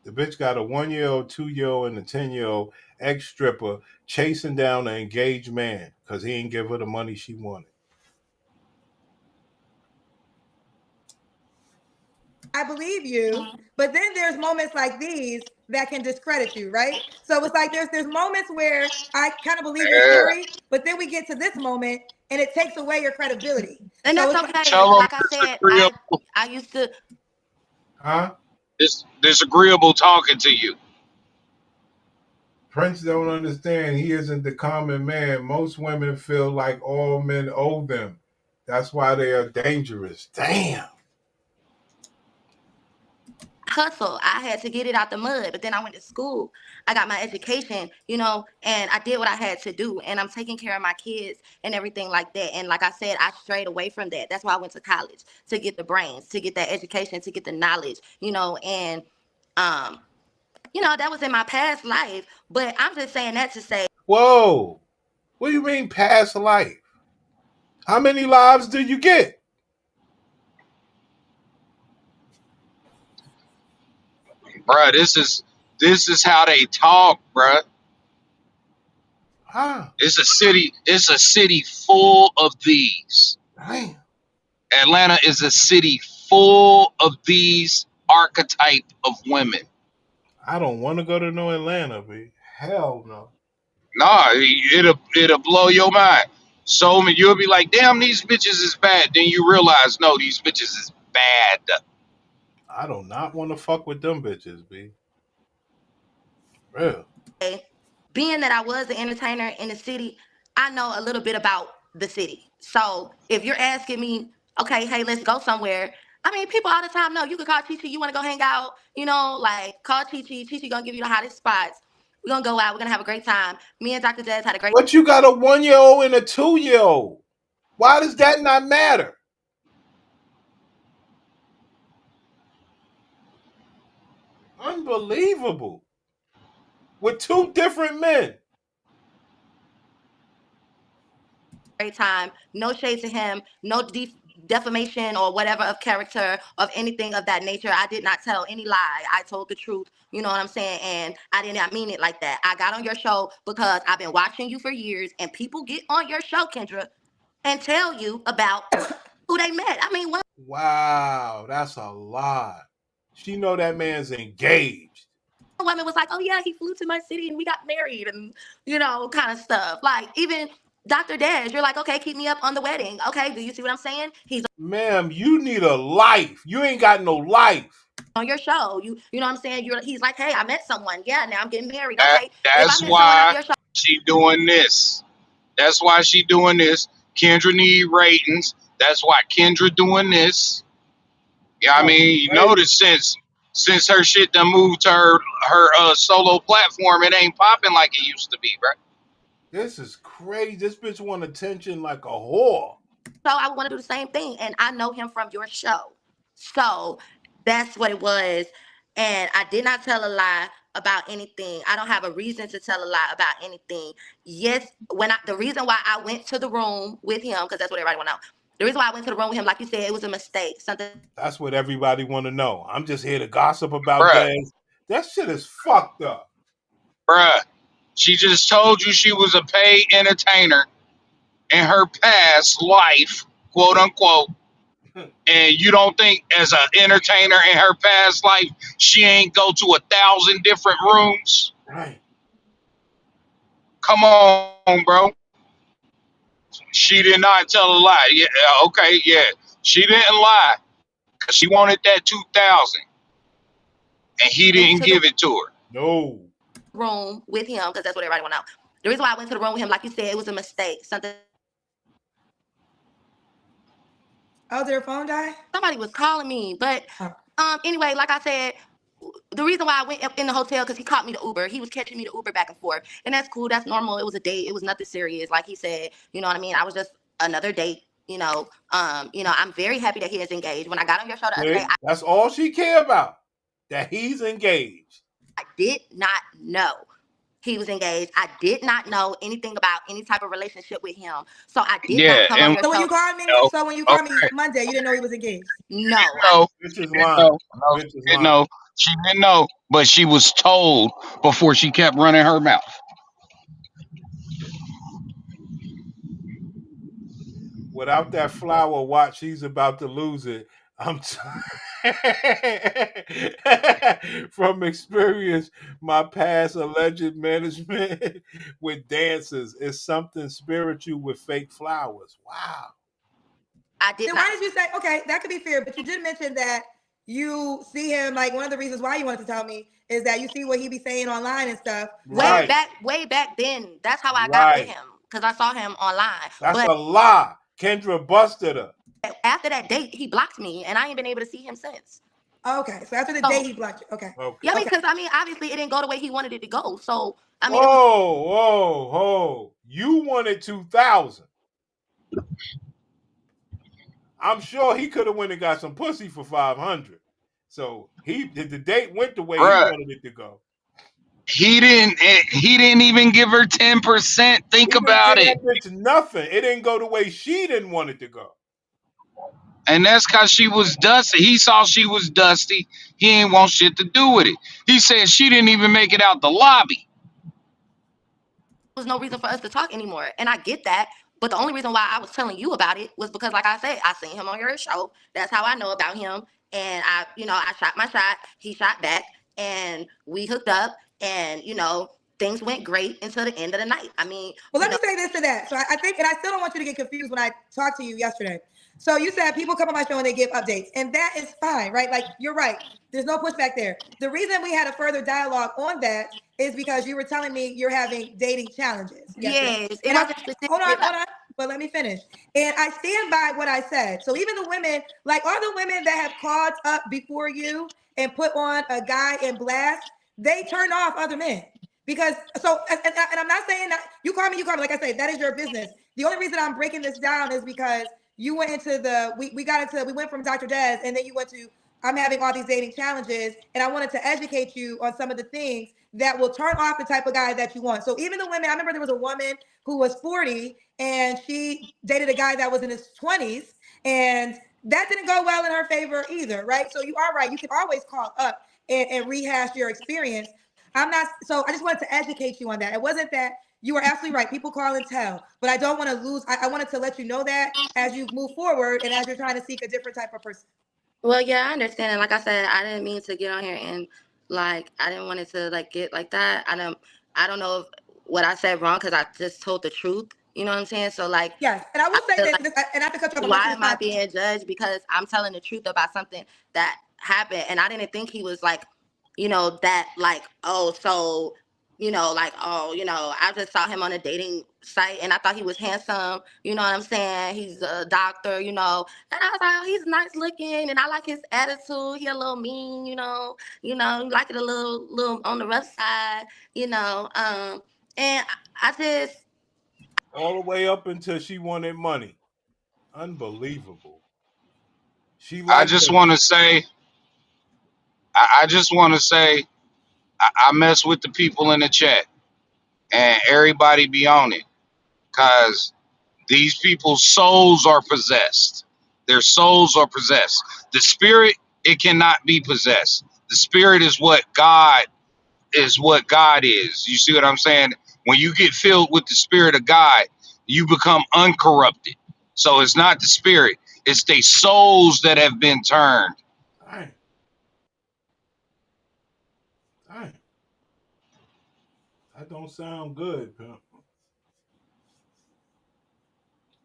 the bitch got a 1-year-old, 2-year-old, and a 10-year-old ex-stripper chasing down an engaged man because he ain't give her the money she wanted. I believe you, but then there's moments like these that can discredit you, right? So it's like there's moments where I kind of believe your story, but then we get to this moment and it takes away your credibility. And so that's okay. Like I said, I used to. Huh? It's disagreeable talking to you. Prince don't understand. He isn't the common man. Most women feel like all men owe them. That's why they are dangerous. Damn. Hustle. I had to get it out the mud, but then I went to school. I got my education, you know, and I did what I had to do, and I'm taking care of my kids and everything like that. And like I said, I strayed away from that. That's why I went to college, to get the brains, to get that education, to get the knowledge, you know, and you know, that was in my past life. But I'm just saying that to say, whoa, what do you mean past life? How many lives do you get? Bruh, this is how they talk, bruh. Huh? It's a city full of these. Damn. Atlanta is a city full of these archetype of women. I don't want to go to no Atlanta, B. Hell no. Nah, it'll blow your mind. So you'll be like, damn, these bitches is bad. Then you realize, no, these bitches is bad. I do not want to fuck with them bitches, B. Real. Being that I was an entertainer in the city, I know a little bit about the city. So if you're asking me, okay, hey, let's go somewhere, I mean, people all the time know you could call Chi. You want to go hang out, like call Chi. Chi gonna give you the hottest spots. We're gonna go out. We're gonna have a great time. Me and Dr. Dez had a great. But you got a 1-year-old and a 2-year-old. Why does that not matter? Unbelievable. With 2 different men. Great time. No shade to him. No defamation or whatever of character of anything of that nature. I did not tell any lie. I told the truth. You know what I'm saying? And I did not mean it like that. I got on your show because I've been watching you for years, and people get on your show, Kendra, and tell you about who they met. I mean, wow, that's a lot. She know that man's engaged. Woman was like, oh yeah, he flew to my city and we got married and kind of stuff. Like even Dr. Dez, you're like, okay, keep me up on the wedding. Okay, do you see what I'm saying? Ma'am, you need a life. You ain't got no life. On your show, you know what I'm saying? He's like, hey, I met someone. Yeah, now I'm getting married. Okay, that's why she doing this. That's why she doing this. Kendra need ratings. That's why Kendra doing this. Yeah, I mean, you notice since her shit done moved to her solo platform, it ain't popping like it used to be, bro. This is crazy. This bitch want attention like a whore. So I want to do the same thing, and I know him from your show. So that's what it was. And I did not tell a lie about anything. I don't have a reason to tell a lie about anything. Yes, the reason why I went to the room with him, because that's what everybody want to know. The reason why I went to the room with him, like you said, it was a mistake. That's what everybody want to know. I'm just here to gossip about Dez. That shit is fucked up. Bruh, she just told you she was a paid entertainer in her past life, quote unquote. And you don't think as an entertainer in her past life, she ain't go to 1,000 different rooms? Right. Come on, bro. She did not tell a lie. Yeah, okay, yeah. She didn't lie. Because she wanted that 2,000. And he didn't give it to her. No. Room with him, because that's what everybody want to know. The reason why I went to the room with him, like you said, it was a mistake. Oh, did her phone die? Somebody was calling me. But anyway, like I said, the reason why I went up in the hotel, because he caught me the Uber. He was catching me the Uber back and forth. And that's cool. That's normal. It was a date. It was nothing serious. Like he said, you know what I mean? I was just another date, I'm very happy that he is engaged. When I got on your show the other day, that's all she care about, that he's engaged. I did not know he was engaged. I did not know anything about any type of relationship with him. So I did not come on your so when show. you called me, so when you called me Monday, you didn't know he was engaged? No. Bitch is lying. No, she didn't know, but she was told before she kept running her mouth. Without that flower watch, she's about to lose it. From experience, my past alleged management with dancers is something spiritual with fake flowers. Wow. I did. Then why did you say, okay, that could be fair, but you did mention that you see him, like one of the reasons why you wanted to tell me is that you see what he be saying online and stuff. Way back then. That's how I got with him, because I saw him online. That's a lie. Kendra busted her. After that date, he blocked me, and I ain't been able to see him since. Okay, so after the date, he blocked you. Okay. Yeah, because obviously it didn't go the way he wanted it to go. So whoa! You wanted 2,000. I'm sure he could have went and got some pussy for 500. So the date went the way he wanted it to go. He didn't even give her 10%. Think about it. It's nothing. It didn't go the way she didn't want it to go. And that's because she was dusty. He saw she was dusty. He ain't want shit to do with it. He said she didn't even make it out the lobby. There was no reason for us to talk anymore. And I get that. But the only reason why I was telling you about it was because, like I said, I seen him on your show. That's how I know about him. And I shot my shot. He shot back. And we hooked up. And, things went great until the end of the night. I mean. Well, let me say this to that. So I think, and I still don't want you to get confused when I talked to you yesterday. So you said people come on my show and they give updates, and that is fine, right? Like, you're right. There's no pushback there. The reason we had a further dialogue on that is because you were telling me you're having dating challenges. Yes. Hold on. but let me finish. And I stand by what I said. So even the women, like all the women that have called up before you and put on a guy in blast, they turn off other men. Because and I'm not saying that you call me. Like I say, that is your business. The only reason I'm breaking this down is because you went into we went from Dr. Des, and then you went to I'm having all these dating challenges, and I wanted to educate you on some of the things that will turn off the type of guy that you want. So even the women, I remember there was a woman who was 40 and she dated a guy that was in his 20s, and that didn't go well in her favor either, right? So you are right. You can always call up and rehash your experience. So I just wanted to educate you on that. It wasn't that you were absolutely right. People call and tell, but I don't want to lose. I wanted to let you know that as you move forward and as you're trying to seek a different type of person. Well, yeah, I understand. And like I said, I didn't mean to get on here and like I didn't want it to like get like that. I don't know if what I said wrong because I just told the truth. You know what I'm saying? So like, yes, and I will say this, like, and I have to cut you off. Why am I being judged? Because I'm telling the truth about something that happened, and I didn't think he was like, that like, oh, so. Like, oh, I just saw him on a dating site and I thought he was handsome. You know what I'm saying? He's a doctor, and I was like, oh, he's nice looking and I like his attitude. He a little mean, like it a little on the rough side, and I just. All the way up until she wanted money. Unbelievable. I just want to say, I mess with the people in the chat, and everybody be on it, cause these people's souls are possessed. Their souls are possessed. The spirit, it cannot be possessed. The spirit is what God is. You see what I'm saying? When you get filled with the spirit of God, you become uncorrupted. So it's not the spirit; it's the souls that have been turned. Dang. That don't sound good, pimp.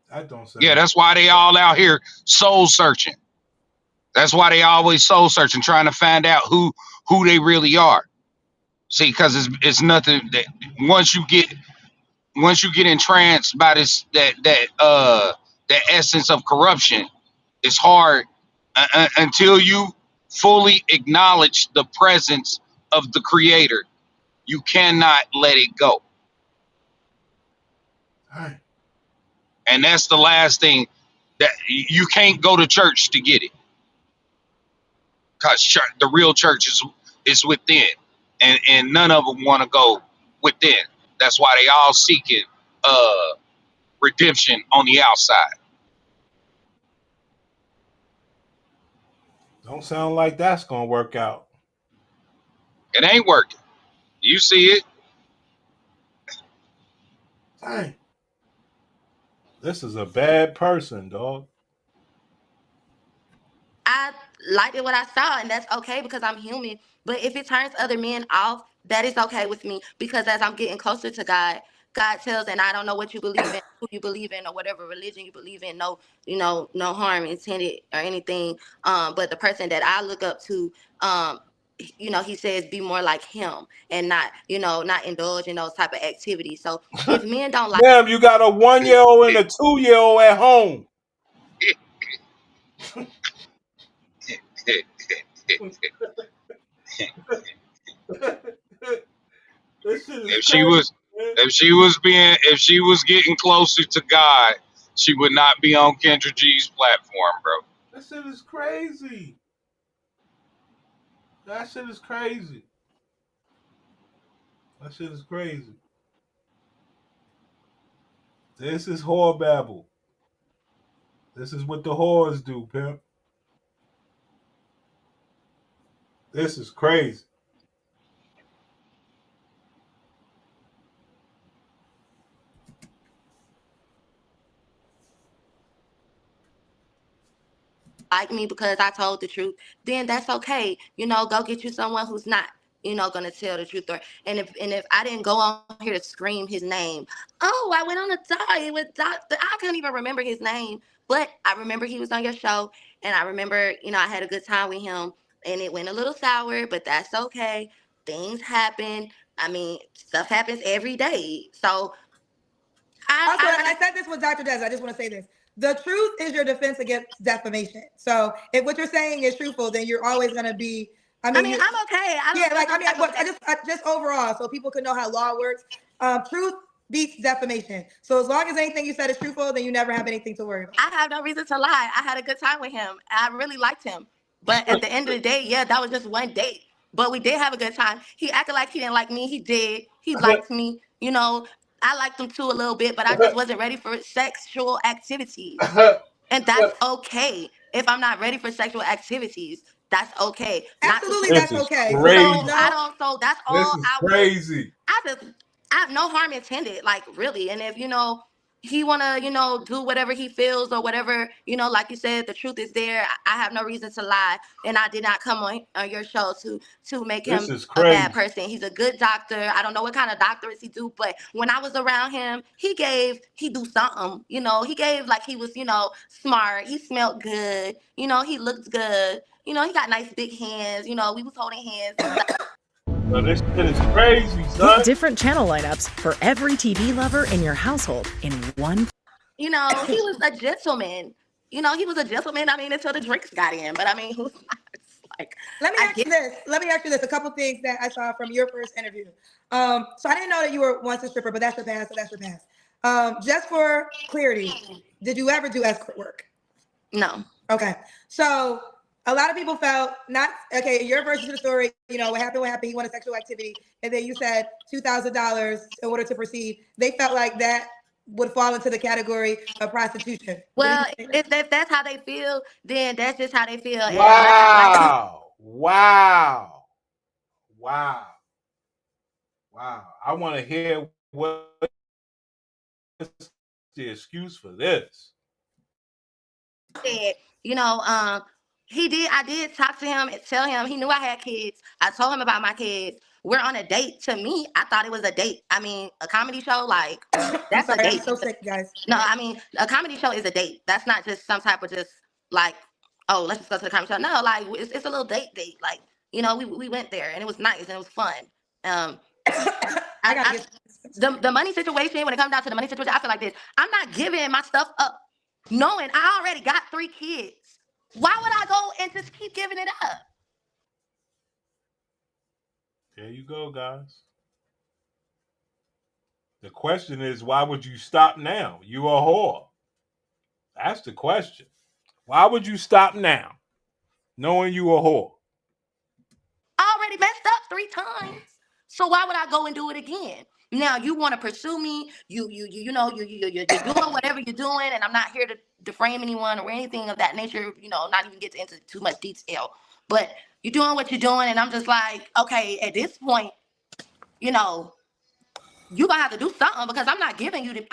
That don't sound. Yeah, that's why they all out here soul searching. That's why they always soul searching, trying to find out who they really are. See, because it's nothing that once you get entranced by that essence of corruption, it's hard until you fully acknowledge the presence of the Creator. You cannot let it go. Right. And that's the last thing, that you can't go to church to get it, because the real church is within, and none of them want to go within. That's why they all seeking redemption on the outside. Don't sound like that's gonna work out. It ain't working. You see it. Dang. This is a bad person, dog. I liked it what I saw, and that's okay because I'm human. But if it turns other men off, that is okay with me, because as I'm getting closer to God, God tells, and I don't know what you believe in, who you believe in, or whatever religion you believe in. No, no harm intended or anything. But the person that I look up to, he says be more like him and not, not indulge in those type of activities. So if men don't like, damn, you got a 1-year-old and a 2-year-old at home. If she was getting closer to God, she would not be on Kendra G's platform, bro. That shit is crazy. That shit is crazy. That shit is crazy. This is whore babble. This is what the whores do, pimp. This is crazy. like me because I told the truth, then that's okay. Go get you someone who's not, gonna tell the truth. And if I didn't go on here to scream his name, oh, I went on a diet with Doctor. I can't even remember his name, but I remember he was on your show, and I remember, I had a good time with him, and it went a little sour, but that's okay. Things happen. I mean, stuff happens every day. So I said this with Dr. Des. I just want to say this. The truth is your defense against defamation. So if what you're saying is truthful, then you're always going to be. I'm okay. I just overall, so people can know how law works. Truth beats defamation. So as long as anything you said is truthful, then you never have anything to worry about. I have no reason to lie. I had a good time with him. I really liked him. But at the end of the day, yeah, that was just one date. But we did have a good time. He acted like he didn't like me. He did. He liked me. You know, I liked him too a little bit, but I just wasn't ready for sexual activities. And that's okay. If I'm not ready for sexual activities, that's okay. Absolutely, that's okay. Crazy. So that's all. This is crazy. I have no harm intended, like really. And if he wanna do whatever he feels or whatever, like you said, the truth is there. I have no reason to lie, and I did not come on your show to make him a bad person. He's a good doctor. I don't know what kind of doctorates he do, but when I was around him, he do something. He gave like he was smart. He smelled good. He looked good. He got nice big hands. We was holding hands. Well, this shit is crazy, son. With different channel lineups for every TV lover in your household in one. He was a gentleman. He was a gentleman. I mean, until the drinks got in. But I mean, who's like? Let me ask you this. A couple things that I saw from your first interview. So I didn't know that you were once a stripper, but that's your past. So that's your past. Just for clarity, did you ever do escort work? No. Okay. So a lot of people felt your version of the story, what happened, he wanted sexual activity. And then you said $2,000 in order to proceed. They felt like that would fall into the category of prostitution. Well, if that's how they feel, then that's just how they feel. Wow. I want to hear what's the excuse for this. I did talk to him and tell him he knew I had kids. I told him about my kids. We're on a date. To me, I thought it was a date. I mean, a comedy show, like, that's a date. I'm so sick, guys. No, I mean, a comedy show is a date. That's not just some type of just like, oh, let's just go to the comedy show. No, like, it's a little date. Like, we went there and it was nice and it was fun. The money situation, when it comes down to the money situation, I feel like this. I'm not giving my stuff up knowing I already got 3 kids. Why would I go and just keep giving it up? There you go, guys. The question is, why would you stop now? You a whore. That's the question. Why would you stop now, knowing you a whore? I already messed up 3 times. So why would I go and do it again? Now you want to pursue me. You're doing whatever you're doing, and I'm not here to defame anyone or anything of that nature. Not even get into too much detail. But you're doing what you're doing, and I'm just like, okay, at this point, you're gonna have to do something because I'm not giving you me.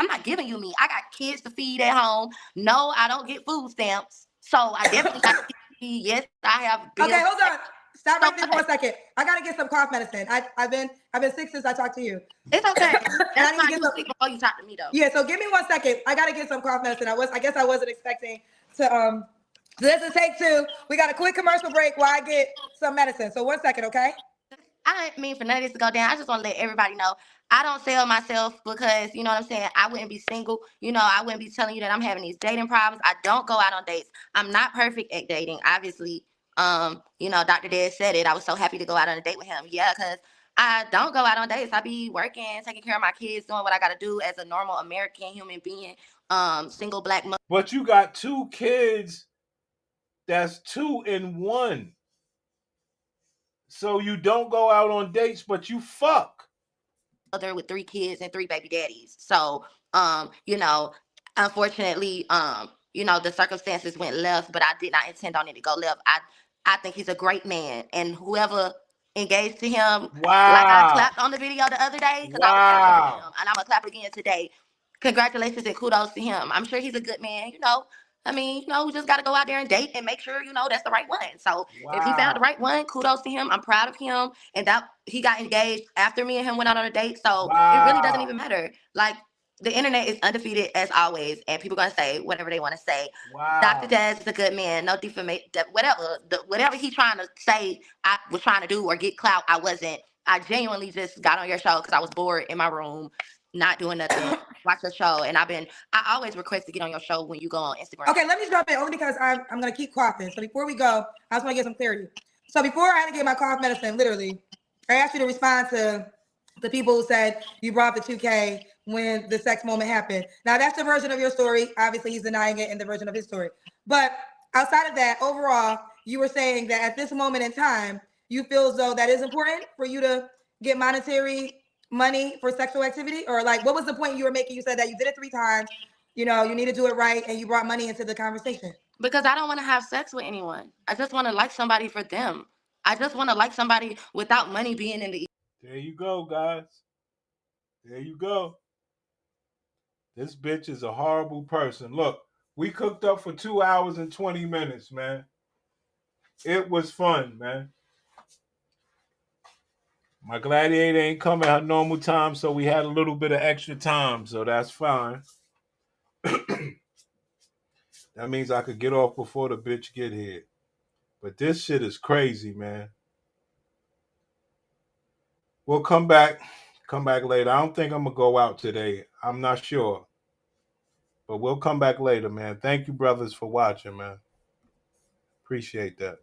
I got kids to feed at home. No, I don't get food stamps, so I definitely got to feed. Yes, I have bills. Okay, hold on. Stop right there for 1 second. I gotta get some cough medicine. I've been sick since I talked to you. It's okay. That's fine. You sick before you talk to me though. Yeah, so give me 1 second. I gotta get some cough medicine. I guess I wasn't expecting to This is take 2. We got a quick commercial break while I get some medicine. So 1 second, okay? I didn't mean for none of this to go down. I just want to let everybody know I don't sell myself because, you know what I'm saying, I wouldn't be single. I wouldn't be telling you that I'm having these dating problems. I don't go out on dates. I'm not perfect at dating, obviously. Dr. Des said it. I was so happy to go out on a date with him. Yeah, because I don't go out on dates. I be working, taking care of my kids, doing what I got to do as a normal American human being, single black mother. But you got 2 kids. That's 2 in 1. So you don't go out on dates, but you fuck. Mother with 3 kids and 3 baby daddies. So, unfortunately, the circumstances went left, but I did not intend on it to go left. I think he's a great man, and whoever engaged to him, like I clapped on the video the other day, because I was happy for him, and I'm gonna clap again today. Congratulations and kudos to him. I'm sure he's a good man. We just got to go out there and date and make sure, that's the right one. So if he found the right one, kudos to him. I'm proud of him. And that he got engaged after me and him went out on a date. So it really doesn't even matter. Like, the internet is undefeated as always. And people going to say whatever they want to say. Dr. Des is a good man. No defamation. Whatever he trying to say I was trying to do or get clout, I wasn't. I genuinely just got on your show because I was bored in my room. not doing nothing, watch your show. And I always request to get on your show when you go on Instagram. Okay, let me jump in only because I'm going to keep coughing. So before we go, I just want to get some clarity. So before I had to get my cough medicine, literally, I asked you to respond to the people who said you brought the 2K when the sex moment happened. Now, that's the version of your story. Obviously, he's denying it in the version of his story. But outside of that, overall, you were saying that at this moment in time, you feel as though that is important for you to get monetary money for sexual activity? Or like, what was the point you were making? You said that you did it 3 times, you know, you need to do it right, and you brought money into the conversation. Because I don't want to have sex with anyone. I just want to like somebody for them. I just want to like somebody without money being in the... There you go, guys. There you go. This bitch is a horrible person. Look, we cooked up for 2 hours and 20 minutes, man. It was fun, man. My gladiator ain't come at her normal time, so we had a little bit of extra time, so that's fine. That means I could get off before the bitch get here. But this shit is crazy, man. We'll come back later. I don't think I'm going to go out today. I'm not sure. But we'll come back later, man. Thank you, brothers, for watching, man. Appreciate that.